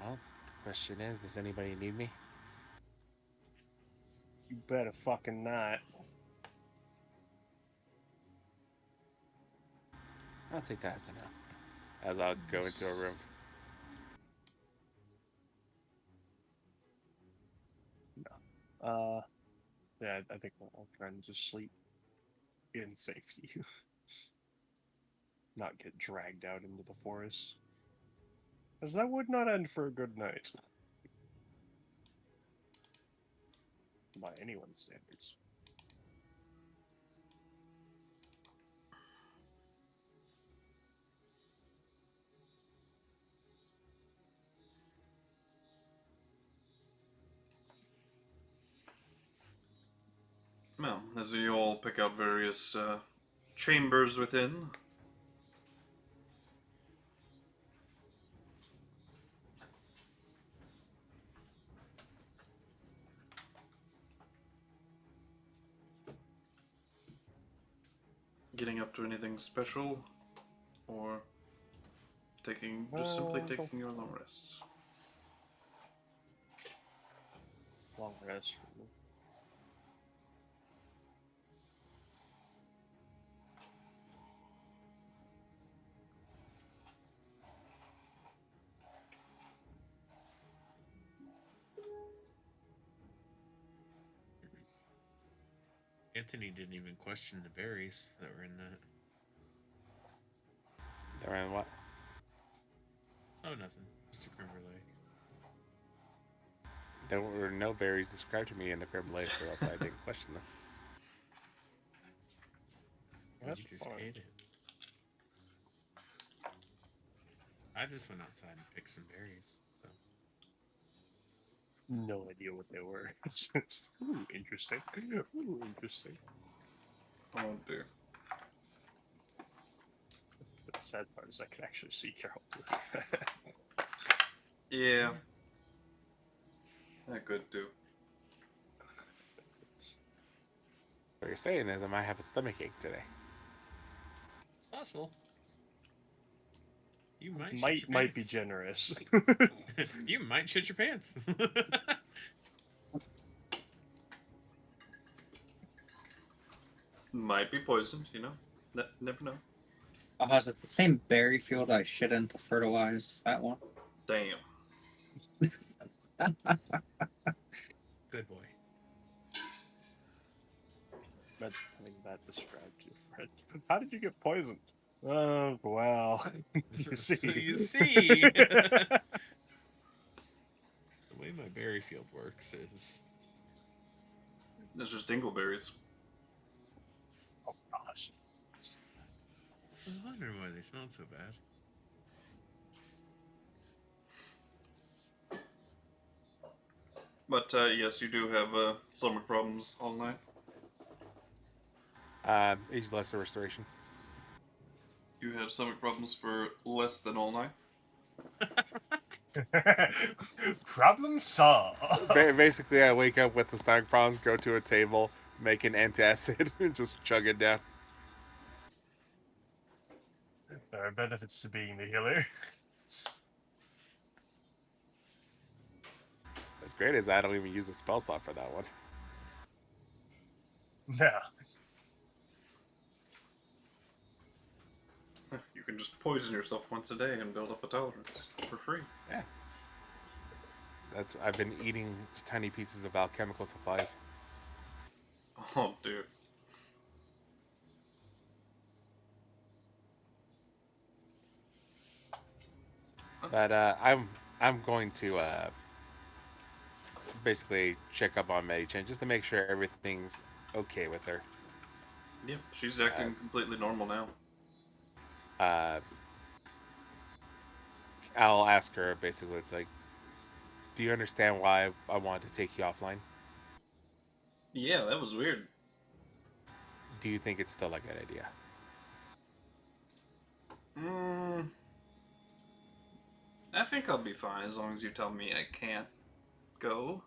Well, the question is, does anybody need me? You better fucking not. I'll take that as a no. As I'll go into a room. No. Yeah, I think I'll try and just sleep in safety. Not get dragged out into the forest. Because that would not end for a good night. By anyone's standards. Well, as you all pick out various chambers within. Getting up to anything special, or just simply taking your long rests. Long rest. Anthony didn't even question the berries that were in that. They're in what? Oh, nothing. Just a Grimmer Lake. There were no berries described to me in the Grim Lake, so that's why I didn't question them. That's You just fine. hate it. I just went outside and picked some berries. So. No idea what they were. It's just, ooh, interesting. Ooh, interesting. Oh dear. But the sad part is I could actually see Geralt. Yeah. I could do. What you're saying is I might have a stomachache today. Possible. You might Might be generous. You might shit your pants. Might be poisoned, you know. Never know. Oh, is it the same berry field I shit in to fertilize that one? Damn. Good boy. Imagine having that described to your friend. How did you get poisoned? Oh, well, you see. So you see. The way my berry field works is... It's just dingleberries. Oh, gosh. I was wondering why they smelled so bad. But yes, you do have stomach problems all night. Age lesser restoration. You have stomach problems for less than all night. Problem solved. Basically, I wake up with the stomach problems, go to a table, make an antacid, and just chug it down. There are benefits to being the healer. What's great is I don't even use a spell slot for that one. No. You can just poison yourself once a day and build up a tolerance for free. Yeah. I've been eating tiny pieces of alchemical supplies. Oh, dude. But I'm going to basically check up on Medichin just to make sure everything's okay with her. Yeah, she's acting completely normal now. I'll ask her basically. It's like, do you understand why I wanted to take you offline? Yeah, that was weird. Do you think it's still a good idea? I think I'll be fine as long as you tell me I can't go.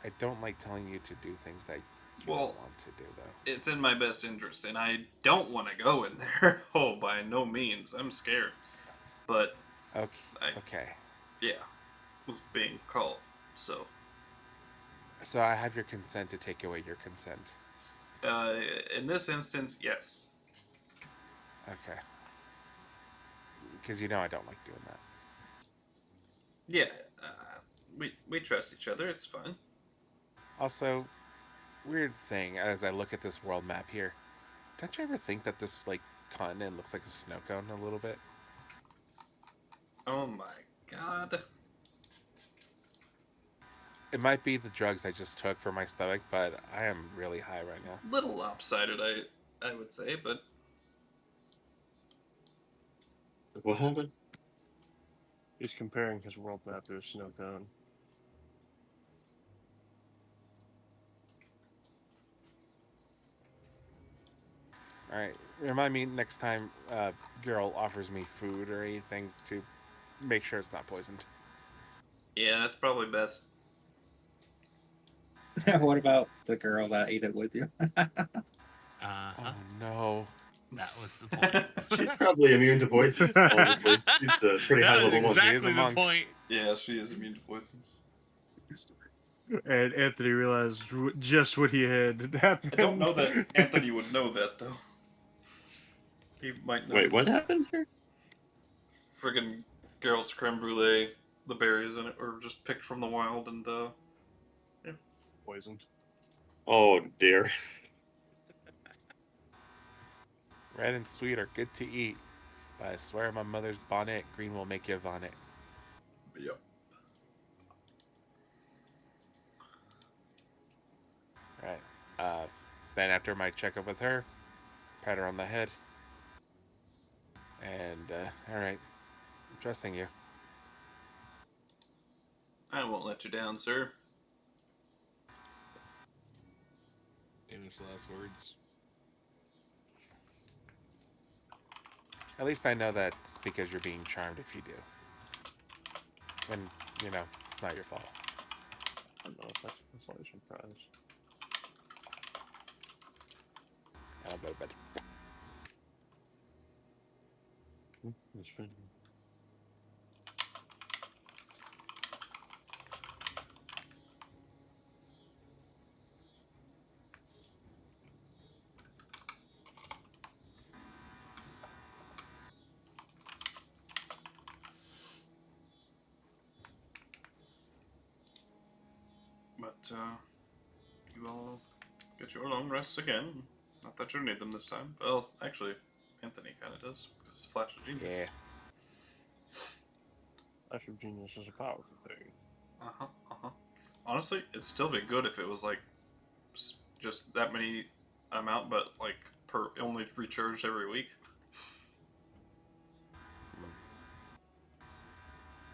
I don't like telling you to do things that you don't want to do, though. It's in my best interest, and I don't want to go in there. Oh, by no means. I'm scared. But... Okay. Yeah. Was being called, so... So I have your consent to take away your consent. In this instance, yes. Okay. Because you know I don't like doing that. Yeah, we trust each other. It's fine. Also, weird thing as I look at this world map here, don't you ever think that this continent looks like a snow cone a little bit? Oh my god. It might be the drugs I just took for my stomach, but I am really high right now. Little lopsided, I would say, but... What happened? He's comparing his world map to a snow cone. Alright, remind me next time Geralt offers me food or anything to make sure it's not poisoned. Yeah, that's probably best. What about the girl that ate it with you? Oh no. That was the point. She's probably immune to poisons, honestly. She's a pretty high level one. Exactly the point. Yeah, she is immune to poisons. And Anthony realized just what he had happened. I don't know that Anthony would know that, though. He might know. Wait, what happened here? Friggin' Geralt's creme brulee, the berries in it were just picked from the wild and, yeah. Poisoned. Oh, dear. Red and sweet are good to eat, but I swear my mother's bonnet, green will make you vomit. Yep. Right. Then after my checkup with her, pat her on the head. And, alright. I'm trusting you. I won't let you down, sir. Famous last words. At least I know that it's because you're being charmed if you do. And, you know, it's not your fault. I don't know if that's a consolation prize. I'll go to bed. That's fine. But you all get your long rests again. Not that you need them this time. Well, actually, Anthony kind of does because Flash of Genius. Yeah. Flash of Genius is a powerful thing. Honestly, it'd still be good if it was like just that many amount, but like per only recharged every week.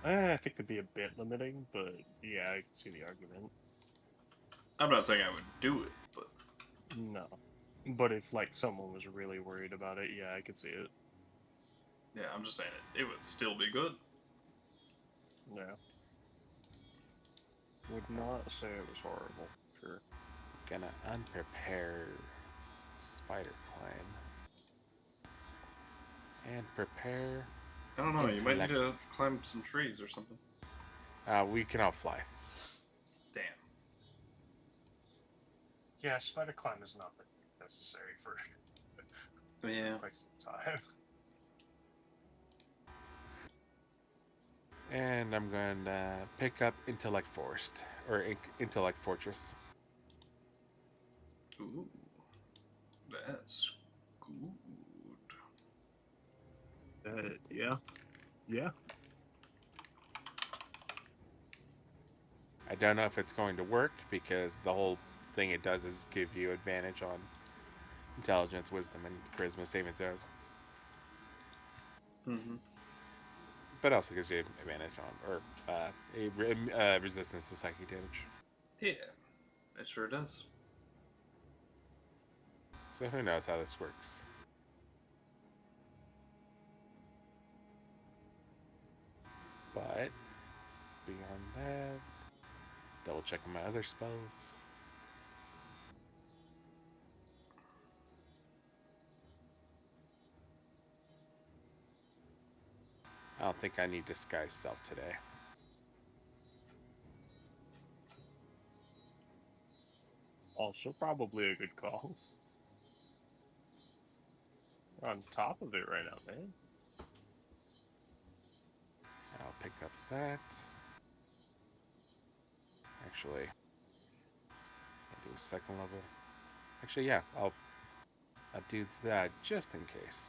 I think it'd be a bit limiting, but yeah, I can see the argument. I'm not saying I would do it, but No. But if, like, someone was really worried about it, yeah, I could see it. yeah, I'm just saying it would still be good. Yeah. Would not say it was horrible. Sure. Gonna unprepare Spider Climb. And prepare. I don't know. You might need Intellect. to climb some trees or something. We cannot fly. Damn. Yeah, spider climb is not necessary for Yeah. quite some time. And I'm going to pick up Intellect Forest. Or Intellect Fortress. Ooh, that's good. Yeah. Yeah. I don't know if it's going to work because the whole thing it does is give you advantage on intelligence, wisdom, and charisma saving throws. Mm-hmm. But also gives you advantage on, or resistance to psychic damage. Yeah, it sure does. So who knows how this works. But beyond that, double checking my other spells. I don't think I need Disguise Self today. Also, probably a good call. We're on top of it right now, man. I'll pick up that. Actually, I'll do a second level. Actually, yeah, I'll do that just in case.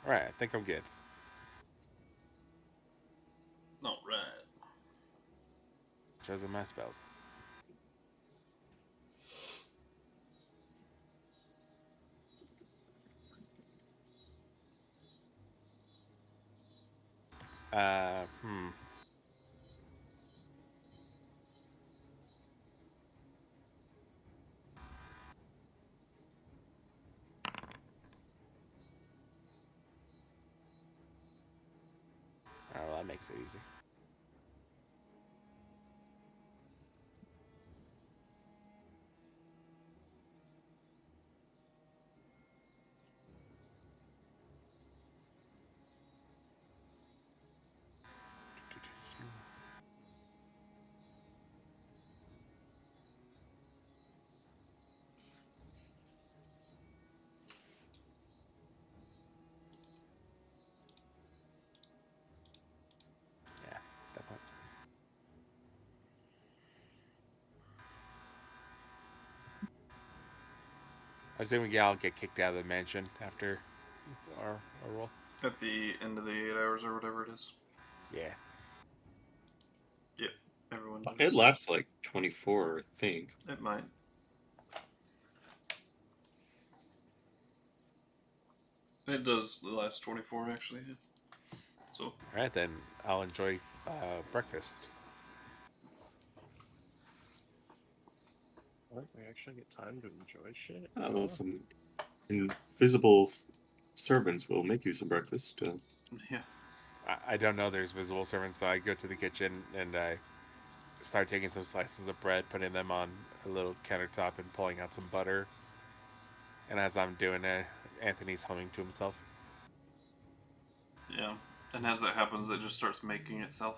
Alright, I think I'm good. All right. Chosen my spells. Hmm. Alright, well, that makes it easy. Yeah, definitely. I was assuming I'll get kicked out of the mansion after our roll. At the end of the 8 hours or whatever it is. Yeah. Yep. Everyone does. It lasts like 24, I think. It might. It does the last 24 actually. Yeah. So. Alright, then I'll enjoy breakfast. What? We actually get time to enjoy shit? Well, some invisible servants will make you some breakfast. Yeah. I don't know there's visible servants, so I go to the kitchen and I start taking some slices of bread, putting them on a little countertop, and pulling out some butter. And as I'm doing it, Anthony's humming to himself. Yeah. And as that happens, it just starts making itself.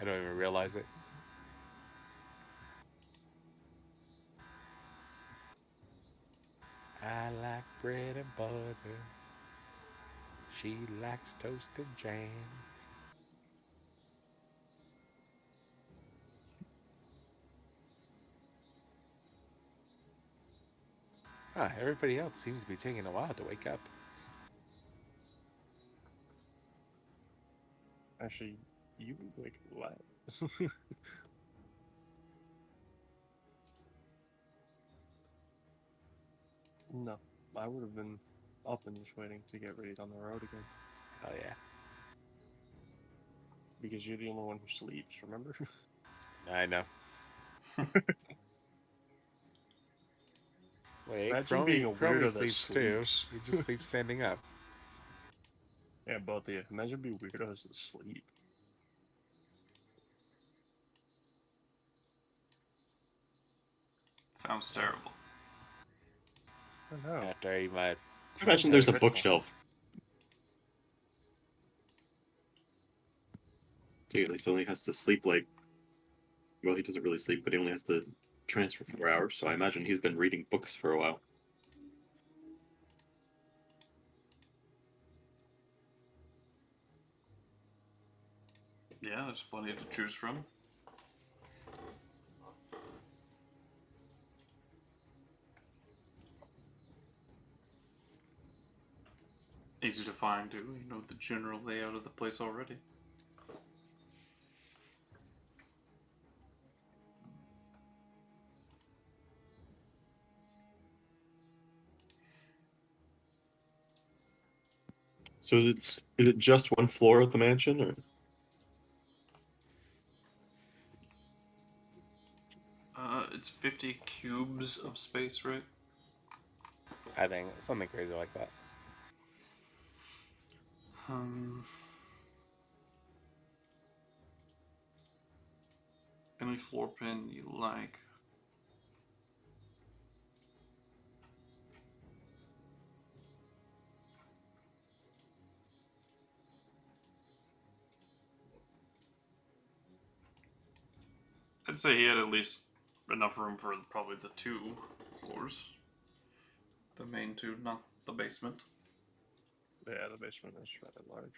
I don't even realize it. I like bread and butter. She likes toast and jam. Ah, everybody else seems to be taking a while to wake up. Actually, you wake what? No, I would have been up and just waiting to get ready on the road again. Oh yeah. Because you're the only one who sleeps, remember? I know. Wait, Imagine being a Chromie weirdo that sleeps too. sleeps. He just sleeps standing up. Yeah, both of you. Imagine being weirdos that sleep. Sounds terrible. I know. After I eat my. Imagine there's a Dreadful. bookshelf. He at least only has to sleep like. Well, he doesn't really sleep, but he only has to transfer 4 hours. So I imagine he's been reading books for a while. Yeah, there's plenty to choose from. Easy to find, too. You know the general layout of the place already. So is it just one floor of the mansion, or? It's 50 cubes of space, right? I think something crazy like that. Any floor plan you like. I'd say he had at least enough room for probably the 2 floors. The main 2, not the basement. Yeah, the basement is rather large.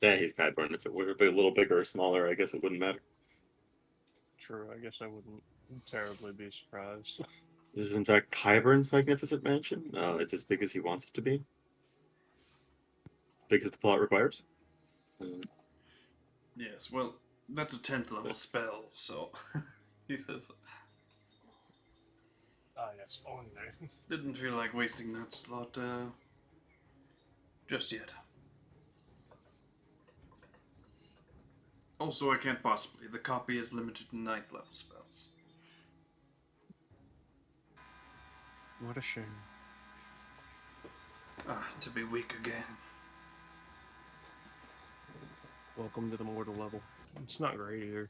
Yeah, he's Kyburn. If it were a little bigger or smaller, I guess it wouldn't matter. True, I guess I wouldn't terribly be surprised. This is in fact Kyburn's magnificent mansion. It's as big as he wants it to be. As big as the plot requires. Yes, well, that's a 10th level spell, so he says. Ah, yes, only. Didn't feel like wasting that slot just yet. Also, I can't possibly. The copy is limited to 9th level spells. What a shame. To be weak again. Welcome to the mortal level. It's not great either.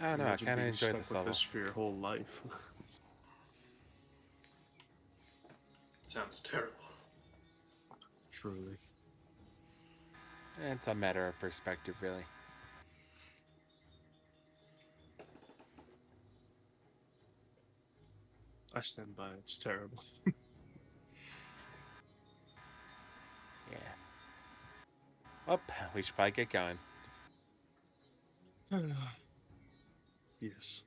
I don't know. I Imagine kind of being enjoyed stuck this with level. this for your whole life. Sounds terrible. Truly. It's a matter of perspective, really. I stand by it. It's terrible. Yeah. Well, we should probably get going. Yes.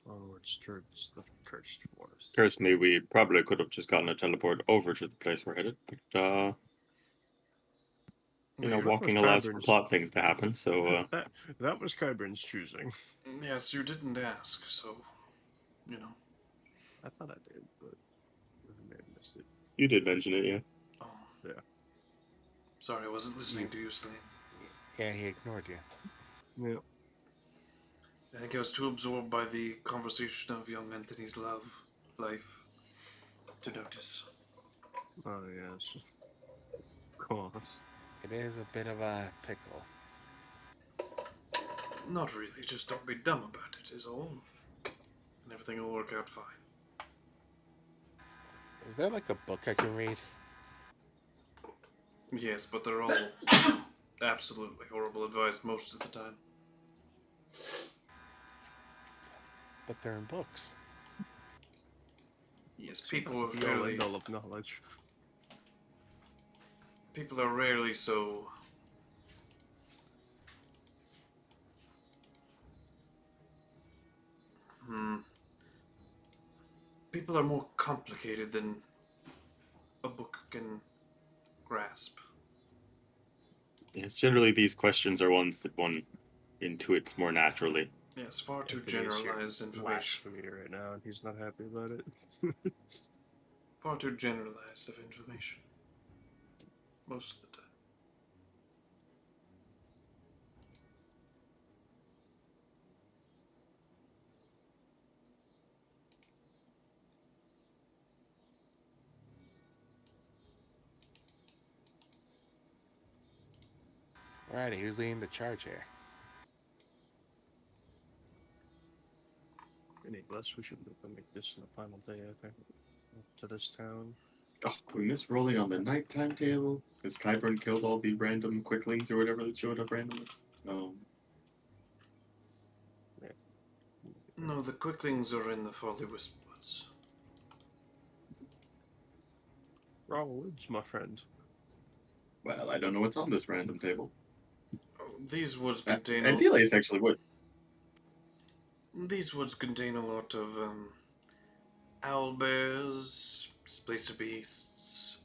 Onwards towards the cursed forest. Curse me, we probably could have just gotten a teleport over to the place we're headed, but walking allows for plot things to happen, so that was Kyburn's choosing. Yes, you didn't ask, so, you know. I thought I did, but I may have missed it. you did mention it, yeah. Oh. Yeah. Sorry, I wasn't listening to you, Slane. Yeah, he ignored you. Yeah. I think I was too absorbed by the conversation of young Anthony's life, to notice. Oh yes, of course. It is a bit of a pickle. Not really, just don't be dumb about it, is all. And everything will work out fine. Is there like a book I can read? Yes, but they're all absolutely horrible advice most of the time. But they're in books. Yes, people are The all fairly... end all of knowledge. People are rarely so... People are more complicated than a book can grasp. Yes, generally these questions are ones that one intuits more naturally. Yes, far too Anthony is here generalized information. blasphemy right now, and he's not happy about it. Far too generalized of information. Most of the time. Alrighty, who's leading the charge here? Nicholas, we should make this the final day, I think, to this town. Oh, we missed rolling on the nighttime table because Kyburn killed all the random quicklings or whatever that showed up randomly. Yeah. No, the quicklings are in the Folly Whisperers. Wrong woods, my friend. Well, I don't know what's on this random table. Oh, these woods contain Andelias actually would. These woods contain a lot of owlbears, displacer beasts,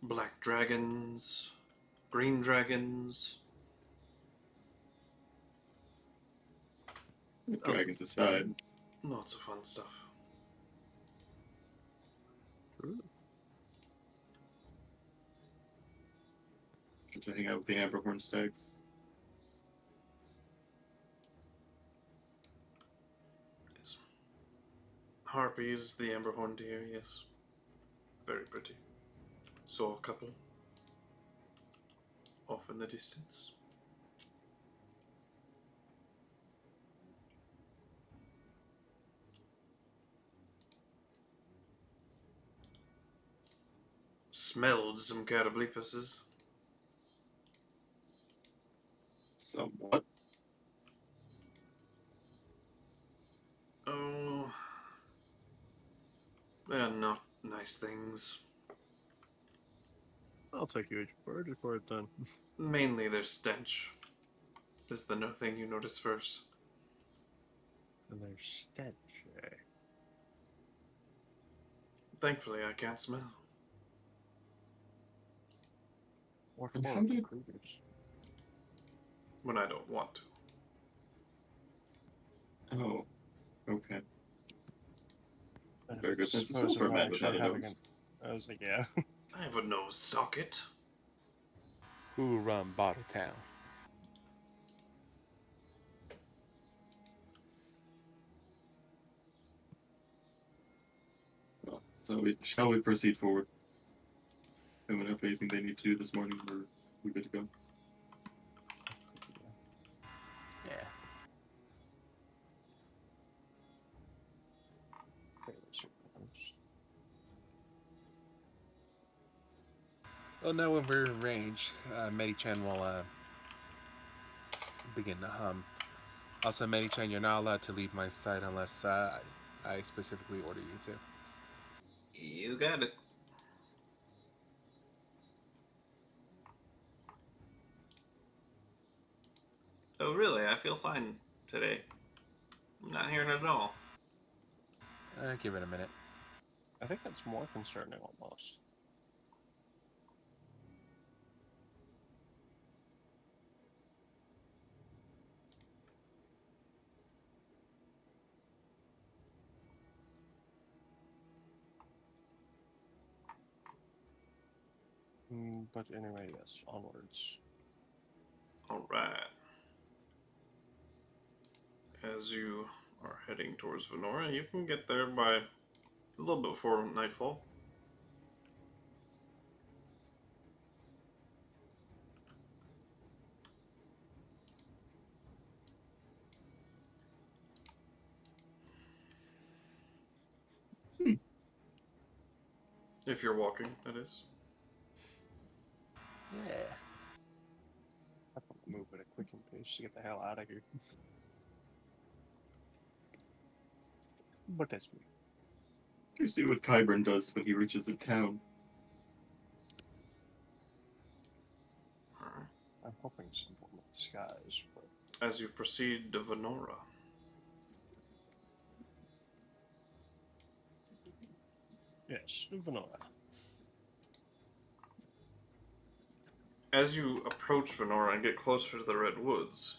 black dragons, green dragons. Dragons aside. Lots of fun stuff. Get to hang out with the Amberhorn stags. Yes. Harpies, the amberhorn deer, yes. Very pretty. Saw a couple. Off in the distance. Smelled some catoblepuses. Somewhat. Oh, they're not nice things. I'll take you at your word before it's done. Mainly their stench is the thing you notice first. And their stench, eh? Thankfully, I can't smell. Or And how horrible did- creatures. When I don't want to. Oh, okay. And Very if good it's sense of supposed humor, to man, without actually a having nose. I was like, yeah. I have a nose socket. Who run Bottle Town? Well, so shall we proceed forward? Anyone have anything they need to do this morning, or we good to go? Yeah. Well, now when we're in range, Medi-chan will begin to hum. Also, Medi-chan, you're not allowed to leave my sight unless I specifically order you to. You got it. Oh, really? I feel fine today. I'm not hearing it at all. Give it a minute. I think that's more concerning almost. But anyway, yes, onwards. Alright. as you are heading towards Venora. You can get there by a little bit before nightfall. If you're walking, that is. Yeah. I have to move at a quickened pace to get the hell out of here. But that's me. You see what Kyburn does when he reaches the town. Alright. I'm hoping some form of disguise, but As you proceed to Venora, yes, moving on. as you approach Venora and get closer to the Red Woods,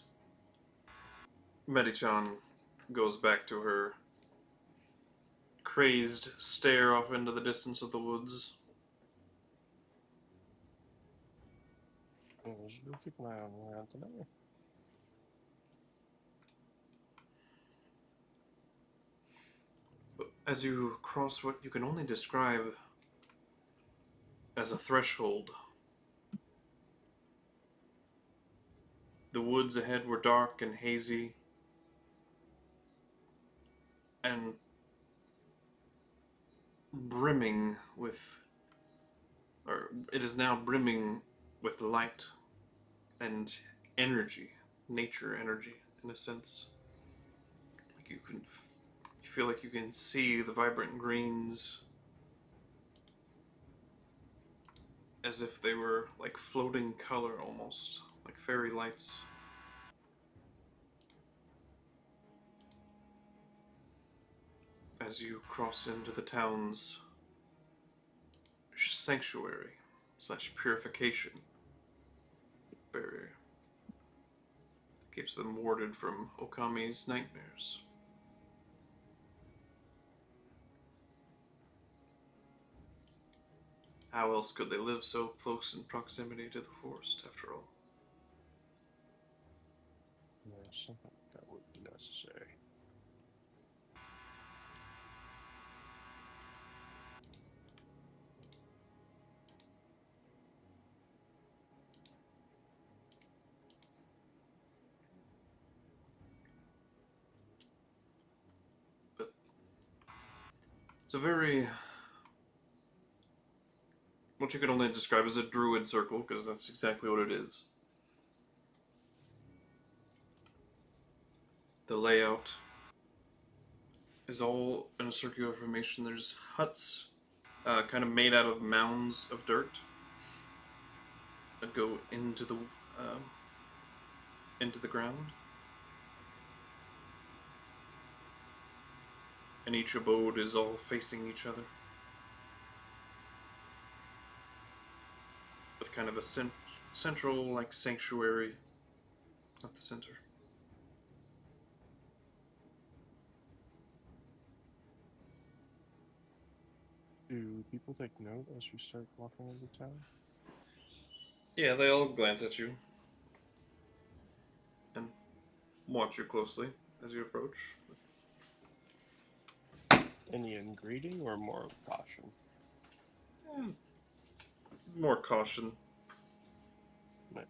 Medichan goes back to her crazed stare off into the distance of the woods. We'll keep an eye on around today. But as you cross what you can only describe as a threshold, the woods ahead were dark and hazy, and brimming with, or it is now brimming with light and energy, nature energy, in a sense. Like you feel like you can see the vibrant greens as if they were like floating color almost, like fairy lights. As you cross into the town's sanctuary / purification barrier. Keeps them warded from Okami's nightmares. How else could they live so close in proximity to the forest, after all? Yeah, something like that would be necessary. But it's a very, what you could only describe as a druid circle, because that's exactly what it is. The layout is all in a circular formation. There's huts kind of made out of mounds of dirt that go into the ground. And each abode is all facing each other, with kind of a central like sanctuary at the center. Do people take note as we start walking into town? Yeah, they all glance at you and watch you closely as you approach. Any in greeting or more of caution? More caution. No.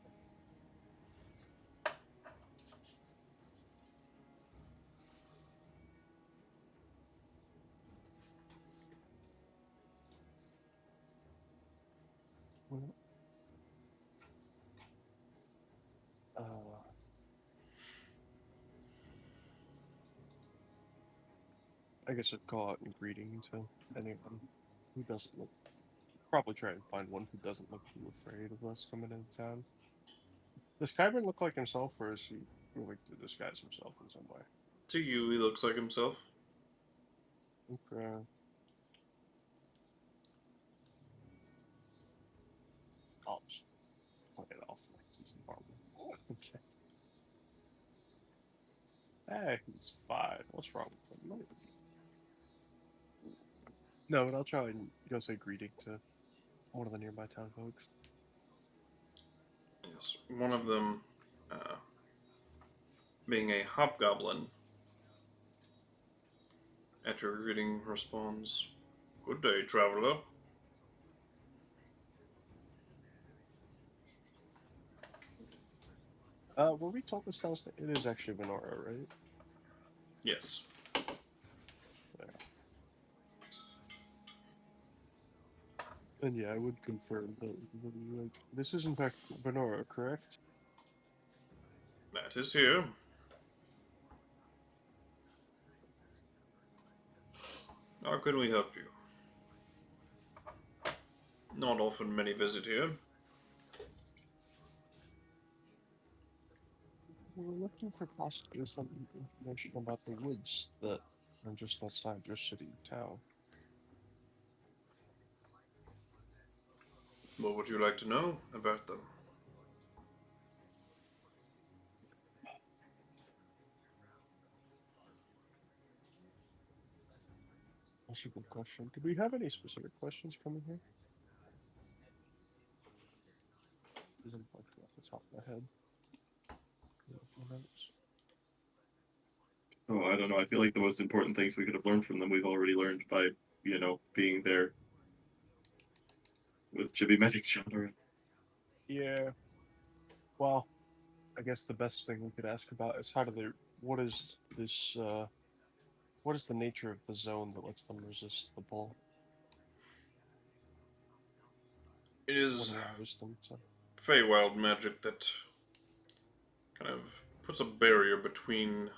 Well, I guess I'd call out in greeting to anyone who doesn't look. Probably try and find one who doesn't look too afraid of us coming into town. Does Kyburn look like himself, or is he going to disguise himself in some way? To you, he looks like himself. Okay. I'll just play it off like he's normal. Okay. Hey, he's fine. What's wrong with him? No, but I'll try and say greeting to one of the nearby town folks. Yes, one of them, being a hobgoblin, At your greeting responds, "Good day, traveler." Were we told this tells it is actually Venora, right? Yes. And yeah, I would confirm that like this is in fact Venora, correct? That is here. How can we help you? Not often many visit here. We're looking for possibly some information about the woods that are just outside your city town. What would you like to know about them? That's a good question. Do we have any specific questions coming here? Isn't like off the top of my head. Oh, I don't know. I feel like the most important things we could have learned from them, we've already learned by, being there with Chibi Magic genre. Yeah. Well, I guess the best thing we could ask about is what is this, what is the nature of the zone that lets them resist the pull? It What is allows them to? Feywild magic that kind of puts a barrier between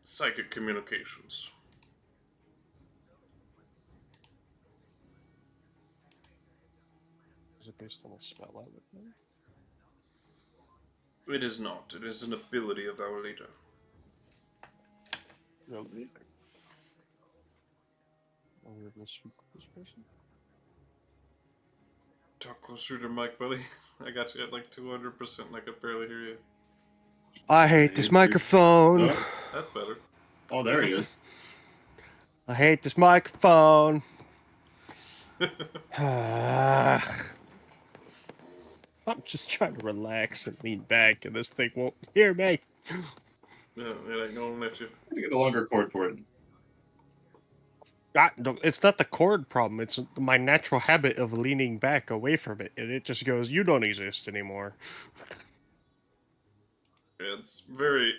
psychic communications. Is it based on a spell I would know? It is not. It is an ability of our leader. No, either. Oh, we're gonna speak with this person? Talk closer to mic, buddy. I got you at like 200% and I could barely hear you. I hate this microphone. Oh. That's better. Oh, there he is. I hate this microphone. I'm just trying to relax and lean back, and this thing won't hear me. Yeah, it ain't gonna let you. I get a longer cord for it. It's not the cord problem. It's my natural habit of leaning back away from it, and it just goes, "You don't exist anymore." It's very,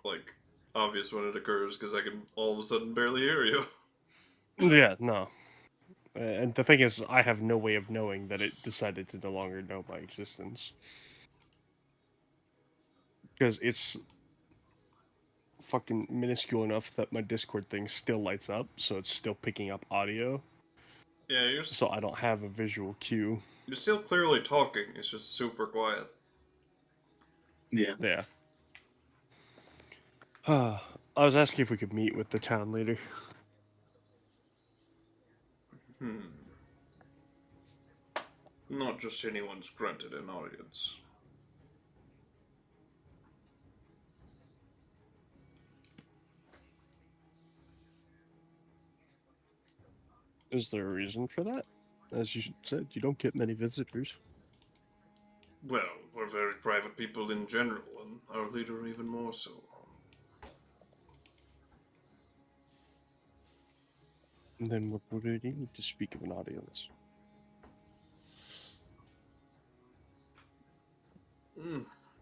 like, obvious when it occurs because I can all of a sudden barely hear you. Yeah, no. And the thing is, I have no way of knowing that it decided to no longer know my existence. Because it's fucking minuscule enough that my Discord thing still lights up, so it's still picking up audio. Yeah, So I don't have a visual cue. you're still clearly talking. It's just super quiet. Yeah. Yeah. I was asking if we could meet with the town leader. Not just anyone's granted an audience. Is there a reason for that? As you said, you don't get many visitors. Well, we're very private people in general, and our leader even more so. And then what would we need to speak of an audience?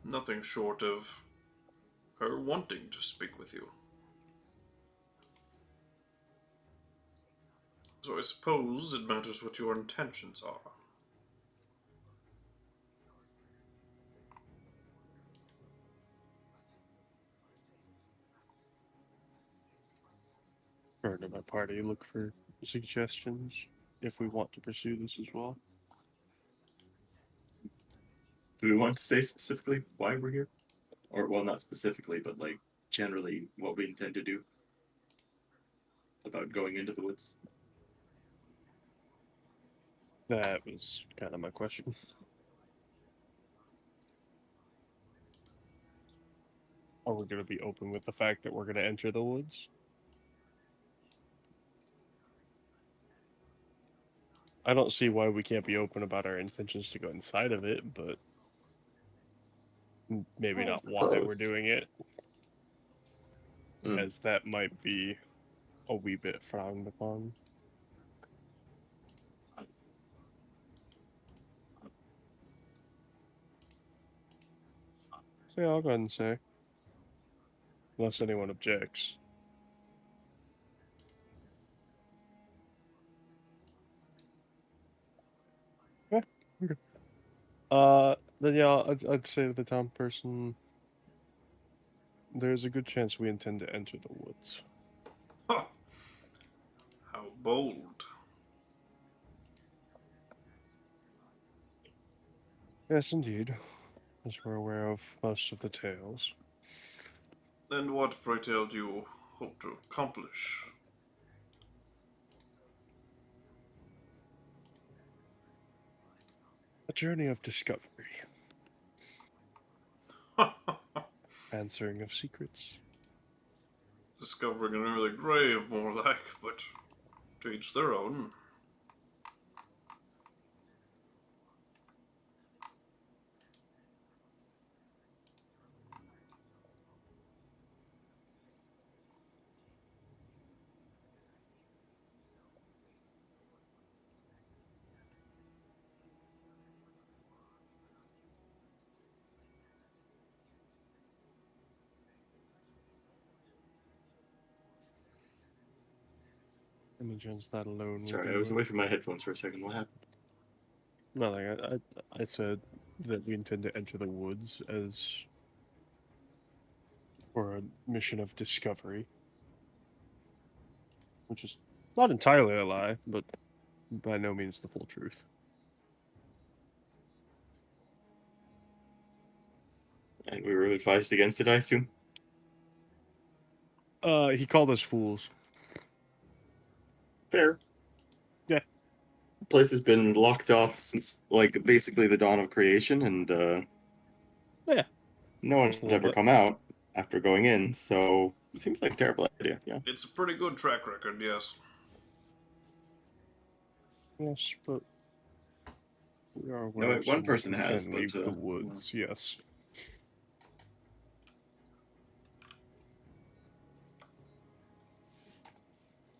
Nothing short of her wanting to speak with you. So I suppose it matters what your intentions are. Or to my party look for suggestions if we want to pursue this as well. Do we want to say specifically why we're here? Or, well, not specifically, but like generally what we intend to do about going into the woods? That was kind of my question. Are we going to be open with the fact that we're going to enter the woods? I don't see why we can't be open about our intentions to go inside of it, but maybe not why we're doing it. as that might be a wee bit frowned upon. So yeah, I'll go ahead and say, unless anyone objects. Yeah, okay. Then yeah, I'd say to the town person, there's a good chance we intend to enter the woods. Huh. How bold. Yes, indeed, as we're aware of most of the tales. And what, pray tell, do you hope to accomplish? A journey of discovery, answering of secrets. Discovering an early grave, more like, but to each their own. Let me change that alone. Sorry, I was away from my headphones for a second. What happened? Nothing. I said that we intend to enter the woods as for a mission of discovery, which is not entirely a lie, but by no means the full truth. And we were advised against it, I assume? He called us fools. Fair. Yeah. The place has been locked off since, like, basically the dawn of creation, and, Yeah. no one's Well, ever come out after going in, so it seems like a terrible idea, yeah. It's a pretty good track record, yes. Yes, but we are No, aware of one someone person who has, can but, leave the well. woods. Yes.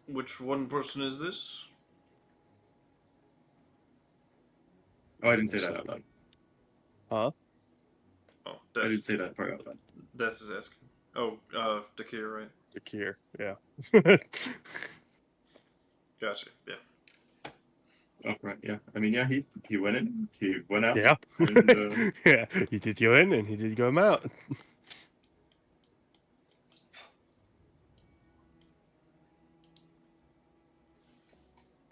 Which one person is this? Oh, I didn't say that out loud. Huh? Oh, I Des. didn't say that part out loud. Des is asking. Oh, Dakir, right? Dakir, yeah. Gotcha, yeah. Oh, right, yeah. I mean, yeah, he went in, he went out. Yeah. And, Yeah, he did go in and he did go out.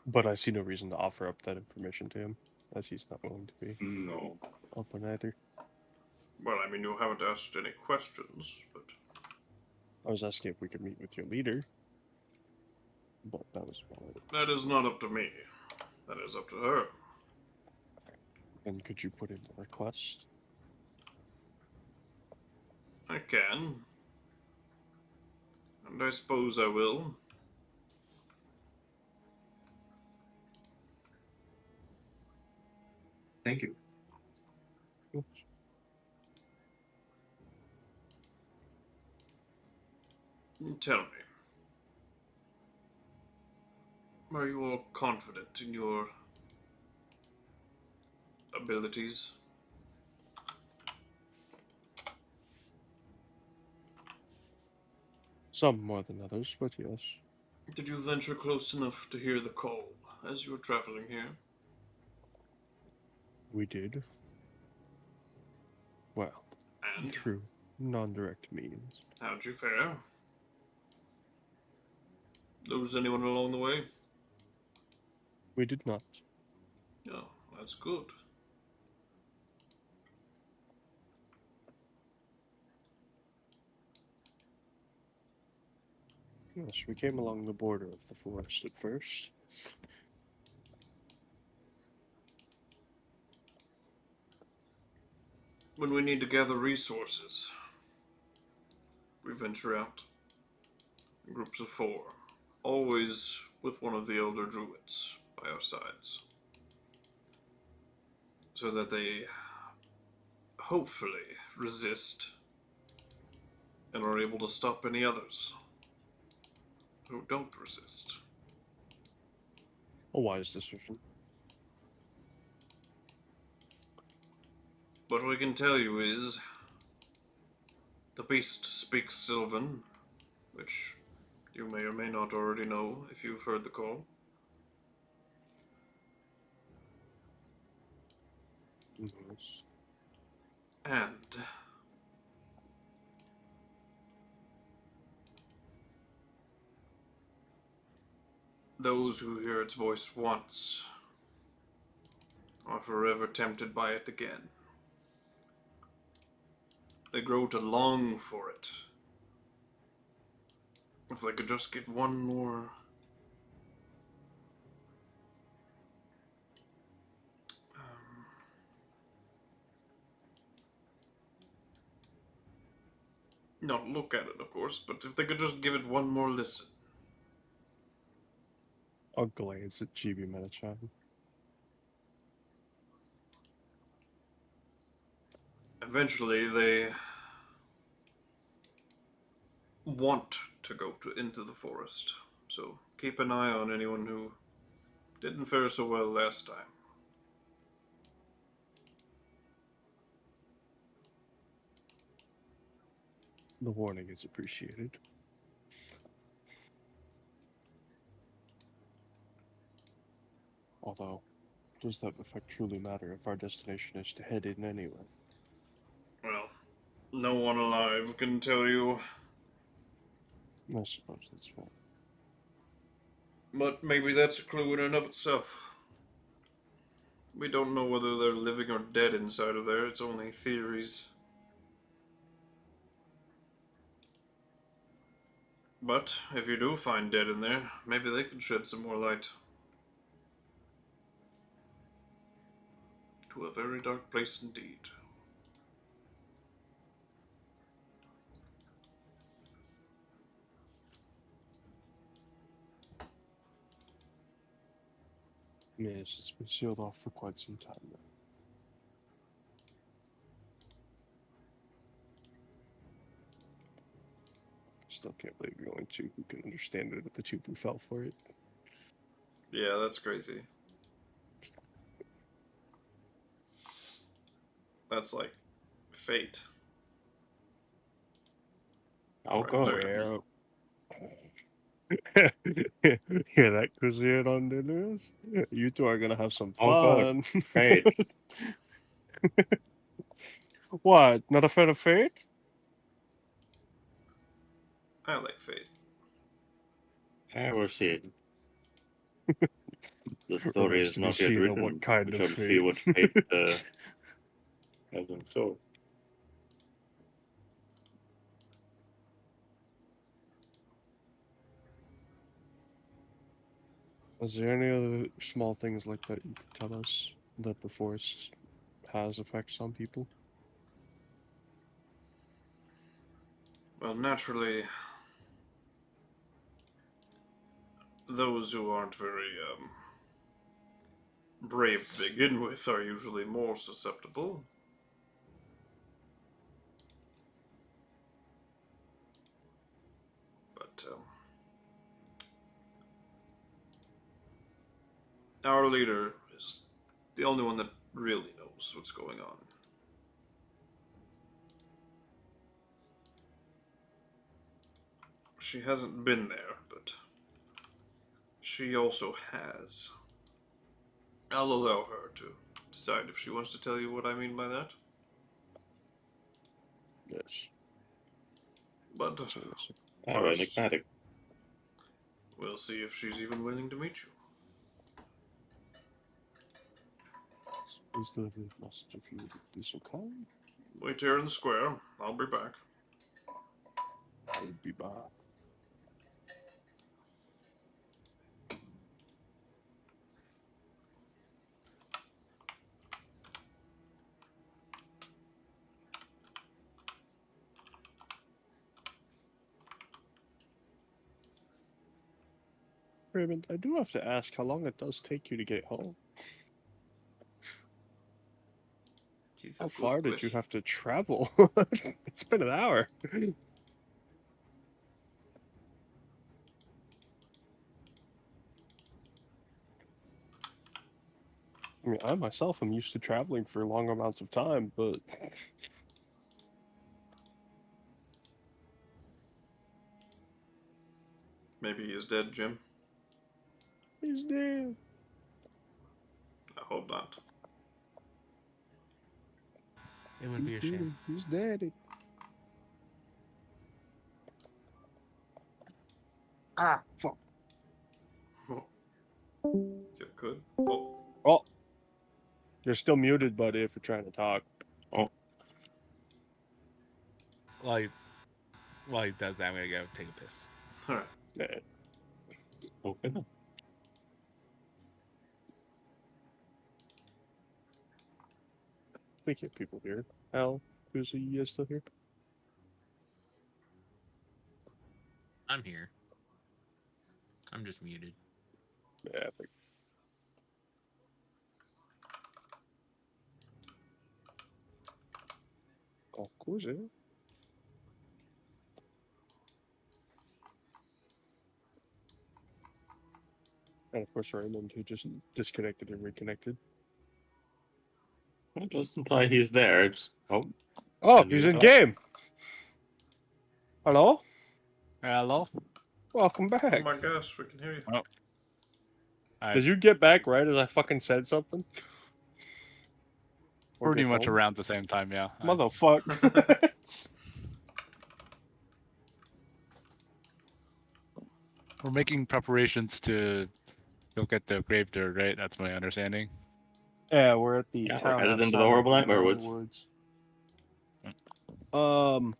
But I see no reason to offer up that information to him, as he's not willing to be no. open either. Well, I mean, you haven't asked any questions, but... I was asking if we could meet with your leader, but that was about it. That is not up to me. That is up to her. And could you put in a request? I can. And I suppose I will. Thank you. Tell me. Are you all confident in your abilities? Some more than others, but yes. Did you venture close enough to hear the call as you were traveling here? We did. Well, And through non-direct means. how'd you fare? Lose anyone along the way? We did not. Oh, that's good. Yes, we came along the border of the forest at first. When we need to gather resources, we venture out in groups of 4, always with one of the elder druids by our sides, so that they hopefully resist and are able to stop any others who don't resist. A wise decision. What we can tell you is the beast speaks Sylvan, which you may or may not already know if you've heard the call. Nice. And those who hear its voice once are forever tempted by it again. They grow to long for it. If they could just get one more not look at it, of course, but if they could just give it one more listen. I'll glance at GB Metachan. Eventually, they want to go into the forest. So keep an eye on anyone who didn't fare so well last time. The warning is appreciated. Although, does that effect truly matter if our destination is to head in anyway? Well, no one alive can tell you, I suppose that's fair. but maybe that's a clue in and of itself. We don't know whether they're living or dead inside of there, it's only theories. But if you do find dead in there, maybe they can shed some more light to a very dark place indeed. Yes, it's been sealed off for quite some time now. Still can't believe you're only two who can understand it, but the two who fell for it. Yeah, that's crazy. That's like fate. Oh, Right God. there. Yeah, that KuZii and Andelias. You two are gonna have some Oh, God. fun. Fate. What? Not a fan of fate? I like fate. I will see it. The story Remains is to be not yet seen on written. what kind We of shall see fate. what fate has in store. Is there any other small things like that you could tell us that the forest has effects on people? Well, naturally, those who aren't very brave to begin with are usually more susceptible. But our leader is the only one that really knows what's going on. She hasn't been there, but she also has. I'll allow her to decide if she wants to tell you what I mean by that. Yes. But That's what I said. Oh, first, enigmatic. we'll see if she's even willing to meet you. Please deliver the message if you would be so kind. Wait here in the square. I'll be back. I'll be back. Raymond, I do have to ask how long it does take you to get home. She's How far did you have to travel? It's been an hour. I mean, I myself am used to traveling for long amounts of time, but Maybe he's dead, Jim. he's dead. I hope not. It would be a shame. He's dead. Ah, fuck. You could. Oh, Oh, you're still muted, buddy, if you're trying to talk. Oh, While he does that, I'm gonna go take a piss. all right. Yeah. okay. then. We get people here. Al, KuZii is still here? I'm here. I'm just muted. Yeah, I think. Oh, KuZii. And of course, Raymond, who just disconnected and reconnected. It does imply he's there. Just, oh, Oh, Can you he's in talk? game. Hello? Hello? Welcome Oh back. my gosh, we can hear you. Did you get back right as I fucking said something? Or Pretty get much home? around the same time, yeah. Motherfucker. We're making preparations to look at the grave dirt, right? That's my understanding. Yeah, we're at the Yeah, we're town headed into the outside horrible of nightmare woods. Mm.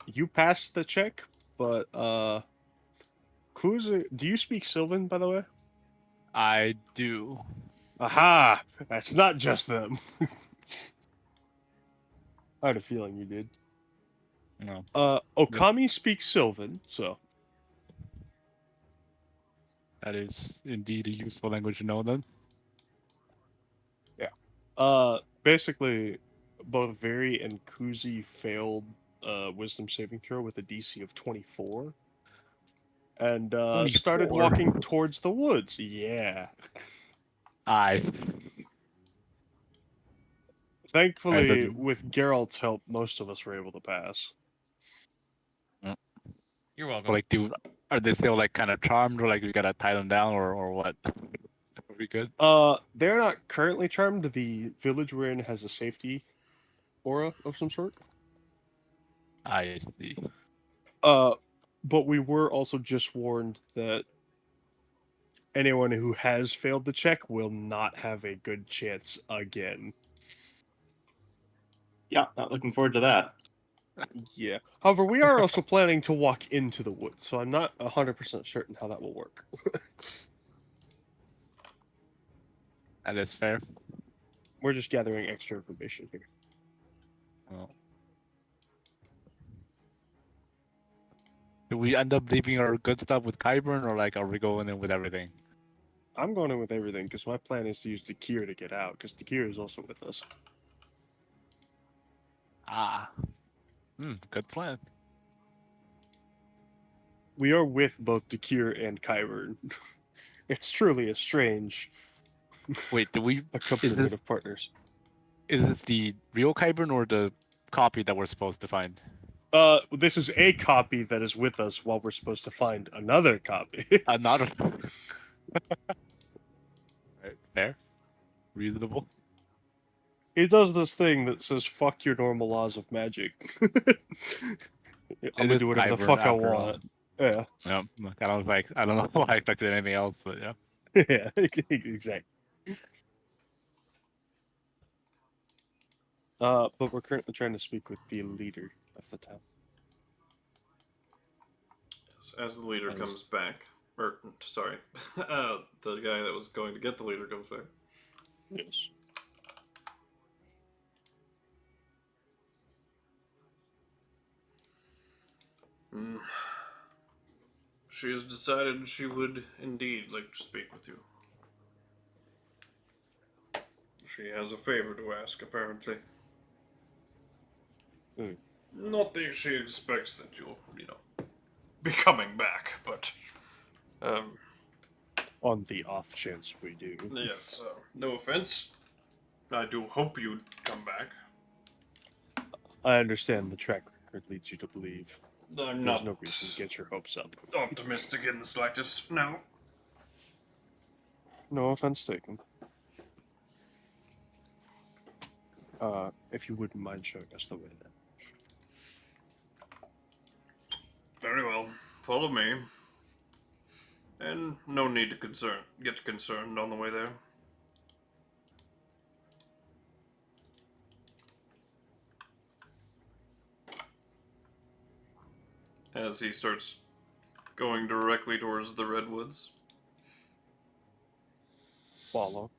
You passed the check, but KuZii, do you speak Sylvan, by the way? I do. Aha! That's not just them. I had a feeling you did. No. Okami speaks Sylvan, so That is indeed a useful language to know then. basically, both Viri and KuZii failed wisdom saving throw with a DC of 24. And started 24? walking towards the woods. Yeah. Aye. Thankfully, with Geralt's help, most of us were able to pass. You're welcome. So, like, are they still like kind of charmed, or like we gotta tie them down, or what? Are we good? They're not currently charmed. The village we're in has a safety aura of some sort. I see. But we were also just warned that anyone who has failed the check will not have a good chance again. yeah, not looking forward to that. Yeah. However, we are also planning to walk into the woods, so I'm not 100% certain how that will work. That is fair. We're just gathering extra information here. Well. Do we end up leaving our good stuff with Kyburn, or like are we going in with everything? I'm going in with everything because my plan is to use Dakir to get out, because Dakir is also with us. Ah. Good plan. We are with both Dakir and Kyburn. It's truly a strange Wait, accompaniment of partners. Is this the real Kyburn or the copy that we're supposed to find? This is a copy that is with us while we're supposed to find another copy. Not a... Right, fair. Reasonable. He does this thing that says "fuck your normal laws of magic." I'm gonna is do whatever the Kyburn fuck I after all. want. Yeah. Yeah, I don't know why I expected anything else, but yeah. Yeah, exactly. But we're currently trying to speak with the leader of the town. Yes, as the leader comes back, or sorry, the guy that was going to get the leader comes back. Yes. She has decided she would indeed like to speak with you. She has a favor to ask, apparently. Not that she expects that you'll, be coming back, but On the off chance we do. Yes, no offense. I do hope you'd come back. I understand the track record leads you to believe. I'm There's not no reason to get your hopes up. optimistic in the slightest, no. No offense taken. If you wouldn't mind showing us the way then. Very well. Follow me. And no need to get concerned on the way there. As he starts going directly towards the redwoods. Follow.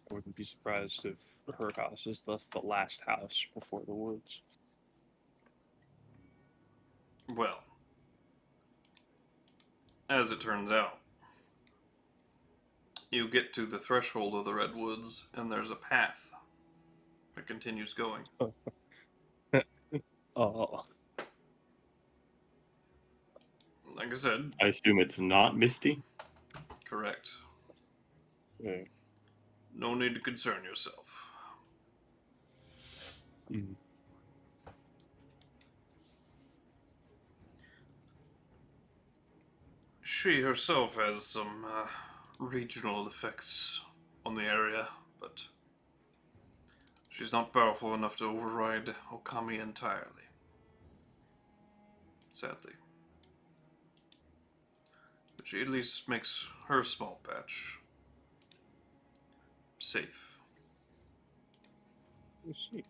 I wouldn't be surprised if her house is thus the last house before the woods. Well, as it turns out, you get to the threshold of the redwoods, and there's a path that continues going. Oh. Like I said, I assume it's not Misty. correct. Yeah. No need to concern yourself. Mm. She herself has some regional effects on the area, but she's not powerful enough to override Okami entirely. Sadly. But she at least makes her small patch safe. Let's see.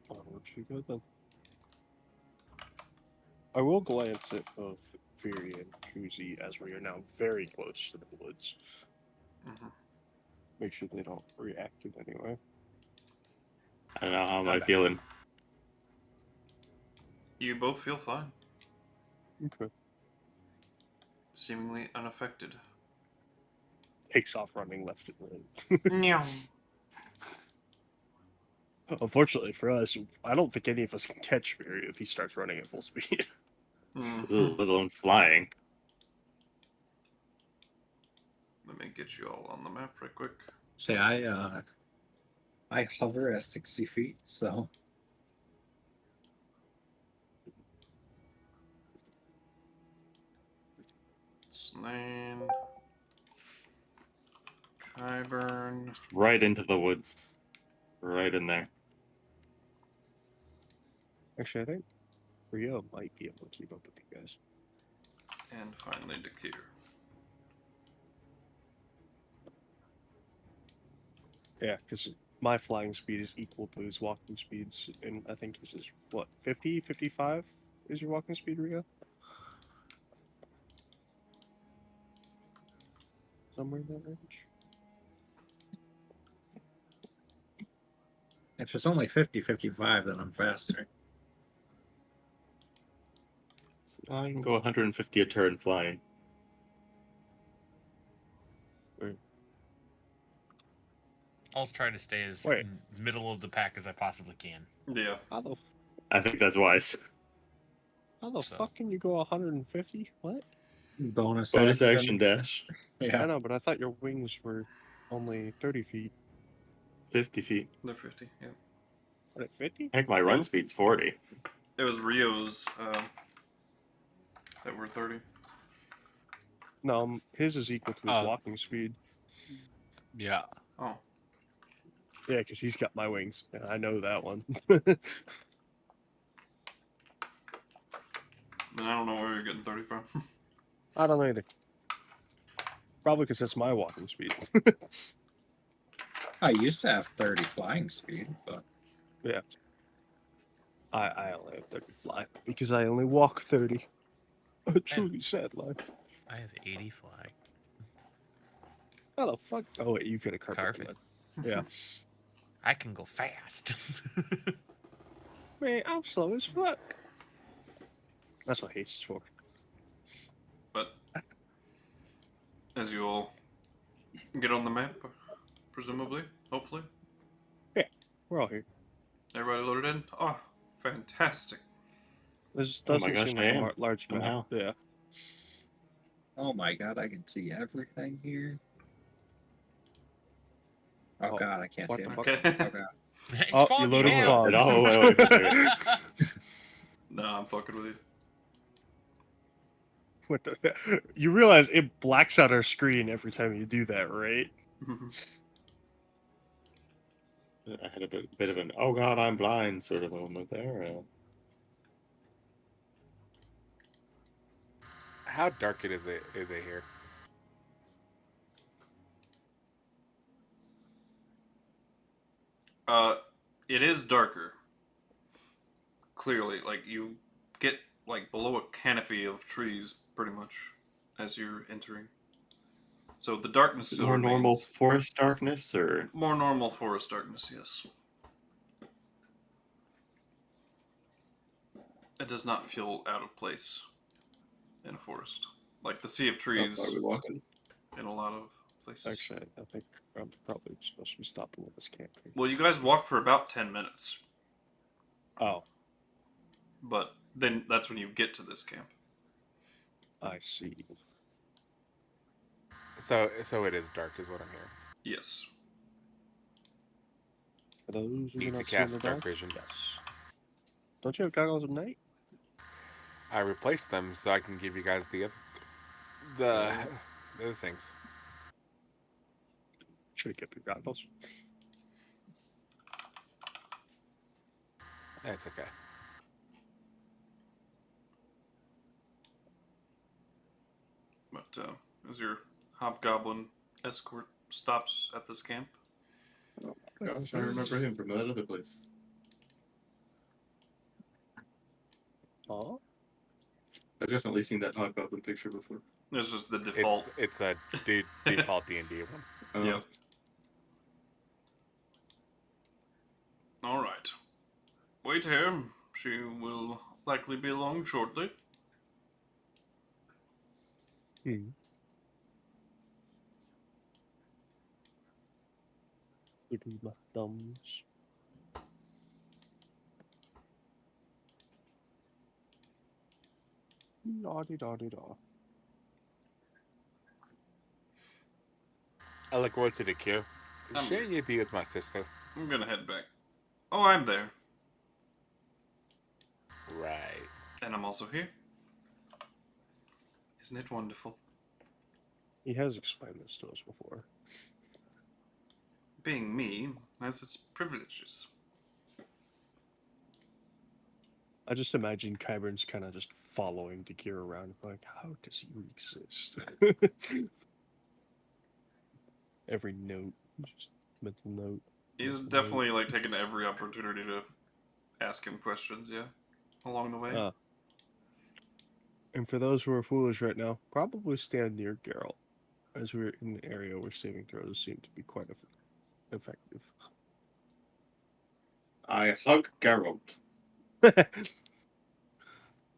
Onward you go then. I will glance at both Viri and KuZii as we are now very close to the woods. Mm-hmm. Make sure they don't react in any way. I don't know how am I feeling. You both feel fine, Okay. seemingly unaffected. Takes off running left and right. Meow. Unfortunately for us, I don't think any of us can catch Viri if he starts running at full speed. Mm-hmm. Let alone flying. Let me get you all on the map right quick. Say, I hover at 60 feet, so Slane. Kyburn. Right into the woods. Right in there. Actually, I think Rio might be able to keep up with you guys. And finally Dakir. Yeah, because my flying speed is equal to his walking speeds, and I think this is, what, 50, 55 is your walking speed, Rio? Somewhere in that range? if it's only 50, 55, then I'm faster. I can go 150 a turn flying. I'll try to stay as Wait. middle of the pack as I possibly can. Yeah. I think that's wise. How the So- fuck can you go 150? What? Bonus Action dash. Yeah. I know, but I thought your wings were only 30 feet. 50 feet. They're 50, yeah. What, at 50? Heck, my run speed's 40. It was Rio's that were 30. No, his is equal to his walking speed. Yeah. Oh. Yeah, because he's got my wings. Yeah, I know that one. Then I don't know where you're getting 30 from. I don't know either. Probably because that's my walking speed. I used to have 30 flying speed, but Yeah. I only have 30 fly because I only walk 30. A truly sad life. I have 80 fly. How the fuck? Oh, wait, you've got a carpet. Carpet. Yeah. I can go fast. Man, I'm slow as fuck. That's what haste is for. But as you all get on the map, presumably, hopefully. Yeah. We're all here. Everybody loaded in? Oh, fantastic. This Oh my doesn't gosh, seem I like a am, large map. somehow. Yeah. Oh my god, I can see everything here. Oh, Oh, god, I can't what see the anything. Okay. Oh god. It's Oh, you foggy loaded now. fog. Oh, wait for a second. No, I'm fucking with you. What the? You realize it blacks out our screen every time you do that, right? I had a bit of an "oh god, I'm blind" sort of moment there. How dark is it here? It is darker. Clearly, like you get like below a canopy of trees, pretty much, as you're entering. So the darkness Is it still more normal remains. forest darkness, or More normal forest darkness, yes. It does not feel out of place in a forest, like the sea of How trees far are we walking? in a lot of places. Actually, I think I'm probably supposed to be stopping with this camping. Well, you guys walk for about 10 minutes, Oh, but then that's when you get to this camp. I see. So it is dark, is what I'm hearing. Yes. For those who Need to cannot see in cast the dark dark, vision. yes. Don't you have goggles at night? I replaced them so I can give you guys the other things. Should have kept your goggles. It's okay. But as your hobgoblin escort stops at this camp, Oh my gosh, I remember him from that other place. Oh, I've definitely seen that hobgoblin picture before. this is the default. It's a default D&D one. Yep. All right. Wait here. She will likely be along shortly. Pretty my thumbs. La-di-da-di-da. I look forward to the queue. I'm- Shouldn't you be with my sister? I'm gonna head back. Oh, I'm there. Right. And I'm also here. Isn't it wonderful? He has explained this to us before. Being me has its privileges. I just imagine Kyburn's kind of just following the gear around, like, how does he exist? Every note, just mental note. He's mental definitely like taking every opportunity to ask him questions, yeah, along the way. note. And for those who are foolish right now, probably stand near Geralt, as we're in an area where saving throws seem to be quite effective. I hug Geralt.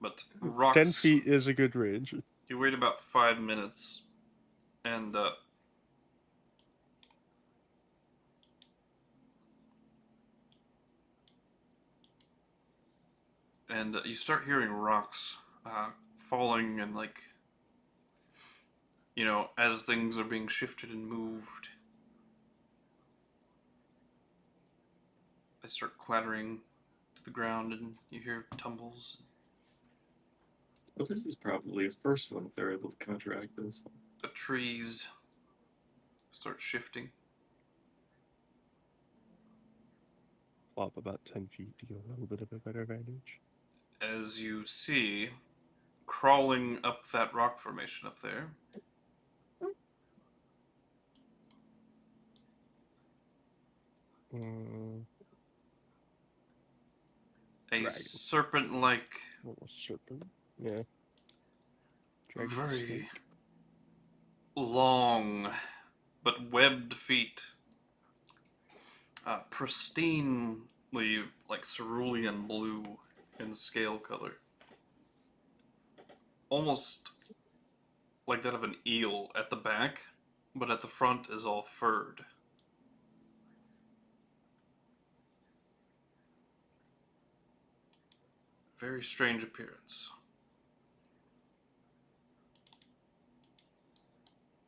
But rocks. 10 feet is a good range. You wait about 5 minutes, and you start hearing rocks falling, and like, you know, as things are being shifted and moved, they start clattering to the ground, and you hear tumbles. Well, this is probably a first one if they're able to counteract this. The trees start shifting. Flop about 10 feet to get a little bit of a better vantage. As you see, crawling up that rock formation up there, a Dragon. serpent-like, Little serpent. Yeah. Dragon very snake. long but webbed feet, pristinely like cerulean blue in scale color, almost like that of an eel at the back, but at the front is all furred. very strange appearance.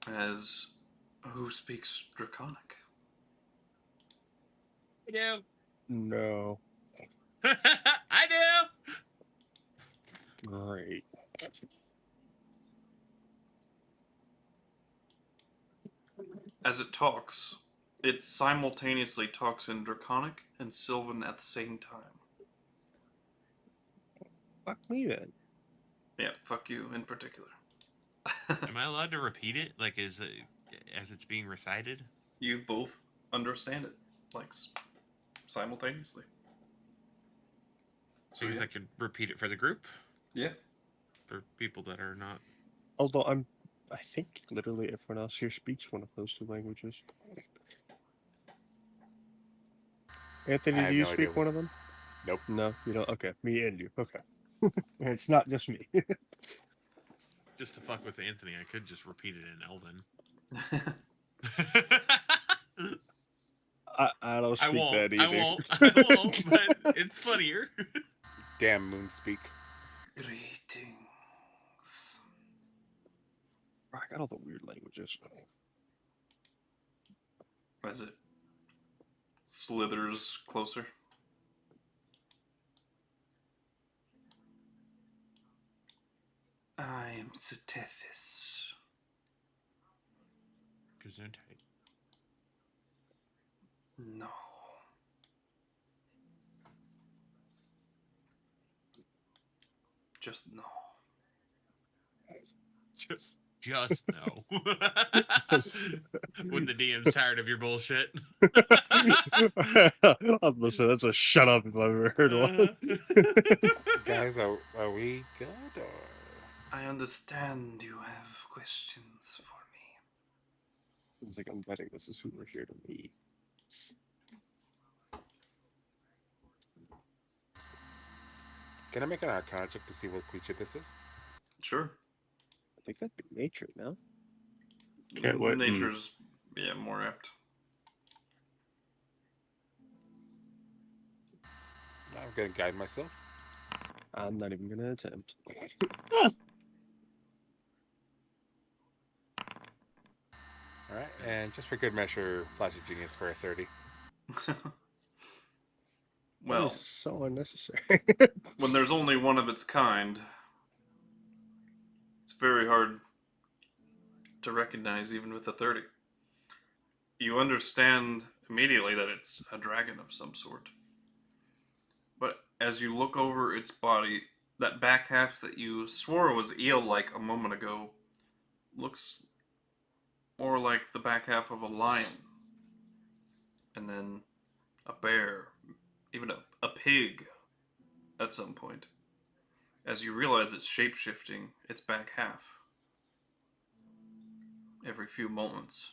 As who speaks Draconic? I do. No. I do. Great. As it talks, it simultaneously talks in Draconic and Sylvan at the same time. Fuck me then. Yeah, fuck you in particular. Am I allowed to repeat it? Like, as it's being recited? You both understand it, like, simultaneously. So I could repeat it for the group? Yeah. For people that are not... Although I think literally everyone else here speaks one of those two languages. Anthony, do you speak one of them? Nope. No, you don't? Okay, me and you. Okay. It's not just me. Just to fuck with Anthony, I could just repeat it in Elven. I don't speak that either. I won't, but it's funnier. Damn Moonspeak. Greetings. I got all the weird languages. As it slithers closer. I am Cetethis. Gesundheit. No. Just no. Just no. When the DM's tired of your bullshit. I was going to say, that's a shut up if I've ever heard one. Guys, are we good? Or... I understand you have questions for me. It's like, I'm betting this is who we're here to meet. Can I make an Arcana check to see what creature this is? Sure. I think that'd be nature, no? Nature's, yeah, more apt. I'm gonna guide myself. I'm not even gonna attempt. Alright, and just for good measure, Flash of Genius for a 30. Well, that is so unnecessary. when there's only one of its kind, it's very hard to recognize even with a 30. You understand immediately that it's a dragon of some sort. But as you look over its body, that back half that you swore was eel-like a moment ago looks more like the back half of a lion. And then a bear, even a pig at some point. As you realize it's shape-shifting its back half every few moments.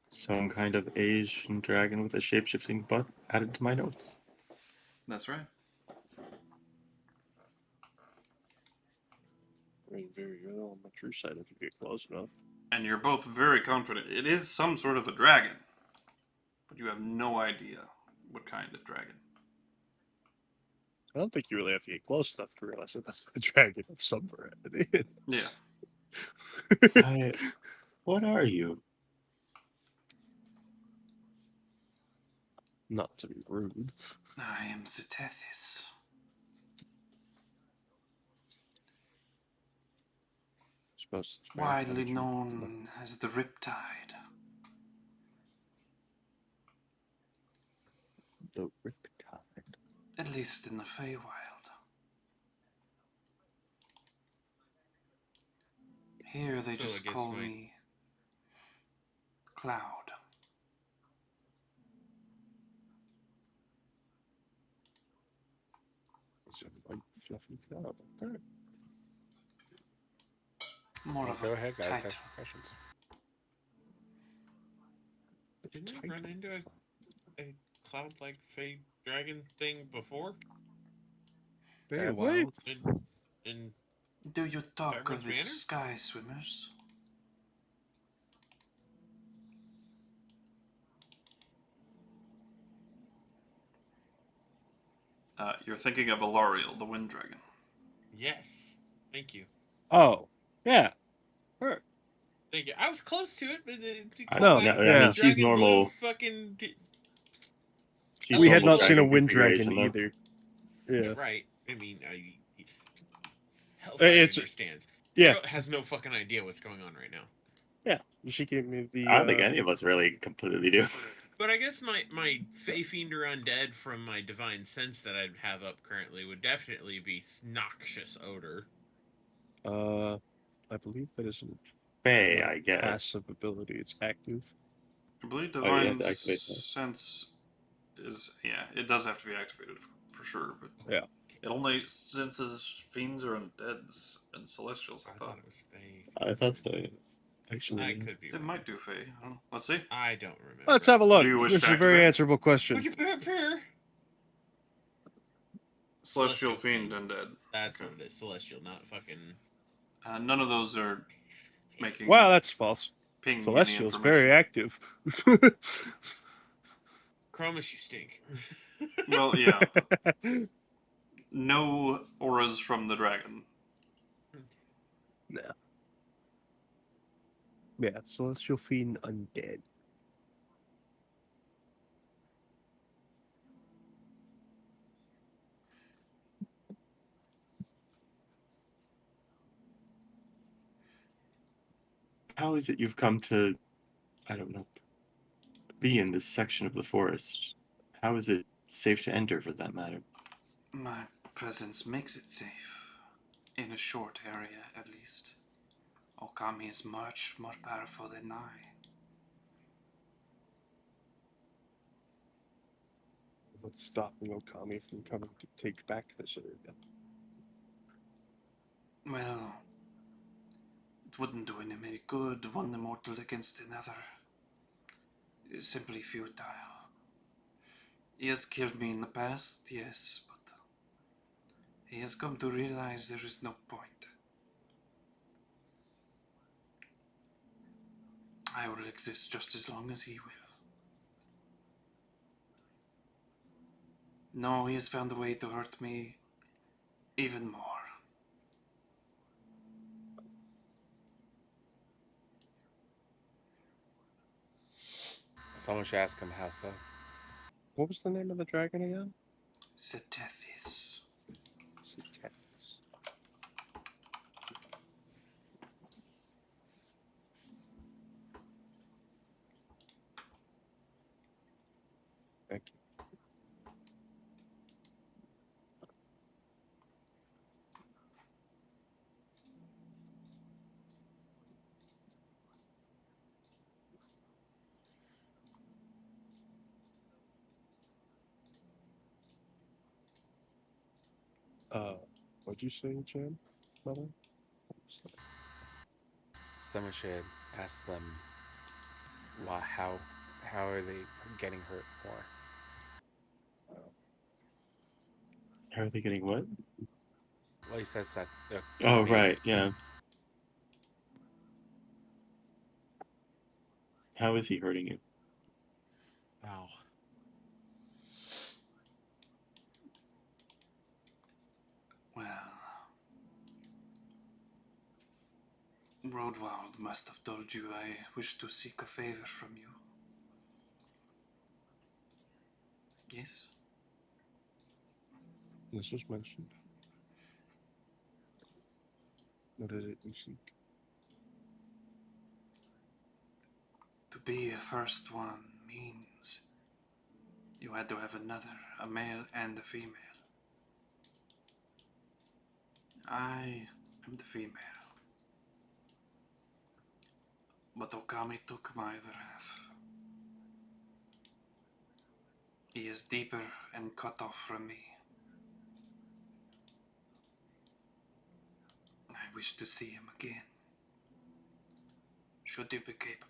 Some kind of Asian dragon with a shape-shifting butt added to my notes. That's right. I mean, very good on the true side if you get close enough. And you're both very confident it is some sort of a dragon, but you have no idea what kind of dragon. I don't think you really have to get close enough to realize that that's a dragon of some variety. Yeah. What are you? Not to be rude. I am Cetethis. Widely known as the Riptide. The Riptide. At least in the Feywild. Here they just call me Cloud. Fluffy cloud. Okay. More of Go a ahead, guys. title. Ask questions. Didn't we run into a cloud-like fey dragon thing before? Feywild? In Do you talk of Fireman's the Manor? sky swimmers? You're thinking of Alariel, the Wind Dragon. Yes. Thank you. Oh, yeah. Sure. Thank you. I was close to it, but No, I yeah. mean, she's Dragon normal. Blue fucking. She's We had normal not seen a dragon wind dragon configuration, though. either. Yeah. Right. I mean, Hellfire It's- understands. yeah. Geralt has no fucking idea what's going on right now. Yeah. She gave me the. I don't think any of us really completely do. But I guess my Fey Fiend or Undead from my Divine Sense that I'd have up currently would definitely be Noxious Odor. I believe that isn't Faye, I guess. passive ability. It's active. I believe you Divine have to activate that. Sense is, yeah, it does have to be activated for sure, but Yeah. it only senses fiends or undeads and celestials. I thought it was Fey. I thought so. Actually, I could be It wrong. might do Fey. I don't know. Let's see. I don't remember. Let's have a look. Do you wish This to is a very activate? answerable question. Would you prepare? Celestial Fiend undead. That's what it is. Celestial, not fucking. None of those are making. Wow, that's false. ping any Celestial's information. very active. Chromis, you stink. Well, yeah. No auras from the dragon. No. Yeah, Celestial Fiend Undead. how is it you've come to, I don't know, be in this section of the forest? How is it safe to enter, for that matter? My presence makes it safe. In a short area, at least. Okami is much more powerful than I. What's stopping Okami from coming to take back this area? Well, it wouldn't do him any good, one immortal against another. It's simply futile. He has killed me in the past, yes, but he has come to realize there is no point. I will exist just as long as he will. No, he has found a way to hurt me even more. Someone should ask him how so. What was the name of the dragon again? Fadeace. Fadeace. Thank you. What'd you say, Jan? Mother? Someone should ask them why, how are they getting hurt more? How are they getting what? Well, he says that. Oh, right, yeah. How is he hurting you? Wow. Well, Roadwild must have told you I wish to seek a favor from you. Yes? This was mentioned. What is it you seek? To be a first one means you had to have another, a male and a female. I am the female. But Okami took my other half. He is deeper and cut off from me. I wish to see him again. Should you be capable.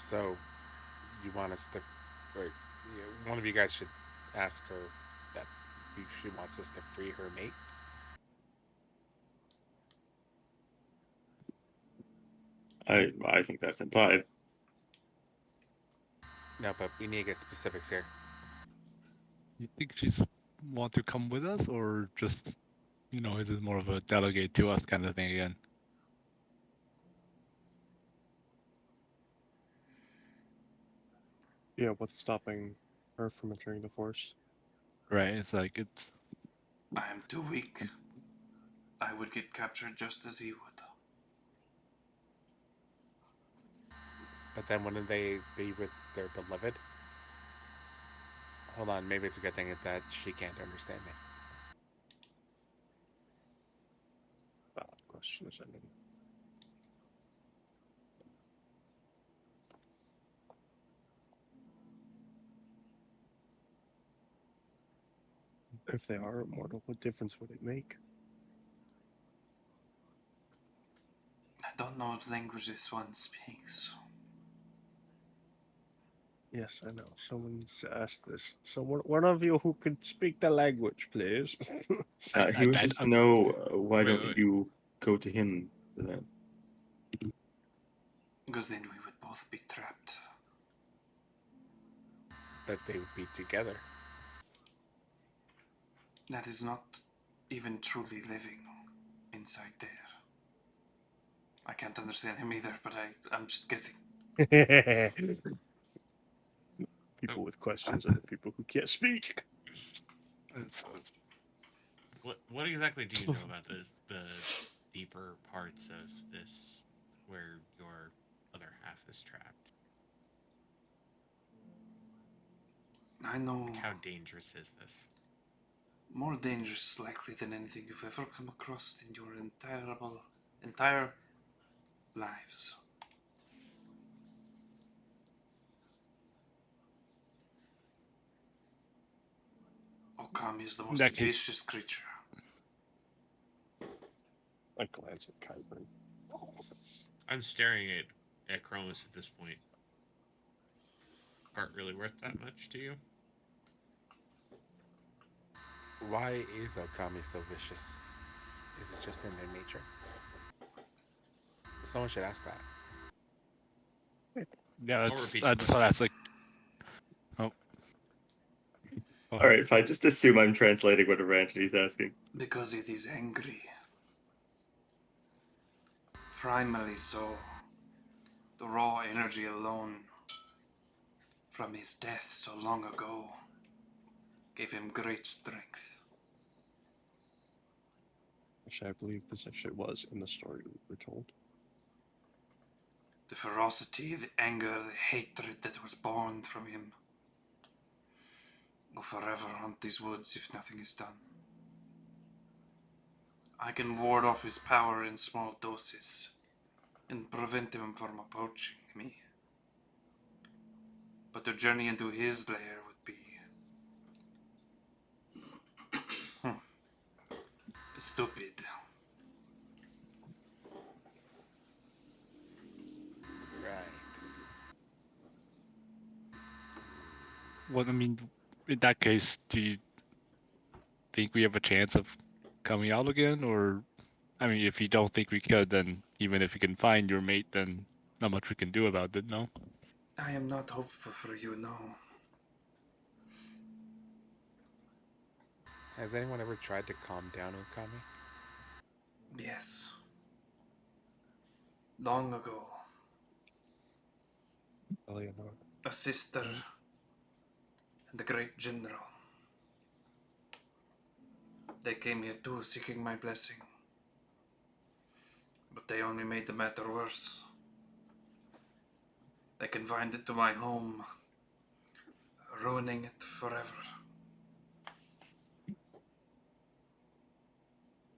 So, you want us to, or one of you guys should ask her that if she wants us to free her mate. I think that's implied. No, but we need to get specifics here. You think she's want to come with us, or just, is it more of a delegate to us kind of thing again? Yeah, what's stopping her from entering the forest? Right. It's like it's. I am too weak. I would get captured just as he would. But then wouldn't they be with their beloved? Hold on, maybe it's a good thing that she can't understand me. Valid question is ending. If they are immortal, what difference would it make? I don't know what language this one speaks. Yes, I know. Someone's asked this. So one of you who can speak the language, please. He wishes to know why Wait, don't wait. you go to him for that? Because then we would both be trapped. But they would be together. That is not even truly living inside there. I can't understand him either, but I'm just guessing. People with questions and people who can't speak. What exactly do you know about the deeper parts of this, where your other half is trapped? I know Like, how dangerous is this? more dangerous likely than anything you've ever come across in your entire lives. Okami is the most That case- vicious creature. I glance at Kyburn. I'm staring at Chromis at this point. Aren't really worth that much to you? Why is Okami so vicious? Is it just in their nature? Someone should ask that. Yeah, I'll that's repeat the I just thought that's like. Oh. All right, fine. Just assume I'm translating whatever Antony's asking. Because it is angry. Primarily so. The raw energy alone from his death so long ago gave him great strength. Actually, I believe this actually was in the story we were told. The ferocity, the anger, the hatred that was born from him will forever haunt these woods if nothing is done. I can ward off his power in small doses and prevent him from approaching me. But to journey into his lair would be stupid. Right. Well, I mean, in that case, do you think we have a chance of coming out again, or, I mean, if you don't think we could, then even if you can find your mate, then not much we can do about it, no? I am not hopeful for you, no. Has anyone ever tried to calm down Okami? Yes. Long ago, Eleanor. a sister and the great general. They came here too, seeking my blessing. But they only made the matter worse. They confined it to my home, ruining it forever.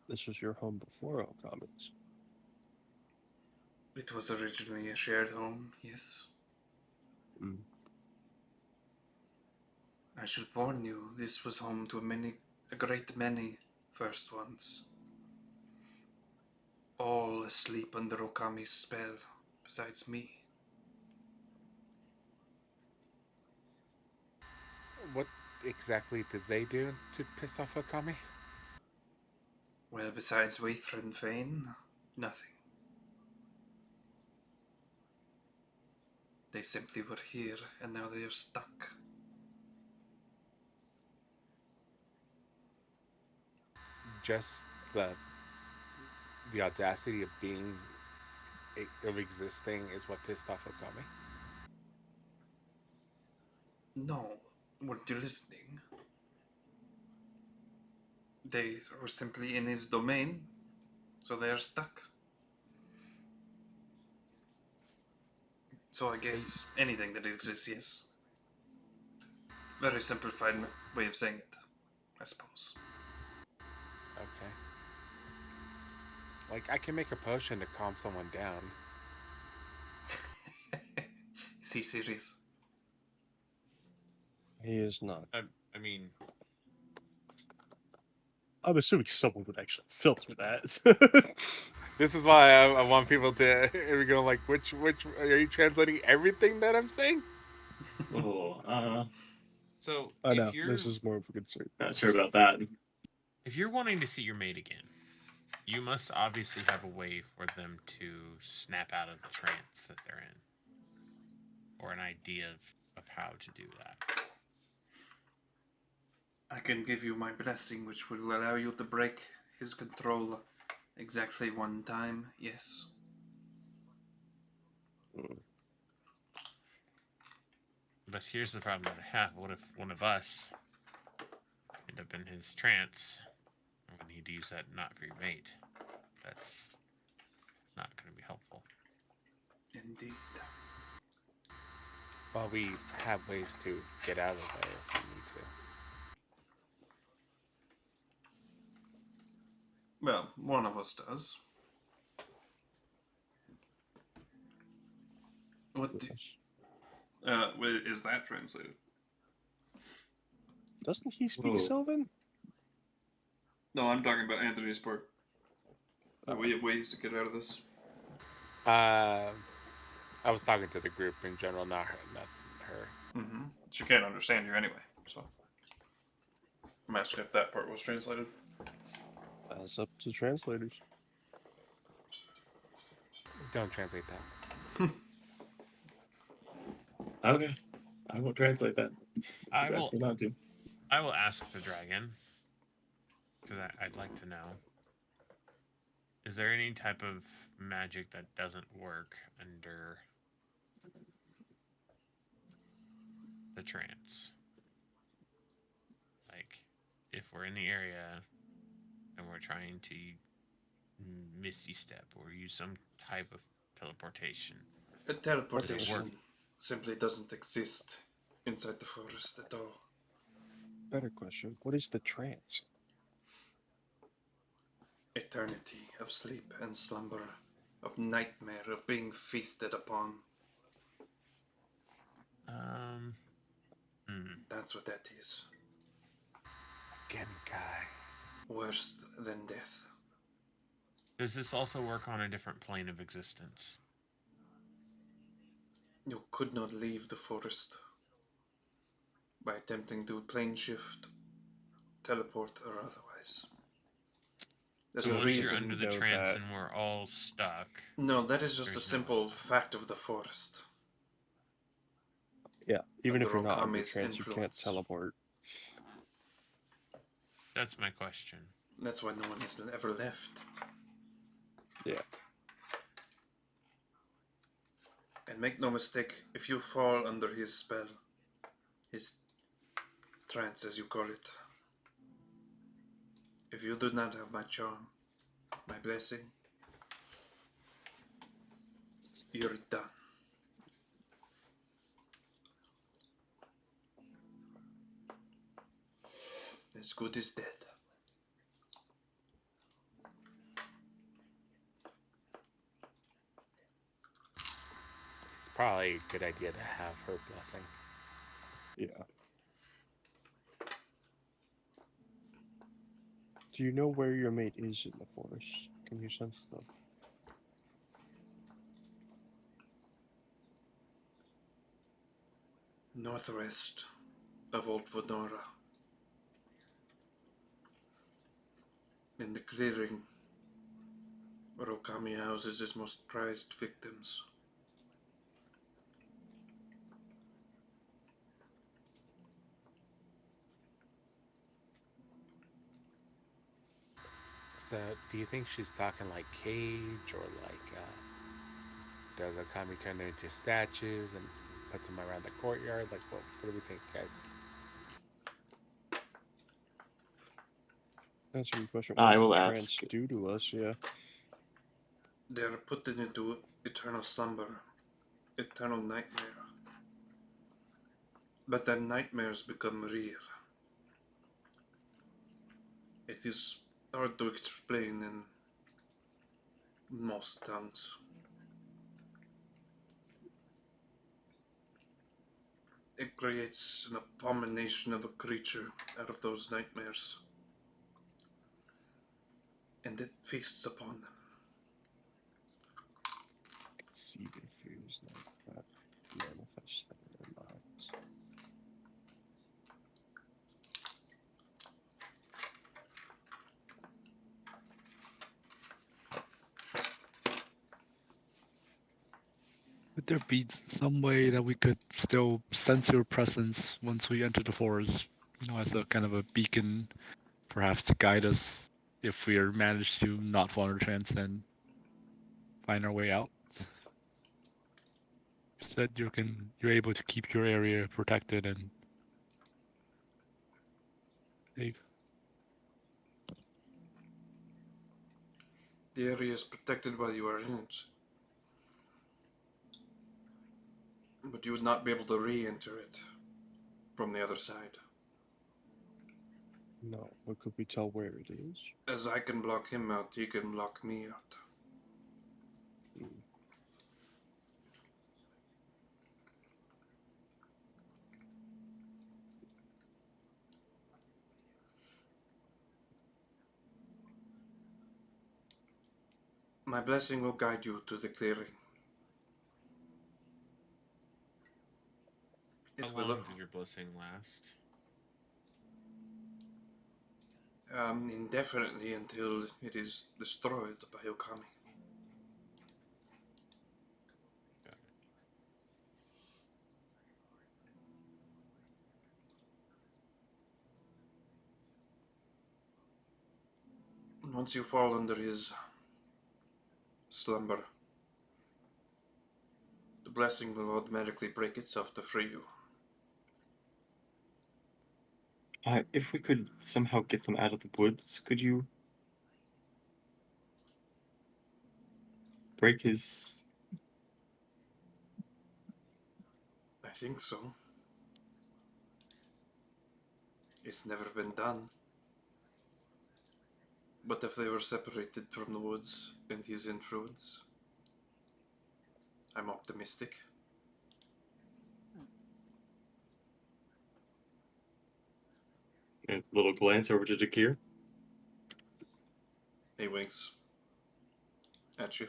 This was your home before Okami's. It was originally a shared home, yes. Mm. I should warn you, this was home to a great many first ones. All asleep under Okami's spell, besides me. What exactly did they do to piss off Okami? Well, besides Waithrin Fane, nothing. They simply were here, and now they are stuck. Just the audacity of being of existing is what pissed off Okami. No, weren't you listening? They were simply in his domain, so they are stuck. So I guess anything that exists, yes. Very simplified way of saying it, I suppose. Okay. Like, I can make a potion to calm someone down. Is he serious? He is not. I mean, I'm assuming someone would actually filter that. This is why I want people to go like, which are you translating everything that I'm saying? Oh, so I know if you're this is more of a concern. not sure about that. if you're wanting to see your mate again, you must obviously have a way for them to snap out of the trance that they're in, or an idea of how to do that. I can give you my blessing, which will allow you to break his control exactly one time, yes. But here's the problem that I have. What if one of us end up in his trance and we need to use that not for your mate? That's not going to be helpful. Indeed. Well, we have ways to get out of there if we need to. Well, one of us does. What is that translated? Doesn't he speak Whoa. Sylvan? No, I'm talking about Anthony's part. We have ways to get out of this. I was talking to the group in general, not her. Mm-hmm. She can't understand you anyway, so I'm asking if that part was translated. That's up to translators. Don't translate that. Okay, I will translate that. I That's will. not to. I will ask the dragon because I'd like to know. Is there any type of magic that doesn't work under the trance? Like, if we're in the area and we're trying to misty step or use some type of teleportation. A teleportation work. simply doesn't exist inside the forest at all. Better question. What is the trance? Eternity of sleep and slumber, of nightmare, of being feasted upon. That's what that is. Genkai. Worse than death. Does this also work on a different plane of existence? You could not leave the forest by attempting to plane shift, teleport, or otherwise. There's So a once reason. you're under the know trance that. and we're all stuck. No, that is just a There's simple fact of the forest. Yeah, even if Under you're not under Okami's trance, you can't influence. teleport. That's my question. That's why no one has ever left. Yeah. And make no mistake, if you fall under his spell, his trance as you call it, if you do not have my charm, my blessing, you're done. As good as dead. It's probably a good idea to have her blessing. Yeah. Do you know where your mate is in the forest? Can you sense them? Northwest of old Venora. In the clearing where Okami houses his most prized victims. So, do you think she's talking like cage or like does Okami turn them into statues and puts them around the courtyard? Like, what do we think, guys? That's a good question. I What does will the ask. trance do to us? Yeah. They are put into eternal slumber, eternal nightmare. But their nightmares become real. It is hard to explain in most tongues. It creates an abomination of a creature out of those nightmares, and it feasts upon them. See the fears like that manifest in their minds. Would there be some way that we could still sense your presence once we enter the forest? You know, as a kind of a beacon, perhaps to guide us if we are managed to not fall into trance and find our way out. You said you're able to keep your area protected and safe. The area is protected while you are in it, but you would not be able to re-enter it from the other side. No, but could we tell where it is? As I can block him out, he can block me out. My blessing will guide you to the clearing. How long did your blessing last? Indefinitely until it is destroyed by Okami. Once you fall under his slumber, the blessing will automatically break itself to free you. If we could somehow get them out of the woods, could you break his... I think so. It's never been done. But if they were separated from the woods and his influence, I'm optimistic. A little glance over to Jakir. He winks at you.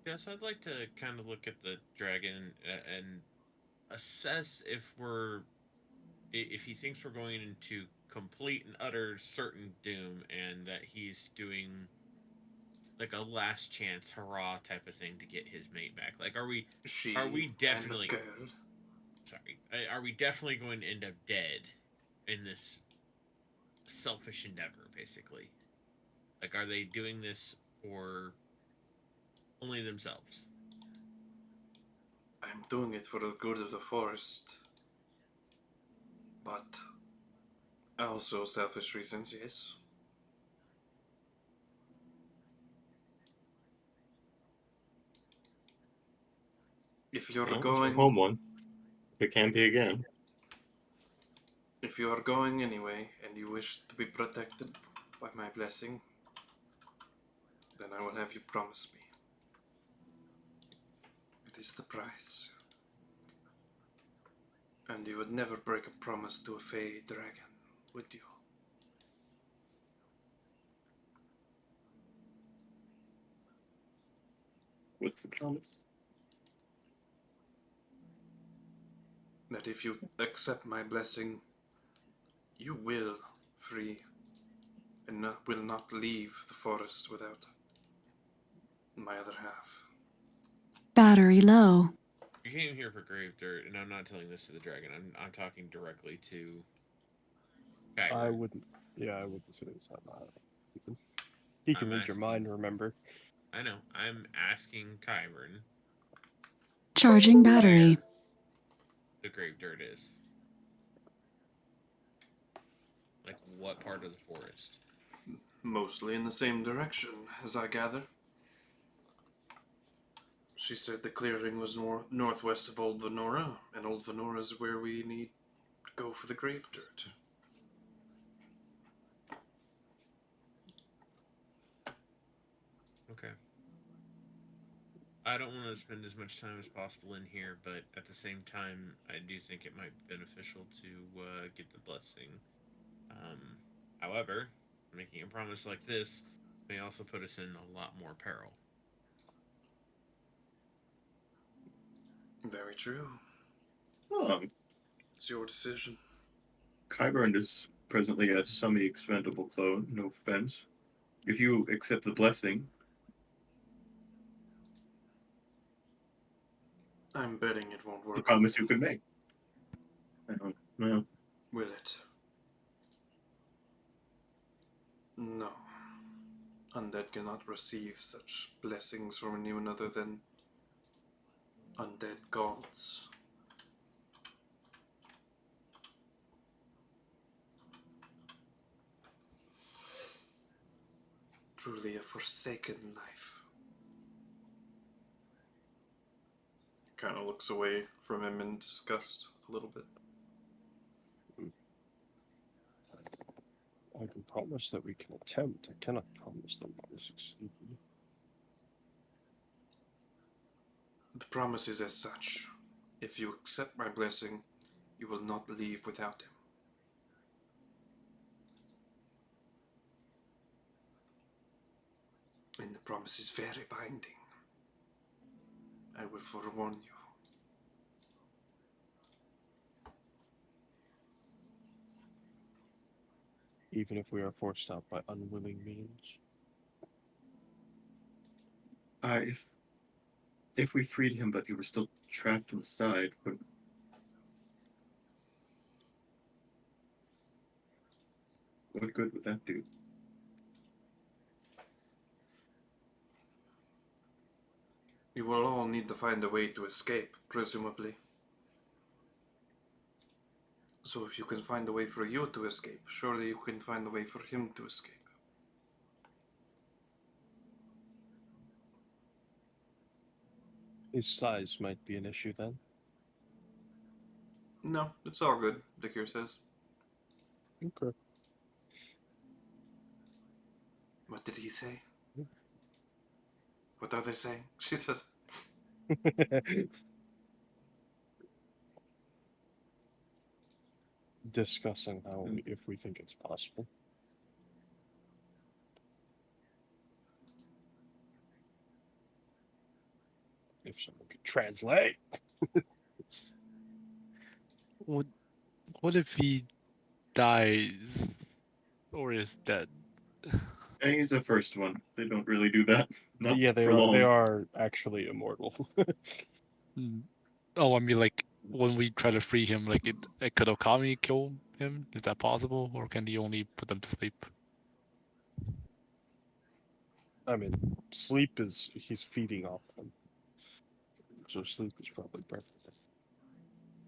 Yes, I'd like to kind of look at the dragon and assess if he thinks we're going into complete and utter certain doom, and that he's doing like a last chance hurrah type of thing to get his mate back. Like, are we definitely and a girl. Sorry, are we definitely going to end up dead in this selfish endeavor, basically? Like, are they doing this for only themselves? I'm doing it for the good of the forest. But also selfish reasons, yes. If you're Well, it's going... my home one. If it can be again. If you are going anyway, and you wish to be protected by my blessing, then I will have you promise me. It is the price. And you would never break a promise to a fey dragon, would you? What's the promise? That if you accept my blessing, you will free and will not leave the forest without my other half. Battery low. You came here for grave dirt, and I'm not telling this to the dragon. I'm talking directly to Kyber. I wouldn't. Yeah, I wouldn't say this out loud. He can read your mind, remember? I know. I'm asking Kyber Charging battery. where the grave dirt is. Like, what part of the forest? Mostly in the same direction, as I gather. She said the clearing was northwest of Old Venora, and Old Venora is where we need to go for the grave dirt. Okay. I don't want to spend as much time as possible in here, but at the same time, I do think it might be beneficial to get the blessing. However, making a promise like this may also put us in a lot more peril. Very true. Oh, It's your decision. Kyburn is presently a semi-expendable clone, no offense. If you accept the blessing, I'm betting it won't the work. promise you can make. I don't know. Will it? No. Undead cannot receive such blessings from anyone other than undead gods. Truly a forsaken life. Kind of looks away from him in disgust a little bit. I can promise that we can attempt. I cannot promise that we will succeed. The promise is as such. If you accept my blessing, you will not leave without him. And the promise is very binding. I will forewarn you. Even if we are forced out by unwilling means. If we freed him, but he were still trapped inside, what good would that do? You will all need to find a way to escape, presumably. So if you can find a way for you to escape, surely you can find a way for him to escape. His size might be an issue then. No, it's all good, Dikir says. Okay. What did he say? What are they saying? She says. Discussing how if we think it's possible. If someone could translate. What if he dies or is dead? And he's the first one. They don't really do that. Not Yeah, for long. they are actually immortal. Oh, I mean, like when we try to free him, like it could Okami kill him? Is that possible, or can he only put them to sleep? I mean, sleep is he's feeding off them, so sleep is probably breath.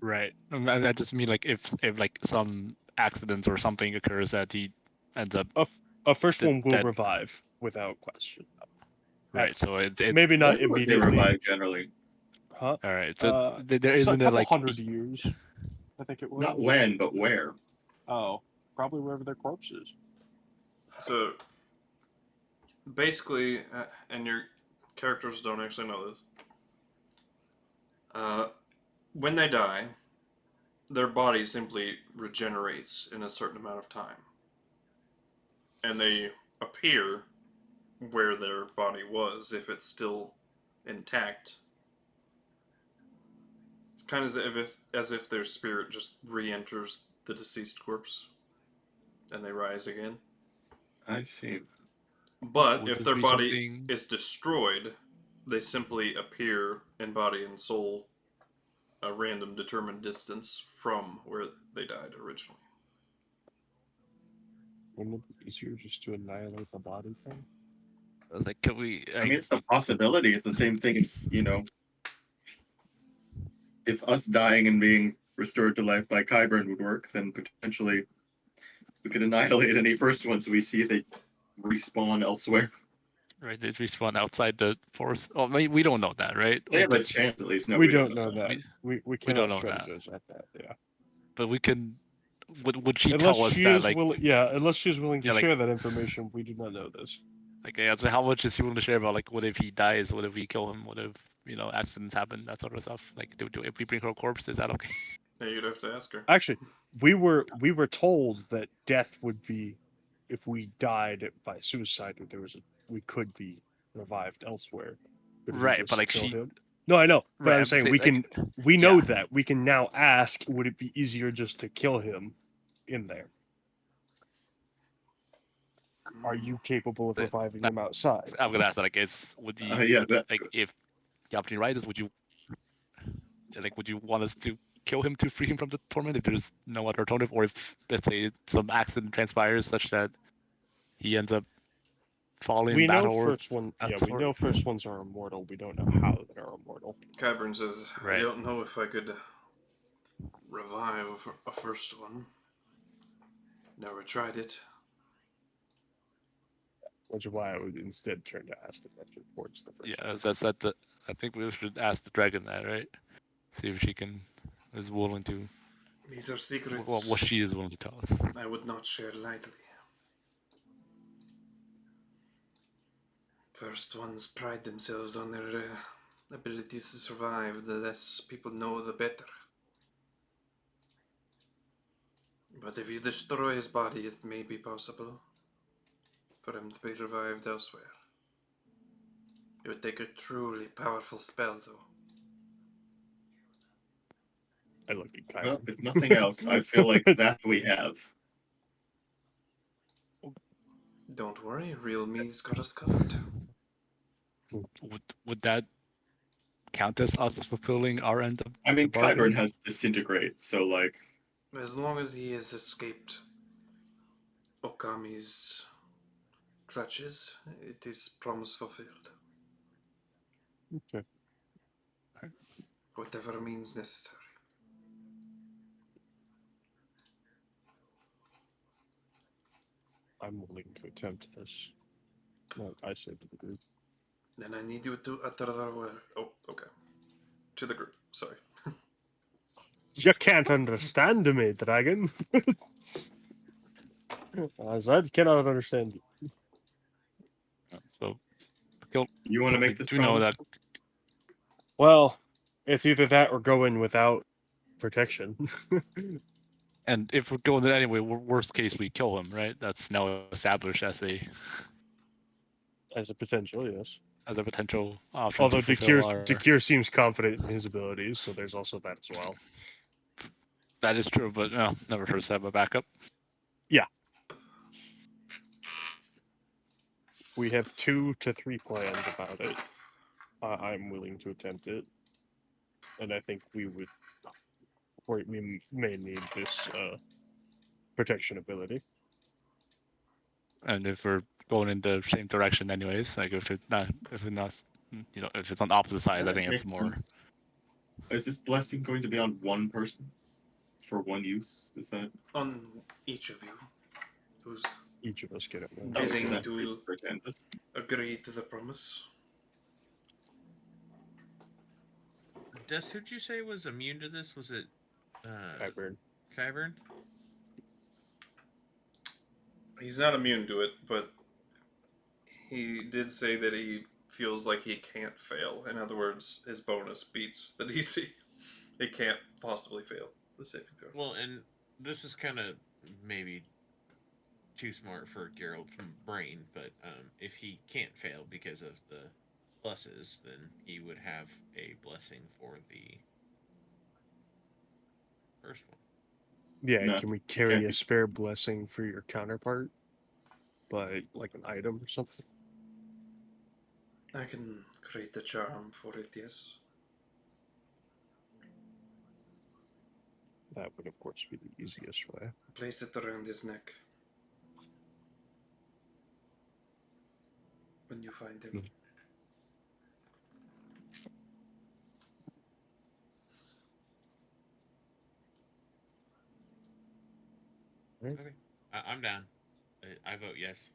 Right. I just mean like if like some accidents or something occurs that he ends up. A first one will dead. revive without question. Right. So it maybe not When would they immediately. revive generally? Huh? All right. So there it's isn't a couple like 100 years. I think it was. Not when, but where. Oh, probably wherever their corpse is. So basically, and your characters don't actually know this. When they die, their body simply regenerates in a certain amount of time. And they appear where their body was if it's still intact. It's kind of as if their spirit just re-enters the deceased corpse, and they rise again. I see. But Would if this their be body something- is destroyed, they simply appear in body and soul a random determined distance from where they died originally. Wouldn't it be easier just to annihilate the body thing? I was like, can we? I mean, it's a possibility. It's the same thing as, if us dying and being restored to life by Kyburn would work, then potentially we could annihilate any first ones we see. They respawn elsewhere. Right, they respawn outside the forest. Oh, we don't know that, right? They Like, have a this- chance, at least. No, we don't know that. We don't cannot know that. strategize at that. Yeah. But we can. Would she Unless tell us she that? is Like, willing. Yeah. Unless she is willing to Yeah, like- share that information, we do not know this. like, yeah, so how much is she willing to share about? Like, what if he dies? What if we kill him? What if accidents happen? That sort of stuff. Like, if we bring her corpse, is that okay? Yeah, you'd have to ask her. Actually, we were told that death would be if we died by suicide. We could be revived elsewhere. Could we Right, just but, like, kill she- him? No, I know, but Right, I'm I'm saying saying, we like- can. We know yeah. that we can now ask. Would it be easier just to kill him in there? Are you capable of But- reviving him outside? I'm gonna ask that. Like, would you? Yeah, that- like, if the opportunity rises, would you? Like, would you want us to kill him to free him from the torment if there's no other alternative, or if, let's say, some accident transpires such that he ends up falling We in battle? know Or first one. that Yeah, we sort? know first ones are immortal. We don't know how they're immortal. Kyburn says, Right. I don't know if I could revive a first one. Never tried it. Which is why I would instead turn to ask the question towards the first. Yeah, that's the. I think we should ask the dragon that, right? See if she is willing to. These are secrets Well, what she is willing to tell us. I would not share lightly. First ones pride themselves on their abilities to survive. The less people know, the better. But if you destroy his body, it may be possible for him to be revived elsewhere. It would take a truly powerful spell, though. I look at Kylie. Well, if nothing else, I feel like that we have. Don't worry, real me's got us covered. Would that count as us fulfilling our end of I mean, the bargain? Kyburn has disintegrate, so like, As long as he has escaped Okami's clutches, it is promise fulfilled. Okay. Whatever means necessary. I'm willing to attempt this. Well, I said to the group. Then I need you to utter the word. Oh, okay. To the group. Sorry. You can't understand me, dragon. As I cannot understand you. So, you want to we make this do know promise? that. Well, it's either that or go in without protection. And if we're going there anyway, worst case we kill him, right? That's now established as As a potential, yes. as a potential option. Although to fulfill Dakir seems confident in his abilities, so there's also that as well. That is true, but never hurts to have a backup. We have 2 to 3 plans about it. I'm willing to attempt it. And I think we may need this protection ability. And if we're going in the same direction, anyways, like if it's not, if it's on opposite sides, I think it's Makes more. sense. Is this blessing going to be on one person for one use? Is that On each of you who's Each of us get it. willing that to priest for Kansas? agree to the promise? Des, who'd you say was immune to this? Was it Kyburn. Kyburn? He's not immune to it, but he did say that he feels like he can't fail. In other words, his bonus beats the DC. He can't possibly fail the saving throw. Well, and this is kind of maybe too smart for Geralt's brain, but if he can't fail because of the pluses, then he would have a blessing for the first one. Yeah, No, can we it carry can't a be. spare blessing for your counterpart? By, like, an item or something? I can create a charm for it, yes. That would, of course, be the easiest way. Place it around his neck. When you find him. Okay, I'm down. I vote yes.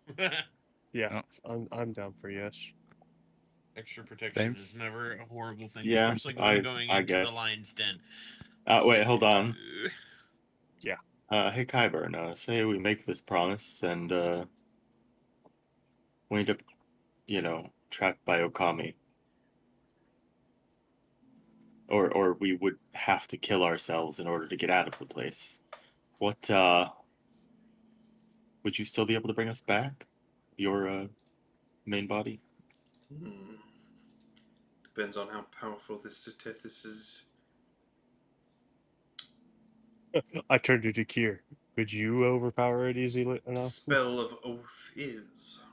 Yeah, I'm down for yes. Extra protection Same. is never a horrible thing, Yeah, especially when going I into the guess. lion's den. Wait, hold on. Yeah. Hey Kyburn, say we make this promise and we end up, trapped by Okami. Or we would have to kill ourselves in order to get out of the place. What, would you still be able to bring us back? Your, main body? Depends on how powerful this Artifice is. I turned to Kier. Could you overpower it easily enough? Spell of Oath is.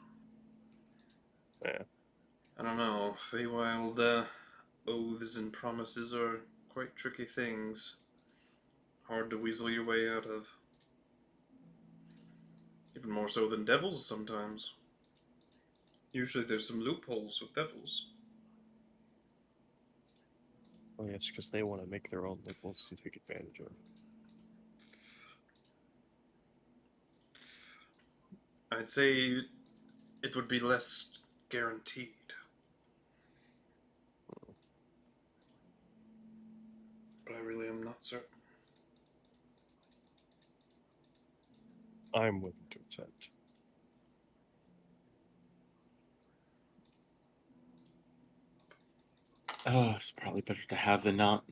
Yeah. I don't know. Feywild oaths and promises are quite tricky things. Hard to weasel your way out of. Even more so than devils sometimes. Usually there's some loopholes with devils. Oh, yeah, it's because they want to make their own loopholes to take advantage of. I'd say it would be less guaranteed. But I really am not certain. I'm willing to accept. Oh, it's probably better to have than not.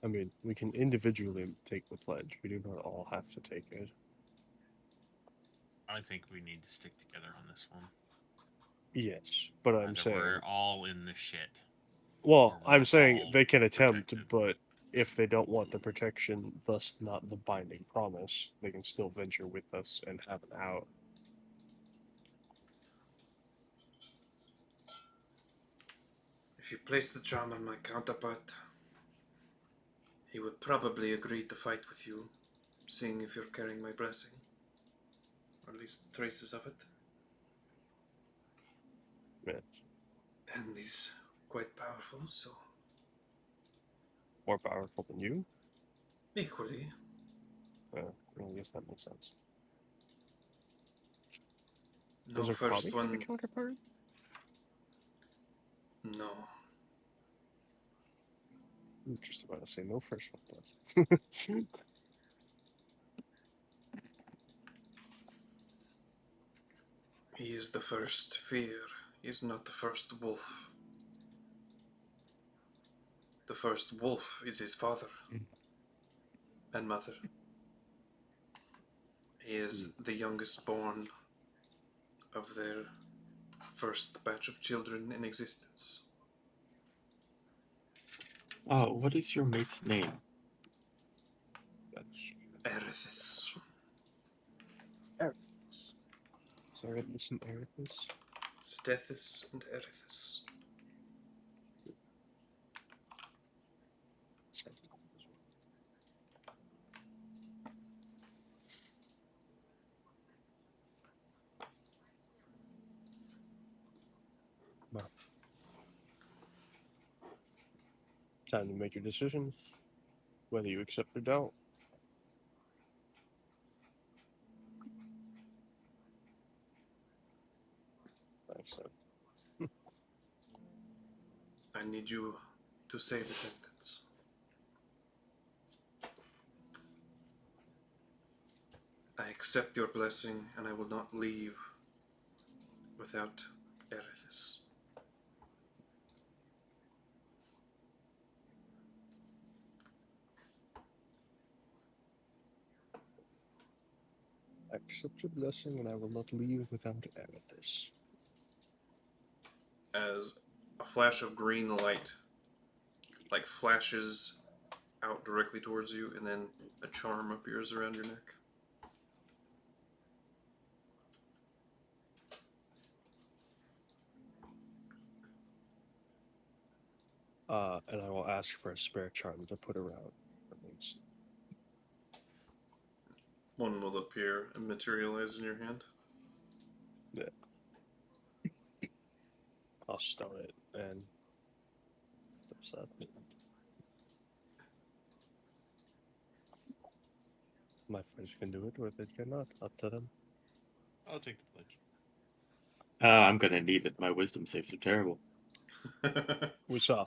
I mean, we can individually take the pledge. We do not all have to take it. I think we need to stick together on this one. Yes, but I'm Either saying... we're all in the shit. Well, or I'm we're saying all they can attempt, protected. but if they don't want the protection, thus not the binding promise, they can still venture with us and have an out. If you place the charm on my counterpart, he would probably agree to fight with you, seeing if you're carrying my blessing. Or at least traces of it. Yes. And he's quite powerful, so... More powerful than you? Equally. Well, I guess that makes sense. No Does first Okami have a one... counterpart? No. I'm just about to say no first one does. He is the first fear. He is not the first wolf. The first wolf is his father and mother. He is the youngest born of their first batch of children in existence. Oh, what is your mate's name? Arthas. Ceratus and Erithus? Stethis and Arthas. Well, time to make your decisions, whether you accept or don't. Excellent. I need you to say the sentence. I accept your blessing, and I will not leave without Arthas. accept your blessing, and I will not leave without amethyst. As a flash of green light, like, flashes out directly towards you, and then a charm appears around your neck. And I will ask for a spare charm to put around. One will appear and materialize in your hand. Yeah. I'll stone it and my friends can do it, or they cannot. Up to them. I'll take the pledge. I'm gonna need it. My wisdom saves are terrible. We saw.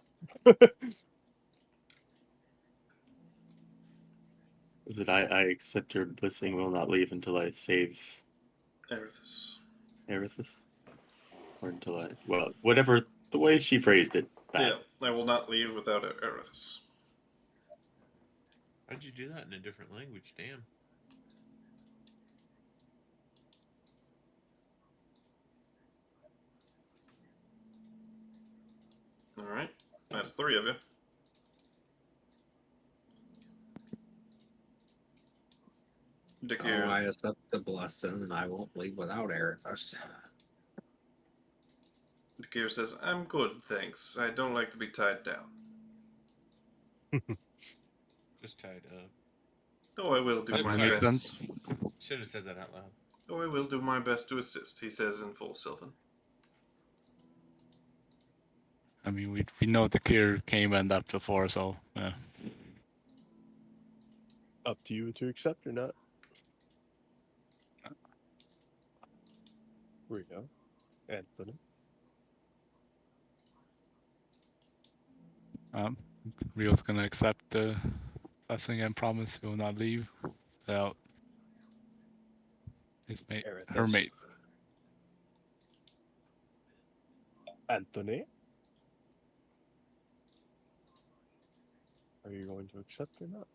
Is it I accept your blessing, will not leave until I save Erithus? Or until I, well, whatever, the way she phrased it. Yeah, I will not leave without Erithus. How'd you do that in a different language? Damn. Alright, that's 3 of you. Oh, I accept the blessing, and I won't leave without Erithus. Dakir says, I'm good, thanks. I don't like to be tied down. Just tied up. Oh, I will do That my makes best. sense. Should have said that out loud. Oh, I will do my best to assist, he says in full Sylvan. I mean, we know the clear came and up before, so yeah. Up to you to accept or not. Here we go. Anthony. Rio's gonna accept the blessing and promise he will not leave without his mate, her Erithus. mate. Anthony. Are you going to accept or not?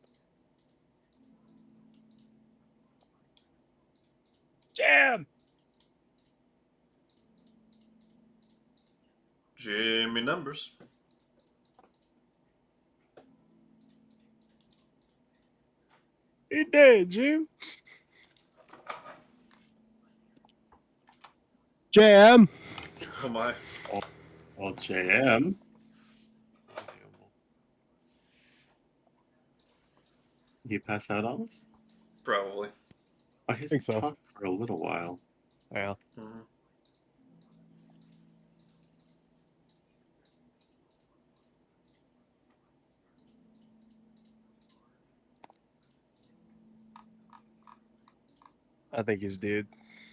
Jam! Jimmy numbers. He did, Jim. Jam! Oh my. Well, JM. You pass out on us? Probably. I guess think so. talked for a little while. Yeah. Mm-hmm. I think he's dead.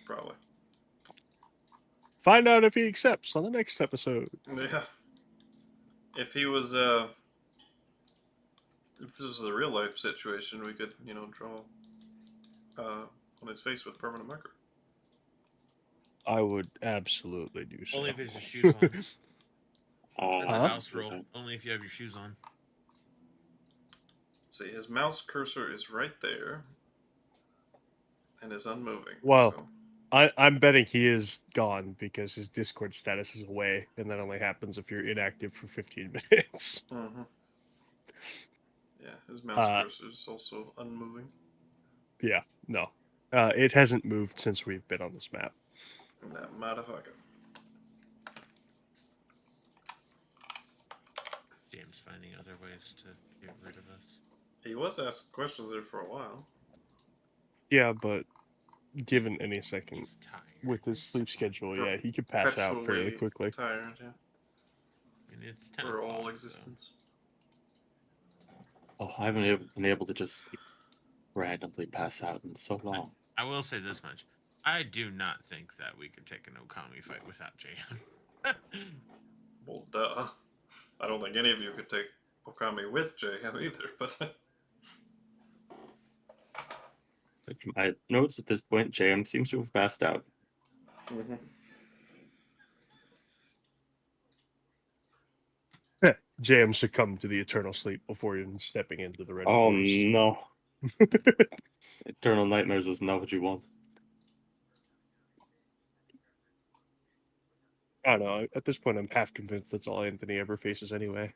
Probably. Find out if he accepts on the next episode. Yeah. If he was, if this was a real life situation, we could, draw on his face with permanent marker. I would absolutely do so. Only if his shoes on. That's a Huh? mouse roll. Only if you have your shoes on. See, his mouse cursor is right there. And is unmoving. Well, so. I'm betting he is gone because his Discord status is away, and that only happens if you're inactive for 15 minutes. Mm-hmm. Yeah, his mouse cursor is also unmoving. Yeah, no. It hasn't moved since we've been on this map. That motherfucker. James finding other ways to get rid of us. He was asking questions there for a while. Yeah, but given any second He's tired. with his sleep schedule, yeah, he could pass out fairly quickly. Tired, yeah. I mean, it's 10 For all o'clock, existence. Oh, I haven't been able to just randomly pass out in so long. I will say this much. I do not think that we could take an Okami fight without JM. Well, duh. I don't think any of you could take Okami with JM either, but... I noticed at this point, JM seems to have passed out. Mm-hmm. JM succumbed to the eternal sleep before even stepping into the red Oh forest. no. Eternal nightmares is not what you want. I don't know. At this point, I'm half convinced that's all Anthony ever faces anyway.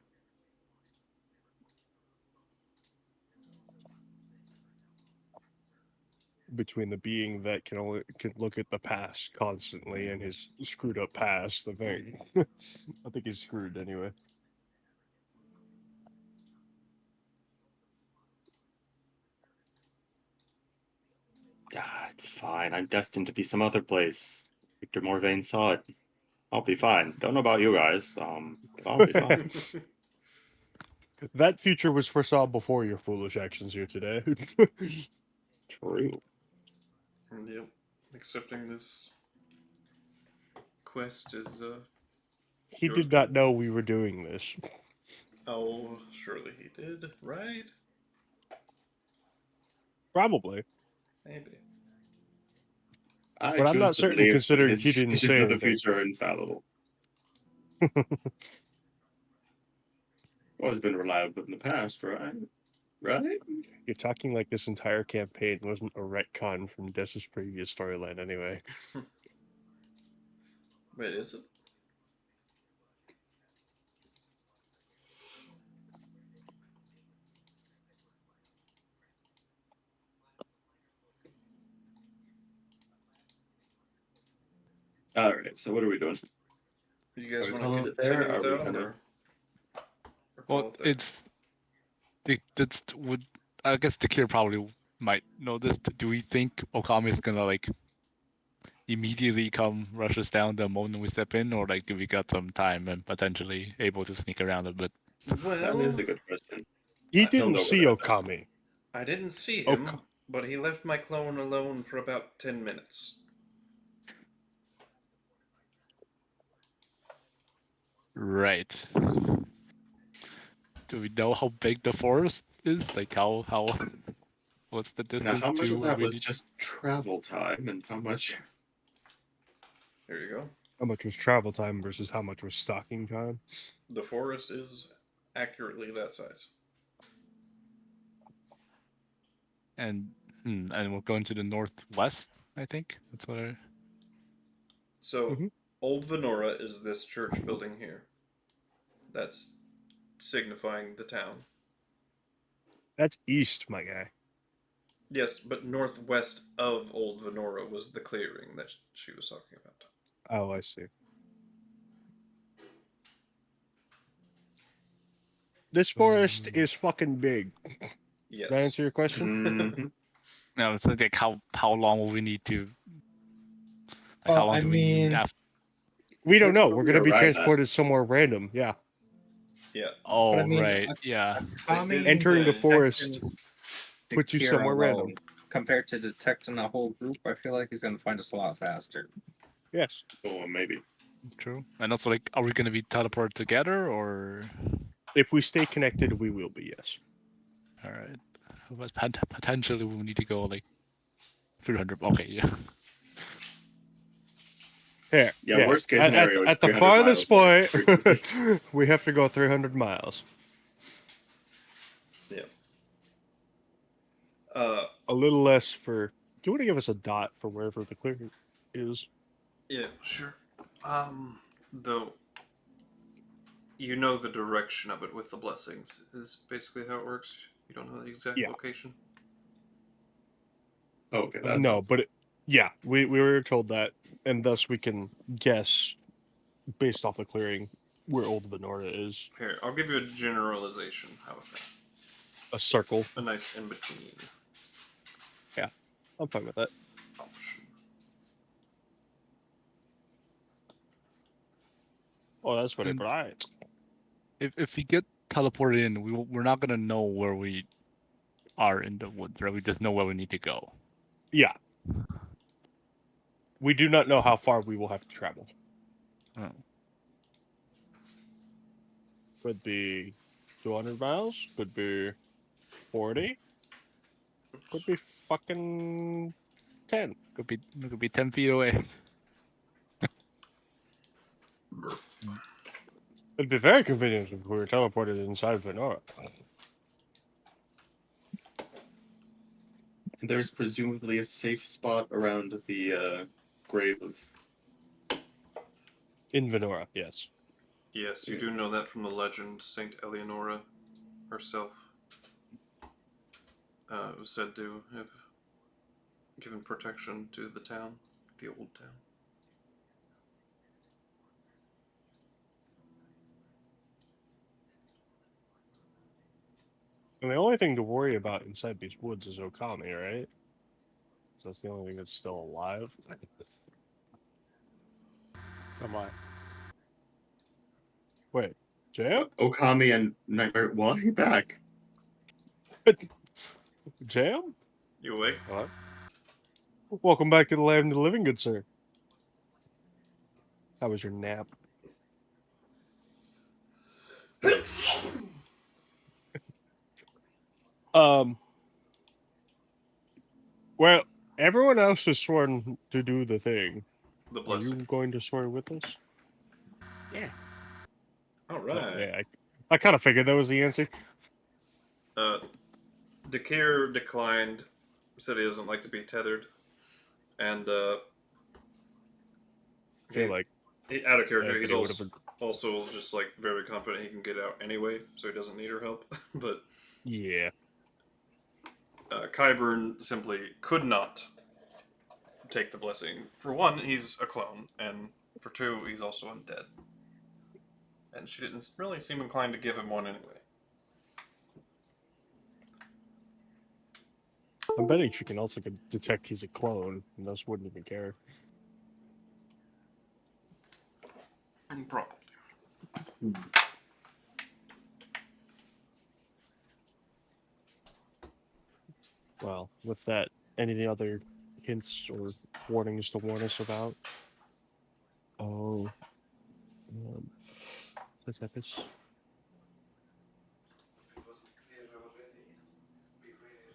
Between the being that can look at the past constantly and his screwed up past, I think I think he's screwed anyway. Ah, it's fine. I'm destined to be some other place. Victor Morvain saw it. I'll be fine. Don't know about you guys. But I'll be fine. That future was foresaw before your foolish actions here today. True. Yep. Accepting this quest is He did not know we were doing this. Oh, surely he did, right? Probably. Maybe. I But I'm choose not to certain, believe considering his he didn't visions say of the anything. future are infallible. Always been reliable in the past, right? Right? You're talking like this entire campaign wasn't a retcon from Dessa's previous storyline anyway. Wait, is it? All right. So what are we doing? You guys Are we want calling to it there? continue Are we without him, kinda- or call Well, it there? it's would I guess the Kir probably might know this. Do we think Okami is gonna like immediately come rush us down the moment we step in, or like do we got some time and potentially able to sneak around a bit? That is Well, a good question. He I- didn't know see where that is. Okami. I didn't see him, but he left my clone alone for about 10 minutes. Right. Do we know how big the forest is? Like how what's the Now, distance how much to of where that we was need? just travel time, and how much? Here you go. How much was travel time versus how much was stalking time? The forest is accurately that size. And we're going to the northwest, I think. That's what I So, Mhm. Old Venora is this church building here. That's signifying the town. That's east, my guy. Yes, but northwest of Old Venora was the clearing that she was talking about. Oh, I see. This forest is fucking big. Yes. Did that answer your question? Mhm. No, it's like how long will we need to like Well, how long I do we need mean- after We don't Let's know. go We're going to be arrive at- transported somewhere random. Yeah. Yeah. Oh But I mean, right, yeah. did Entering the say- forest puts you Kira somewhere alone, random. compared to detecting a whole group. I feel like he's gonna find us a lot faster. Yes. Oh, maybe. True. And also like are we gonna be teleported together or If we stay connected, we will be, yes. alright. But potentially we need to go like 300 okay, yeah. Here. Yeah, worst case At- scenario is At the 300 farthest miles. point, we have to go 300 miles. Yeah. A little less for... Do you want to give us a dot for wherever the clearing is? Yeah, sure. Though you know the direction of it with the blessings is basically how it works. You don't know the exact Yeah. location. Okay, that's No, but we were told that, and thus we can guess based off the clearing where Old Venora is. Here, I'll give you a generalization. How about that? A circle. A nice in between Yeah, I'm fine with that. option. Oh, that's very And- bright. If we get teleported in, we're not gonna know where we are in the woods, right? We just know where we need to go. Yeah. We do not know how far we will have to travel. Oh. Could be 200 miles. Could be 40. Could be fucking 10. Could be 10 feet away. It'd be very convenient if we were teleported inside Venora. And there's presumably a safe spot around the grave of In Venora, yes. Yes, you do know that from the legend. Saint Eleonora herself was said to have given protection to the town, the old town. And the only thing to worry about inside these woods is Okami, right? So that's the only thing that's still alive. Somewhat. Wait, Jam? Okami and Nightmare. Why back? Jam? You awake? Hello? Welcome back to the land of the living, good sir. How was your nap? Well, everyone else has sworn to do the thing. The Are blessing. you going to swear with us? Yeah. All right. Yeah, I kind of figured that was the answer. Dakir declined. Said he doesn't like to be tethered, and I feel like out of character, he's Anthony would have. also just like very confident he can get out anyway, so he doesn't need her help. But Yeah. Qyburn simply could not take the blessing. For one, he's a clone, and for two, he's also undead. And she didn't really seem inclined to give him one anyway. I'm betting she can also detect he's a clone, and thus wouldn't even care. Probably. Well, with that, any other hints or warnings to warn us about? Oh. Look at this. If it wasn't clear already, beware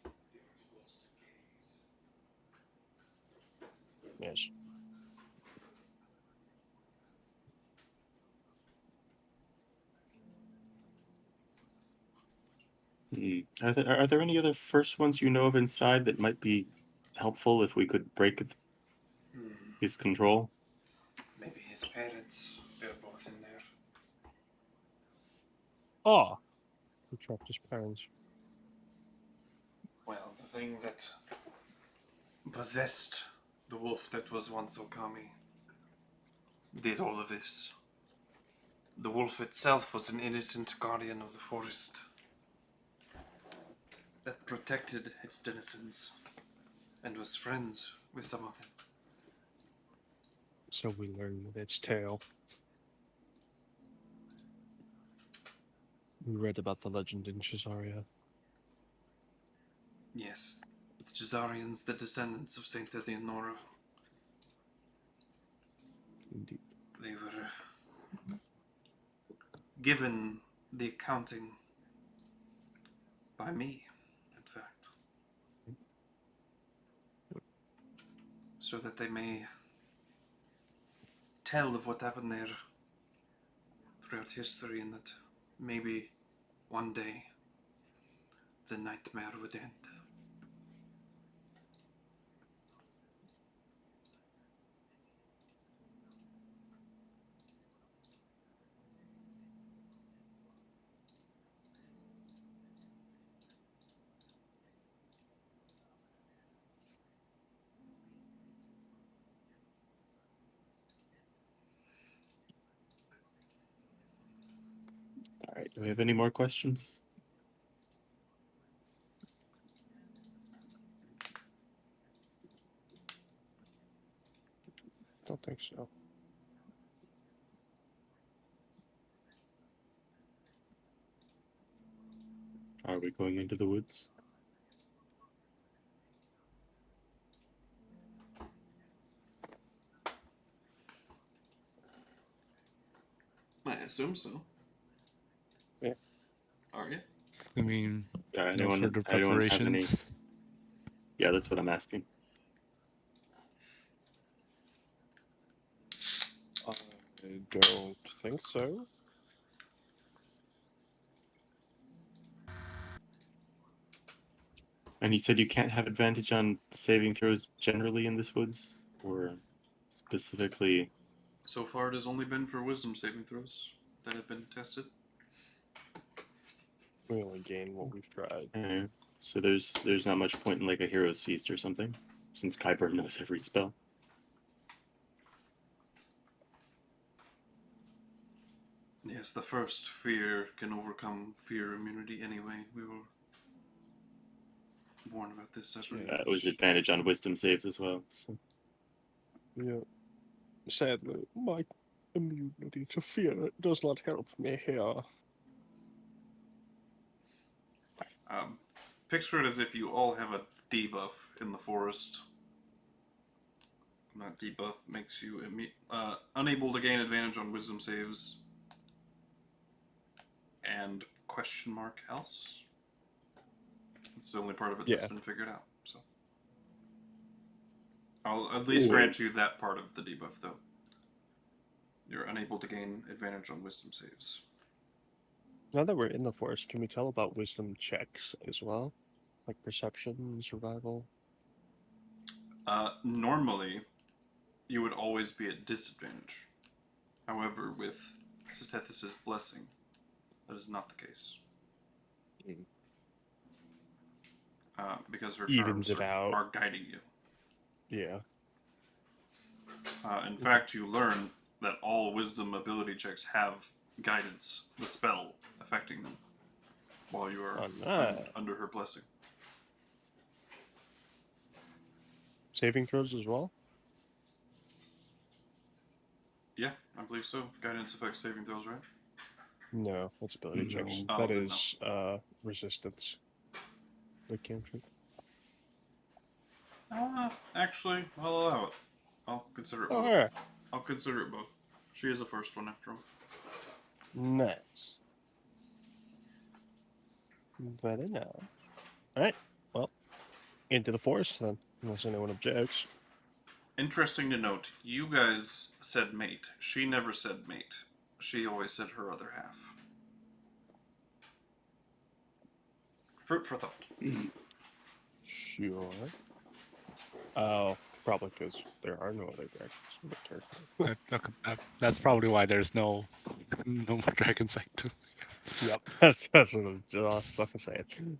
the wolf's gaze. Yes. Are there any other first ones you know of inside that might be helpful if we could break his control? Maybe his parents. They're both in there. Ah. Who trapped his parents? Well, the thing that possessed the wolf that was once Okami did all of this. The wolf itself was an innocent guardian of the forest that protected its denizens and was friends with some of them. So we learn with its tail. We read about the legend in Caesarea. Yes, the Chazarians, the descendants of Saint Eleonora. Indeed. They were given the accounting by me, in fact, so that they may tell of what happened there throughout history, and that maybe one day the nightmare would end. All right. Do we have any more questions? Don't think so. Are we going into the woods? I assume so. Yeah. Are you? I mean, no Anyone further have any? preparations. Yeah, that's what I'm asking. I don't think so. And you said you can't have advantage on saving throws generally in this woods? Or specifically So far, it has only been for wisdom saving throws that have been tested. We only gain what we've tried. Okay. So there's not much point in like a hero's feast or something, since Kyber knows every spell. Yes, the first fear can overcome fear immunity anyway. We were warned about this, I believe. It was advantage on wisdom saves as well. So. Yeah. Sadly, my immunity to fear does not help me here. Picture it as if you all have a debuff in the forest. And that debuff makes you unable to gain advantage on wisdom saves. And question mark else? It's the only part of it that's been figured out. So I'll at least grant you that part of the debuff, though. You're unable to gain advantage on wisdom saves. Now that we're in the forest, can we tell about wisdom checks as well? Like perception and survival? Normally, you would always be at disadvantage. However, with Setethis' blessing, that is not the case. Because her Evens charms it out. are guiding you. Yeah. In fact, you learn that all wisdom ability checks have guidance, the spell, affecting them while you are under her blessing. Saving throws as well? Yeah, I believe so. Guidance affects saving throws, right? No, that's ability checks. Oh, That then is resistance. The cantrip. Actually, I'll allow it. I'll consider it both. Yeah. I'll consider it both. She is the first one, after all. Nice. Very nice. Alright, well, into the forest then, unless anyone objects. Interesting to note, you guys said mate. She never said mate. She always said her other half. Fruit for thought. Sure. Oh, probably because there are no other dragons. That's probably why there's no more dragons active. Yep, that's what I was just fucking saying.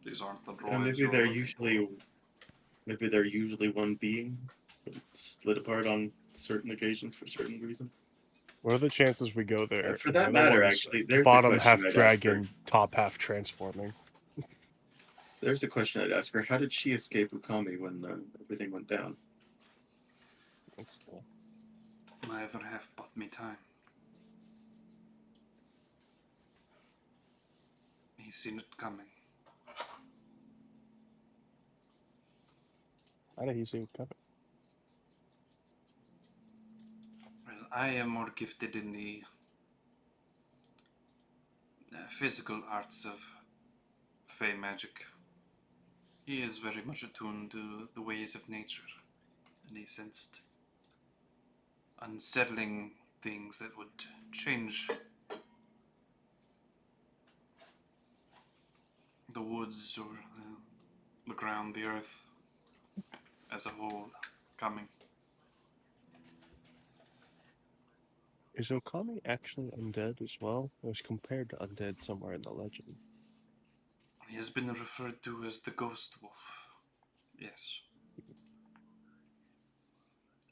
These aren't the droids. And maybe they're usually one being, but split apart on certain occasions for certain reasons. What are the chances we go there? For that matter, actually, there's bottom a question half I'd dragon, ask her. top half transforming. There's a question I'd ask her. How did she escape Ukami when everything went down? My other half bought me time. He's seen it coming. How did he see it coming? Well, I am more gifted in the physical arts of Fey magic. He is very much attuned to the ways of nature, and he sensed unsettling things that would change the woods or the ground, the earth as a whole coming. Is Okami actually undead as well? It was compared to undead somewhere in the legend. He has been referred to as the Ghost Wolf. Yes.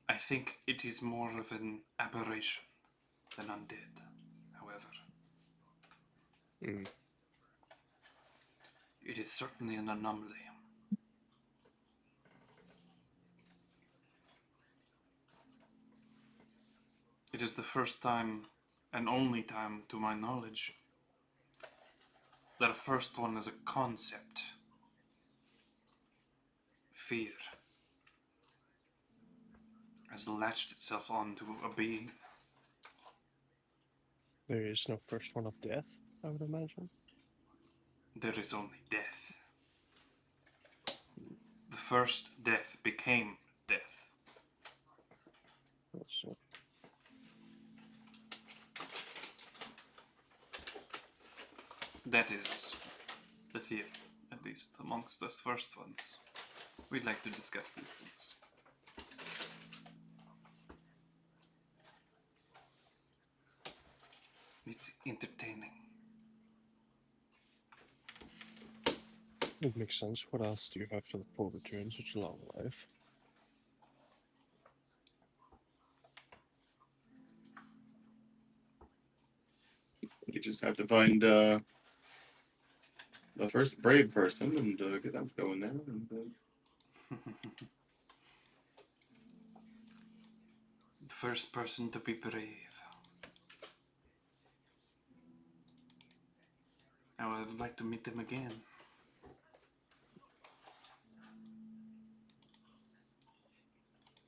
I think it is more of an aberration than undead, however. It is certainly an anomaly. It is the first time, and only time to my knowledge, that a first one is a concept. Fear has latched itself onto a being. There is no first one of death, I would imagine. There is only death. The first death became death. Let's see. That is the theory, at least amongst us first ones. We'd like to discuss these things. It's entertaining. It makes sense. What else do you have to look forward to in such a long life? You just have to find the first brave person and get them going there. And, The first person to be brave. Now I would like to meet them again.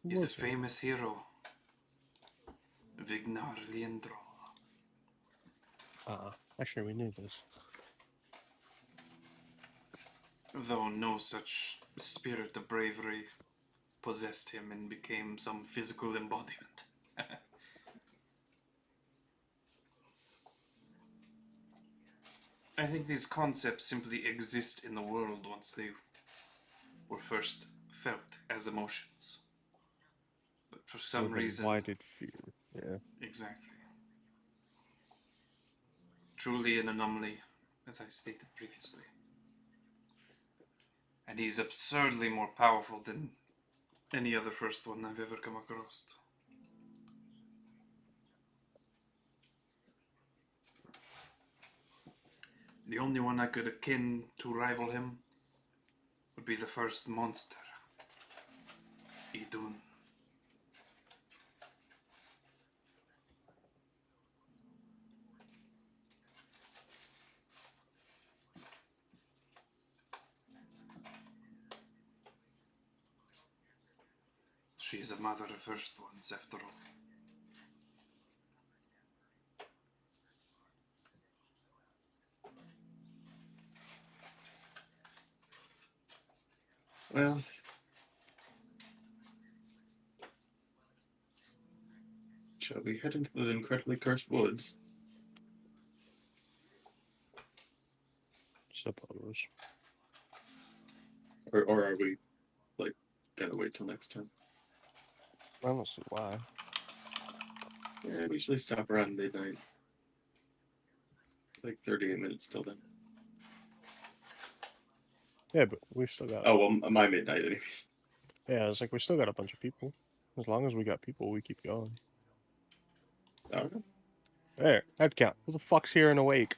He's a famous hero. Vignar Liendro. Actually, we knew this. Though no such spirit of bravery possessed him and became some physical embodiment. I think these concepts simply exist in the world once they were first felt as emotions. But for some reason... Why did fear? Yeah. Exactly. Truly an anomaly, as I stated previously. And he's absurdly more powerful than any other first one I've ever come across. The only one I could akin to rival him would be the first monster, Idun. She is a mother of first ones, after all. well, shall we head into the incredibly cursed woods? Suppose. Or are we, like, gonna wait till next time? I don't see why. Yeah, we usually stop around midnight. Like 38 minutes till then. Yeah, but we've still got... Oh, well, my midnight anyways. Yeah, it's like we still got a bunch of people. As long as we got people, we keep going. Okay. There, head count. Who the fuck's here and awake?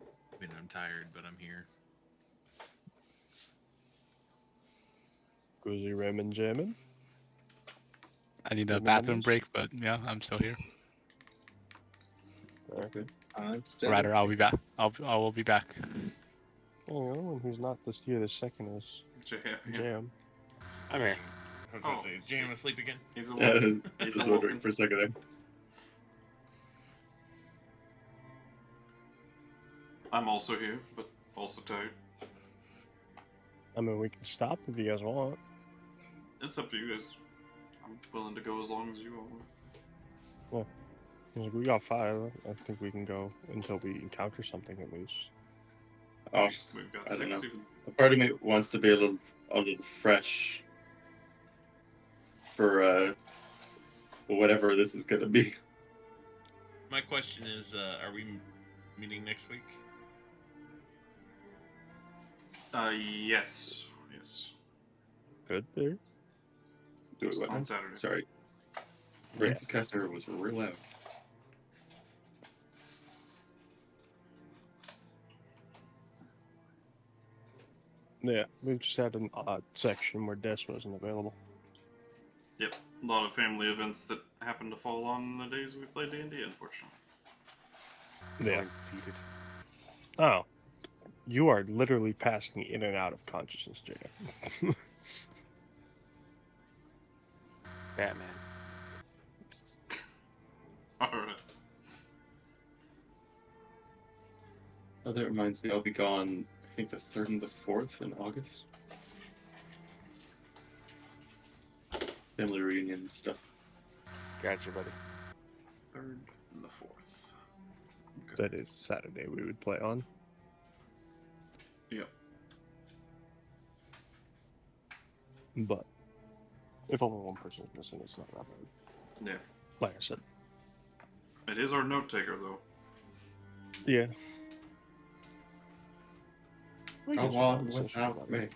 I mean, I'm tired, but I'm here. KuZii, Raymond, jamming. I need a Raymond bathroom numbers? break, but yeah, I'm still here. Okay. I'm still. Rather, I'll be back. I will be back. Oh, the only one who's not this second is Jam. I'm here. I was going to say, is Jam asleep again? He's Yeah, awoken. I He's was wondering awoken. for a second there. I'm also here, but also tired. I mean, we can stop if you guys want. It's up to you guys. I'm willing to go as long as you all want. Like, we got 5. I think we can go until we encounter something at least. Oh, We've got I don't 6 know. even. A part of me wants to be a little fresh for whatever this is gonna be. My question is, are we meeting next week? Yes. Yes. Good there. Do it what On now? Saturday. Sorry. Yeah. Rings of Customer was real loud. Yeah, we just had an odd section where Des wasn't available. Yep. A lot of family events that happen to fall on the days we play D&D, unfortunately. Yeah. Seated. Oh. You are literally passing in and out of consciousness, Jam. Batman. Alright. Oh, that reminds me, I'll be gone, I think the 3rd and the 4th in August. Family reunion stuff. Gotcha, buddy. 3rd and the 4th. Okay. That is Saturday we would play on. Yep. But if only one person is missing, it's not that bad. Yeah. Like I said. It is our note taker, though. Yeah. How long without me?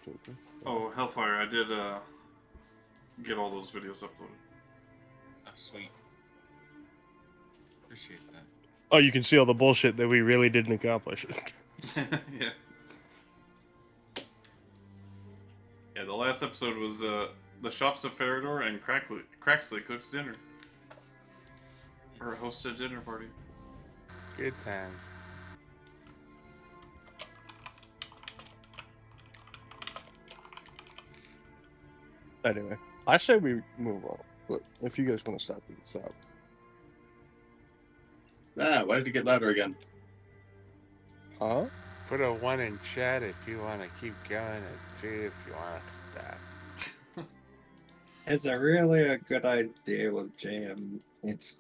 Oh, Hellfire, I did get all those videos uploaded. Oh, sweet. Appreciate that. Oh, you can see all the bullshit that we really didn't accomplish. Yeah. Yeah, the last episode was the Shops of Farador and Craxley cooks dinner. Or hosted a dinner party. Good times. Anyway, I say we move on. But if you guys want to stop, we can stop. Why did you get louder again? Huh? Put a 1 in chat if you want to keep going, a 2 if you want to stop. Is it really a good idea with JM? It's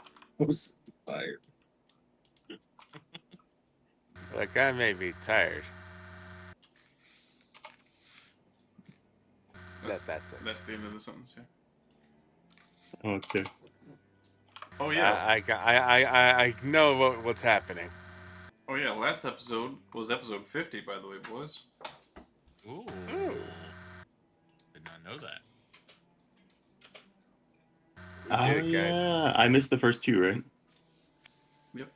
tired. Look, I may be tired. That's it. That's the end of the sentence, yeah. Okay. Oh yeah. I know what's happening. Oh yeah, last episode was episode 50, by the way, boys. Ooh. Ooh. Did not know that. We did, guys. Yeah. I missed the first 2, right? Yep.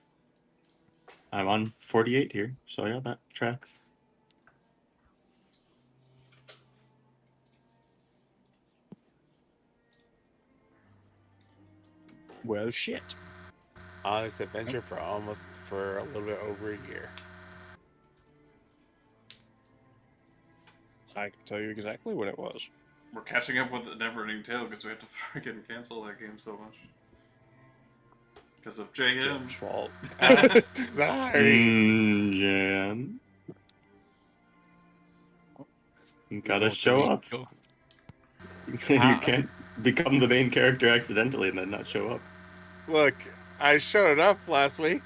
I'm on 48 here, so yeah, that tracks. Well, shit. On this adventure for a little bit over a year. I can tell you exactly when it was. We're catching up with the Neverending Tale because we had to freaking cancel that game so much. Because of JM. Jim's fault. Sorry. Jan. You gotta show up. You can't become the main character accidentally and then not show up. Look, I showed up last week.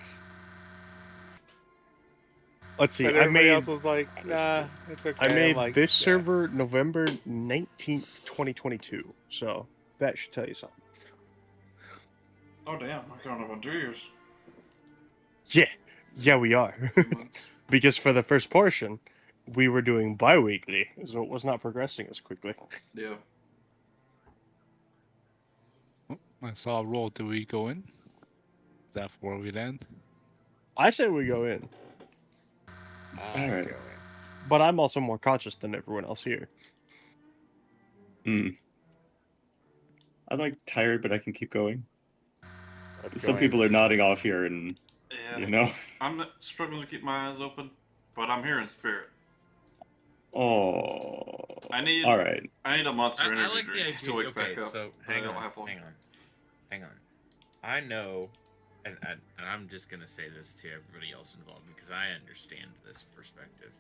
Let's see. But I everybody made else was like, nah, it's okay. I made I'm like, this yeah. server November 19th, 2022. So that should tell you something. Oh damn, we're going up on 2 years. Yeah, we are. 2 months. Because for the first portion, we were doing bi-weekly, so it was not progressing as quickly. Yeah. Oh, I saw a roll. Do we go in? Is that where we land? I say we go in, I'm Alright. going. but I'm also more conscious than everyone else here. I'm like tired, but I can keep going. Let's Some go people are nodding off here, and Yeah. you know. I'm not struggling to keep my eyes open, but I'm here in spirit. Oh. I need Alright. I need a monster I energy like the drink idea. to wake Okay, back up. so but I hang don't on, have one. hang on. I know, and I'm just gonna say this to everybody else involved because I understand this perspective.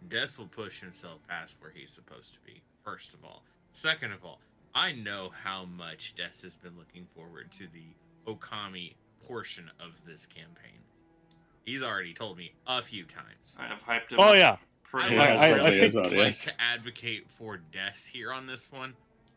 Des will push himself past where he's supposed to be. First of all, second of all, I know how much Des has been looking forward to the Okami portion of this campaign. He's already told me a few times. I have hyped him Oh up yeah, pretty Yeah, much. I I think- think well, like yes. to advocate for Des here on this one.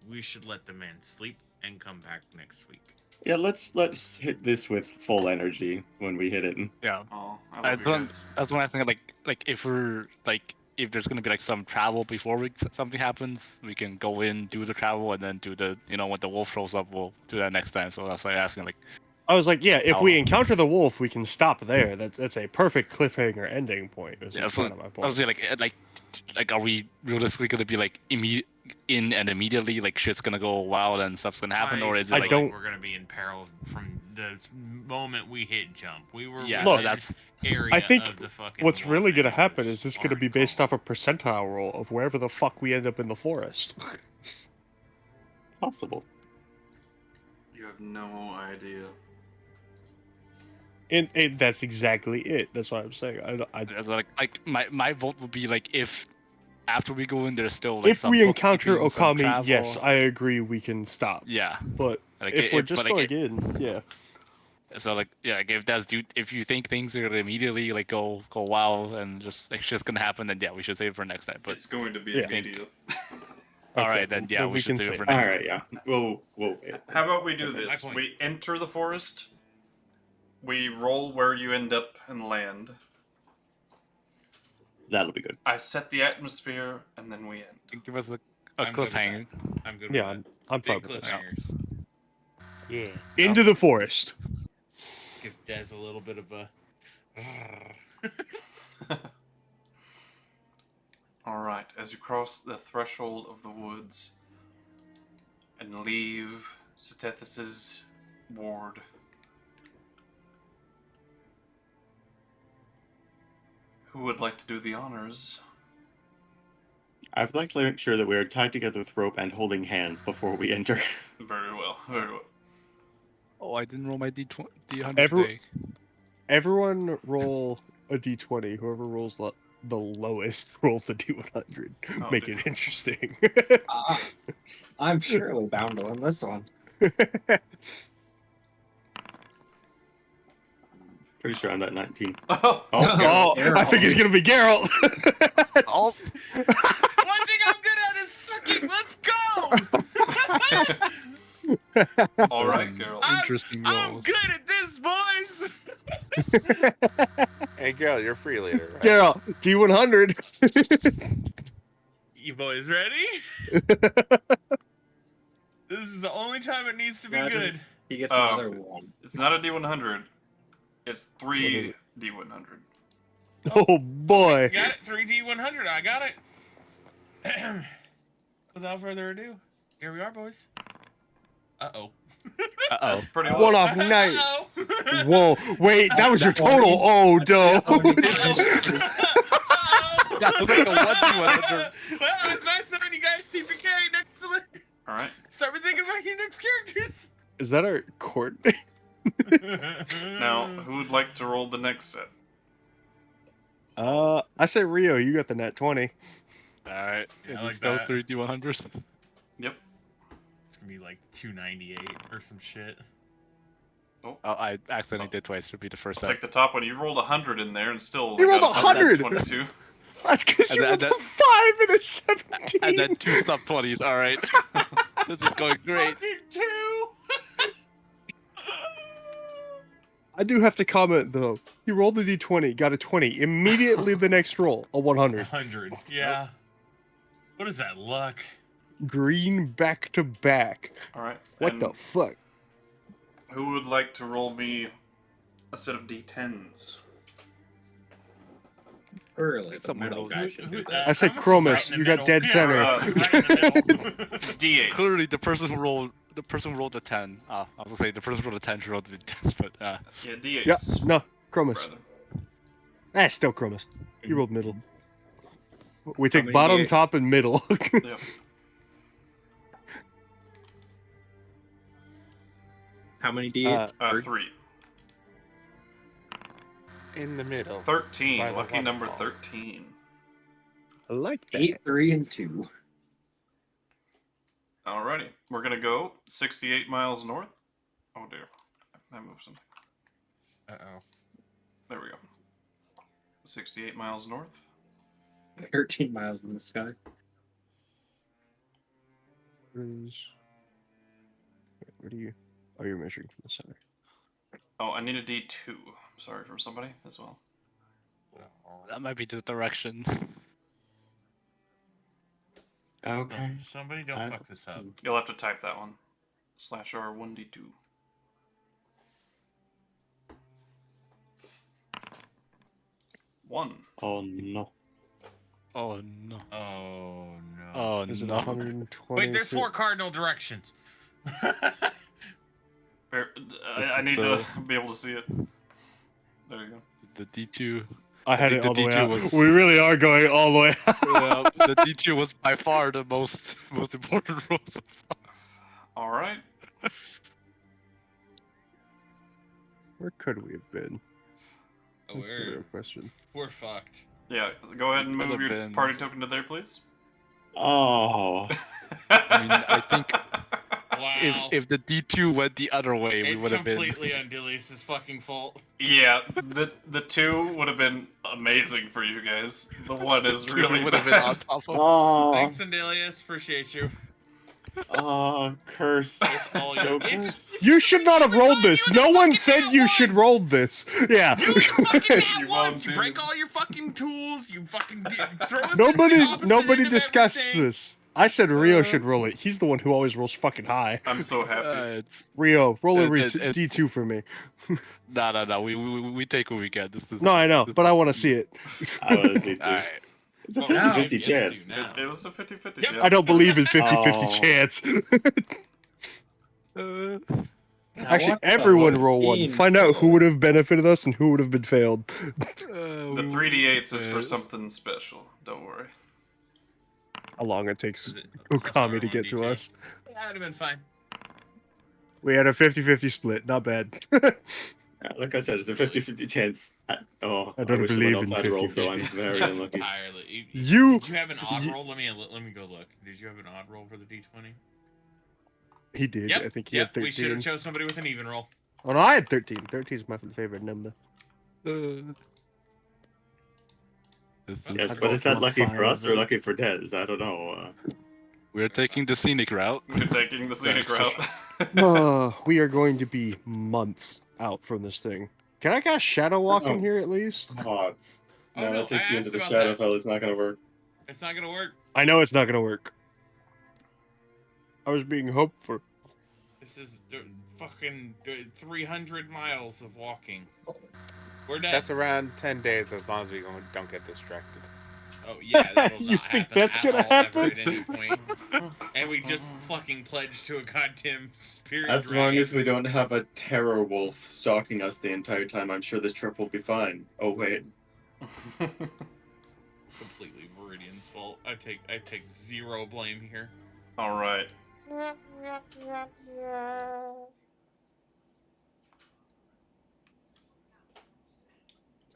We should let the man sleep and come back next week. Yeah, let's hit this with full energy when we hit it. Yeah. Oh, I I love you don't. guys. That's when I think like if we're like if there's gonna be like some travel before something happens, we can go in, do the travel, and then do the when the wolf shows up, we'll do that next time. So that's why I'm asking like. I was like, yeah, if we How- encounter the wolf, we can stop there. That's a perfect cliffhanger ending point. Is Yeah, kind so of my I point. was like, are we realistically gonna be like in and immediately like shit's gonna go wild and stuff's gonna happen, or is it I like don't- We're gonna be in peril from the moment we hit jump. We were Yeah, Look, within that's area I think of the fucking what's wolf really and gonna it happen was is this gonna be based hardcore. off a percentile roll of wherever the fuck we end up in the forest. Possible. You have no idea. And that's exactly it. That's what I'm saying. that's like my vote would be like if after we go in there's still like if some we encounter bookkeeping, some Okami, yes, travel. I agree we can stop. Yeah. But Like, if we're if- just but, like, going in, yeah. So like like if you think things are gonna immediately like go wild and just like shit's gonna happen, then yeah, we should save it for next time. But It's going to be Yeah. immediate. All right, then yeah, we should do it for now. All right, yeah. We'll wait. How about we do Okay, my this? point. We enter the forest. We roll where you end up and land. That'll be good. I set the atmosphere, and then we end. Give us a I'm good with cliffhanger. I'm good with Yeah, that. I'm fine Big with that. cliffhangers. Yeah. Into the forest. Let's give Dez a little bit of a. Alright, as you cross the threshold of the woods and leave Setethis' ward, who would like to do the honors? I'd like to make sure that we are tied together with rope and holding hands before we enter. Very well, very well. Oh, I didn't roll my D100 Every- today. Everyone roll a d20. Whoever rolls the lowest rolls a d100. Oh, Make dude. it interesting. I'm surely bound to win this one. Pretty sure I'm at 19. Oh, Oh, Oh, I think it's gonna be Geralt. Oh, One thing I'm good at is sucking. Let's go. alright, Geralt. interesting I'm rolls. good at this, boys. Hey, girl, you're free later, right? Geralt, d100. You boys ready? This is the only time it needs to be Imagine- good. He gets Oh. another one. It's not a D100. It's What is 3 it? D100. Oh boy. Got it. 3D100. I got it. Without further ado, here we are, boys. Uh-oh. Uh-oh. That's pretty One low. off night. Uh-oh. Whoa, wait, that was your total. Oh no. That was like a 1D100. Well, it's nice knowing you guys keep your carry next to it. Alright. Start with thinking about your next characters. Is that our court? Now, who would like to roll the next set? I say Rio, you got the net 20. Alright, Yeah, I and like go that. 3D100s. Yep. It's gonna be like 298 or some shit. Oh, I accidentally did twice. It'll be the first I'll set. take the top one. You rolled 100 in there and still You rolled got 100! 122. That's because And you then- rolled a and 5 and a 17. And then 2 sub 20s. Alright. This is going great. Fucking 2! I do have to comment though. He rolled a d20, got a 20. Immediately the next roll, a 100. 100. Yeah. What is that, luck? Green back to back. Alright. What and the fuck? Who would like to roll me a set of D10s? Early, the Someone middle will- guy should do that. I said Chromis is Chromis, you got dead Yeah, center. right in the middle. D8s. Clearly, the person who rolled the 10. I was gonna say the person who rolled the 10 should roll the 10s, but Yeah, D8s. Yeah, no, Chromis. Brother. Ah, still Chromis. You rolled middle. We take many bottom, D8s? top, and middle. Yep. How many D8s? 3. In the middle. 13. By the Lucky number waterfall. 13. I like that. 8, 3, and 2. Alrighty. We're gonna go 68 miles north. Oh dear. I moved something. Uh-oh. There we go. 68 miles north. 13 miles in the sky. Where do you? Oh, you're measuring from the center. Oh, I need a D2. I'm sorry, from somebody as well. that might be the direction. Okay. Somebody don't fuck this up. You'll have to type that one. /R1D2. One. Oh no. Oh no. Oh, no. Oh Is it no. 120? Wait, there's 4 cardinal directions. I need to be able to see it. There you go. The D2. I had I it think all the the way D2 out. was- We really are going all the way out. Yeah, the D2 was by far the most important roll. All right. Where could we have been? Oh, That's the real question. we're fucked. Yeah. Go ahead and Could move have your been- party token to there, please. Oh. I mean, I think Wow. if the D2 went the other way, we It's would have been. completely Andelias' fucking fault. Yeah, the 2 would have been amazing for you guys. The 1 is we really would have been on bad. top of. Oh, Thanks, Andelias. Appreciate you. oh, curse. It's all So you. cursed. You should not have rolled this. No one said you should roll this. Yeah. You fucking You at once. volunteered. Break all your fucking tools. You fucking throw us Nobody, in the opposite nobody end of discussed everything. this. I said Rio should roll it. He's the one who always rolls fucking high. I'm so happy. Rio, roll a it- it- D2 for me. No. We take what we get. This is, No, I know, this but is- I want to see it. I want to see too. Alright. It's a Well, 50-50 we get chance. to now. It was a 50-50. Yep. Yeah. I don't believe in 50-50 Oh. chance. Uh, Actually, what the everyone roll one. fuck? Find out who would have benefited us and who would have been failed. The 3d8s is for something special. Don't worry. How long it takes Is it Okami to Sorcerer get to 1d2? us. Yeah, that'd have been fine. We had a 50-50 split. Not bad. Yeah, like I said, it's a 50-50 chance. I don't wish believe someone in else had rolled, though. I'm 50-50. very It's unlucky. entirely. You- Did you have an odd you- roll? Let me go look. Did you have an odd roll for the d20? He did. Yep. I think he yep. had We should 13. have chose somebody with an even roll. Oh no, I had 13. 13 is my favorite number. this is- Yes, I'd but go is that for lucky for us or 5. lucky for Dez? I don't know. We're taking the scenic route. You're taking the scenic route. We are going to be months out from this thing. Can I cast Shadow Walk in Oh. here at least? Oh, Oh, no, no, that takes I you into the asked about that. Shadowfell. It's not going to work. It's not gonna work. I know it's not going to work. I was being hopeful. This is fucking 300 miles of walking. We're dead. That's around 10 days as long as we don't get distracted. Oh yeah, that'll You not think happen that's at gonna all, ever happen? at any point. And we just fucking pledged to a goddamn spirit As dragon. long as we don't have a terror wolf stalking us the entire time, I'm sure this trip will be fine. Oh, wait. Completely Viridian's fault. I take zero blame here. All right.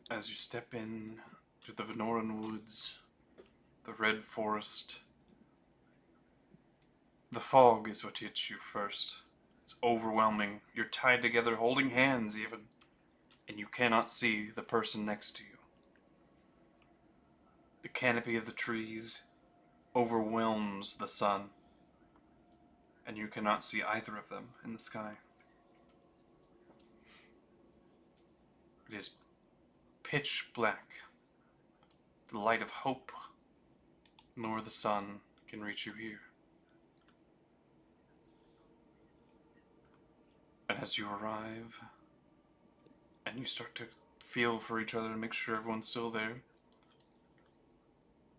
As you step in to the Venoran woods, the red forest, the fog is what hits you first. It's overwhelming. You're tied together, holding hands even, and you cannot see the person next to you. The canopy of the trees overwhelms the sun, and you cannot see either of them in the sky. It is pitch black. The light of hope, nor the sun can reach you here. And as you arrive, and you start to feel for each other to make sure everyone's still there,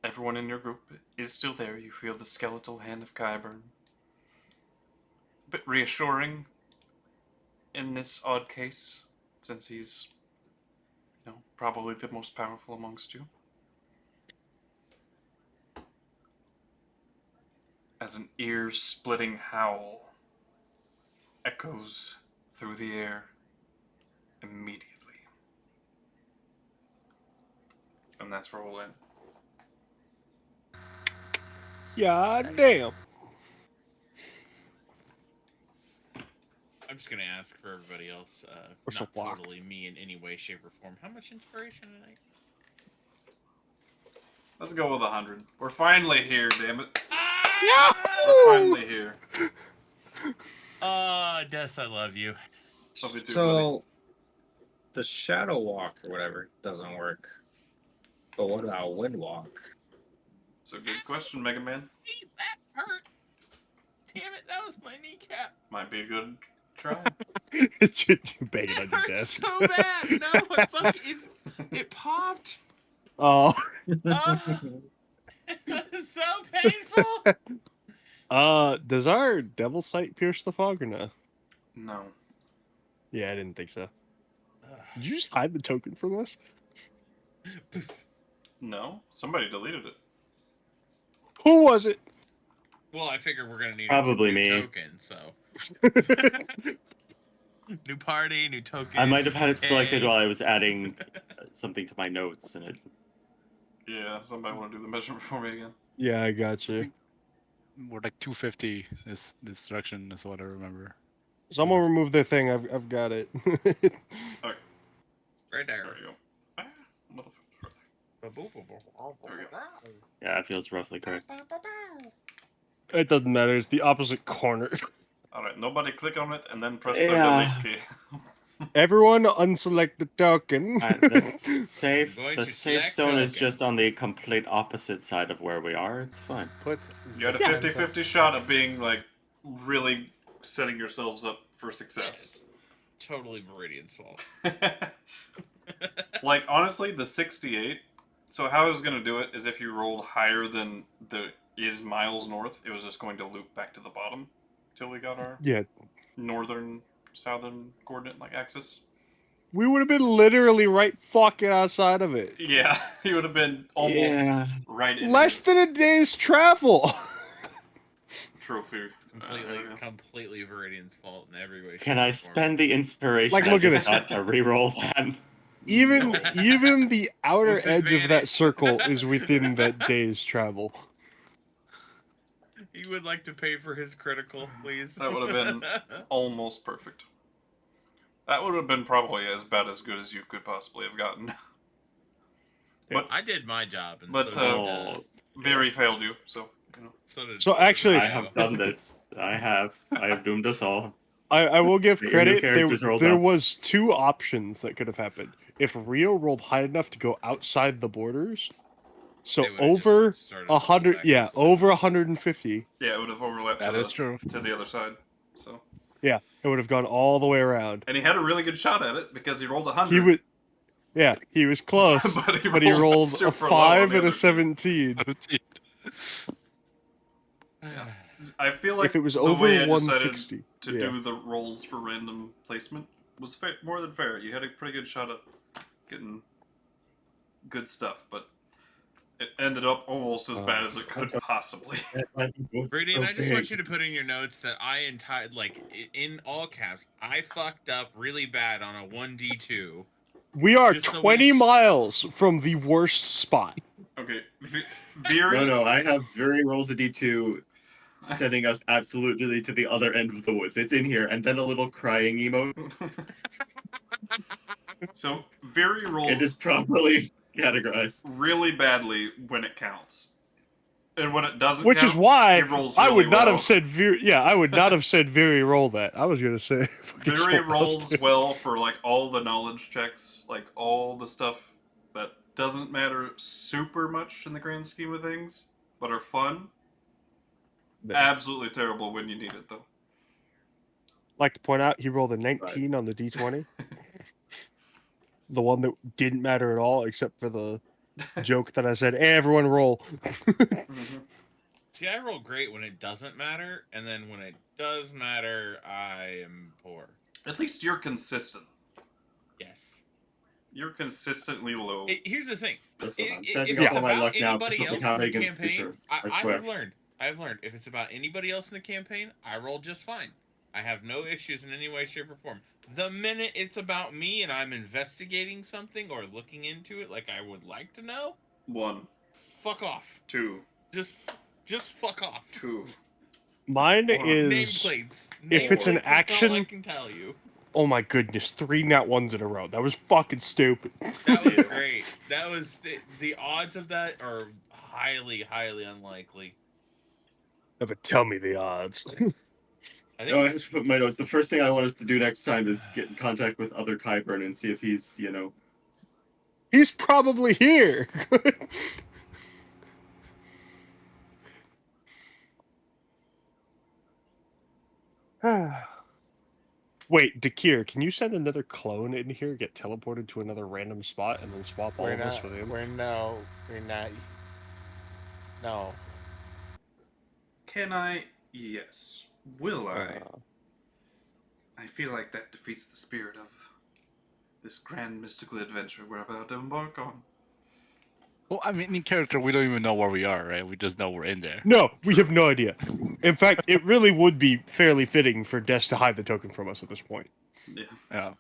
everyone in your group is still there. You feel the skeletal hand of Qyburn. A bit reassuring in this odd case, since he's, probably the most powerful amongst you. As an ear-splitting howl echoes through the air immediately. And that's where we'll end. Yeah, damn. I'm just gonna ask for everybody else, Or so not blocked. totally me in any way, shape, or form. How much inspiration tonight? Let's go with 100. We're finally here, damn it. Ah! We're finally here. Des, I love you. Love you too, buddy. So, the Shadow Walk or whatever doesn't work. But what about Wind Walk? It's a good question, Mega Man. That hurt. Damn it, that was my kneecap. Might be a good try. You bang it on It your hurt desk. so bad. No, it popped. Oh. It was so painful. Does our Devil Sight pierce the fog or no? No. Yeah, I didn't think so. Did you just hide the token from us? No? Somebody deleted it. Who was it? Well, I figure we're gonna need Probably a new me. token, so new party, new token. I might have had it okay. selected while I was adding something to my notes, and it. Yeah, somebody want to do the measurement for me again? Yeah, I got you. we're like 250 is destruction is what I remember. Someone remove their thing. I've got it. Right there. There you go. Ah, Yeah, it feels roughly correct. It doesn't matter. It's the opposite corner. All right, nobody click on it and then press Yeah. the delete key. Everyone unselect the token. The safe, Going the to safe select zone is token. just on the complete opposite side of where we are. It's fine. Put You had a 50-50 shot of being like really setting yourselves up for success. Totally Viridian's fault. Like honestly, the 68. So how I was gonna do it is if you rolled higher than the is miles north, it was just going to loop back to the bottom till we got our Yeah, northern southern coordinate like axis. we would have been literally right fucking outside of it. Yeah, you would have been almost right in Less his than a day's travel. trophy. Completely Viridian's fault in every way. Can I spend the inspiration? Like, look at this. To reroll that. Even the outer With edge of that advantage. circle is within that day's travel. He would like to pay for his critical, please. That would have been almost perfect. That would have been probably as bad as good as you could possibly have gotten. But I did my job, and but so did, Very failed you. So you know. So actually- I have done this. I have doomed us all. I will give The new credit. characters rolled There up. was two options that could have happened. If Rio rolled high enough to go outside the borders, so They would've over just started 100, back yeah, this way. over 150, Yeah, it would have overlapped That is true. to the other side. So yeah, it would have gone all the way around. and he had a really good shot at it because he rolled 100. He was, yeah, he was close, But he but he rolled rolled a super low 5 on the and a other two. 17. I feel like If it was the over way I 160, decided to yeah. do the rolls for random placement was more than fair. You had a pretty good shot at getting good stuff, but it ended up almost as bad as it could possibly. Viridian, I just want you to put in your notes that in all caps, I fucked up really bad on a 1d2. We are Just so 20 we- miles from the worst spot. Okay, Viri. No, I have very rolls a d2 sending us absolutely to the other end of the woods. It's in here, and then a little crying emote. So Viri rolls It is properly categorized. really badly when it counts, and when it doesn't, Which is count, why he rolls I really would not well. have said Viri. Yeah, I would not have said Viri roll that. I was gonna say fucking Viri someone else rolls did. well for like all the knowledge checks, like all the stuff that doesn't matter super much in the grand scheme of things, but are fun. Absolutely terrible when you need it though. Like to point out, he rolled a 19 on the d20. The one that didn't matter at all, except for the joke that I said, "Hey, everyone roll." See, I roll great when it doesn't matter, and then when it does matter, I am poor. At least you're consistent. Yes. You're consistently low. Here's the thing. Listen, I'm If setting it's up all my about luck now. anybody This will else be how in the big in the campaign, future. I I swear. have learned. If it's about anybody else in the campaign, I roll just fine. I have no issues in any way, shape, or form. The minute it's about me and I'm investigating something or looking into it like I would like to know, 1, fuck off. 2, Just fuck off. 2. Mine is Nameplates. if it's an Nameplates is all action. I can tell you. Oh my goodness, 3 nat ones in a row. That was fucking stupid. That was great. That was the odds of that are highly, highly unlikely. Never tell me the odds. I Oh, I think have to put my notes. The first thing I want us to do next time is get in contact with other Kyburn and see if he's, He's probably here. Wait, Dakir, can you send another clone in here, get teleported to another random spot, and then swap all of us with him? We're not. No. Can I? Yes. Will I? I feel like that defeats the spirit of this grand mystical adventure we're about to embark on. Well, I mean, in character, we don't even know where we are, right? We just know we're in there. No, we have no idea. In fact, it really would be fairly fitting for Des to hide the token from us at this point. Yeah. Yeah.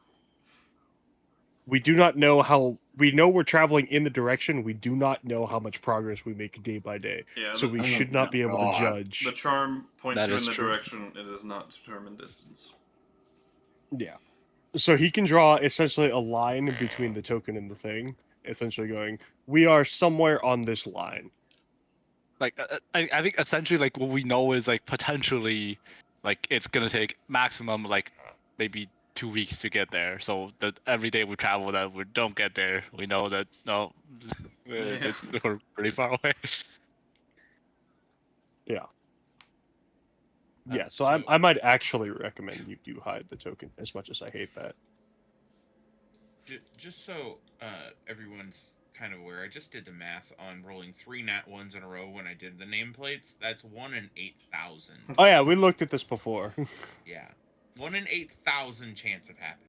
We do not know how we know we're traveling in the direction. We do not know how much progress we make day by day. Yeah, So we should not be able to judge. The charm points That you in is the true. direction. It does not determine distance. Yeah. So he can draw essentially a line between the token and the thing, essentially going, we are somewhere on this line. Like I think essentially like what we know is like potentially like it's gonna take maximum like maybe 2 weeks to get there. So that every day we travel that we don't get there, we know that no, we're pretty far away. Yeah. Yeah, so, so- I might actually recommend you do hide the token, as much as I hate that. Just so everyone's kind of aware, I just did the math on rolling 3 nat 1s in a row when I did the nameplates. That's 1 in 8,000. Oh yeah, we looked at this before. Yeah. 1 in 8,000 chance of happening.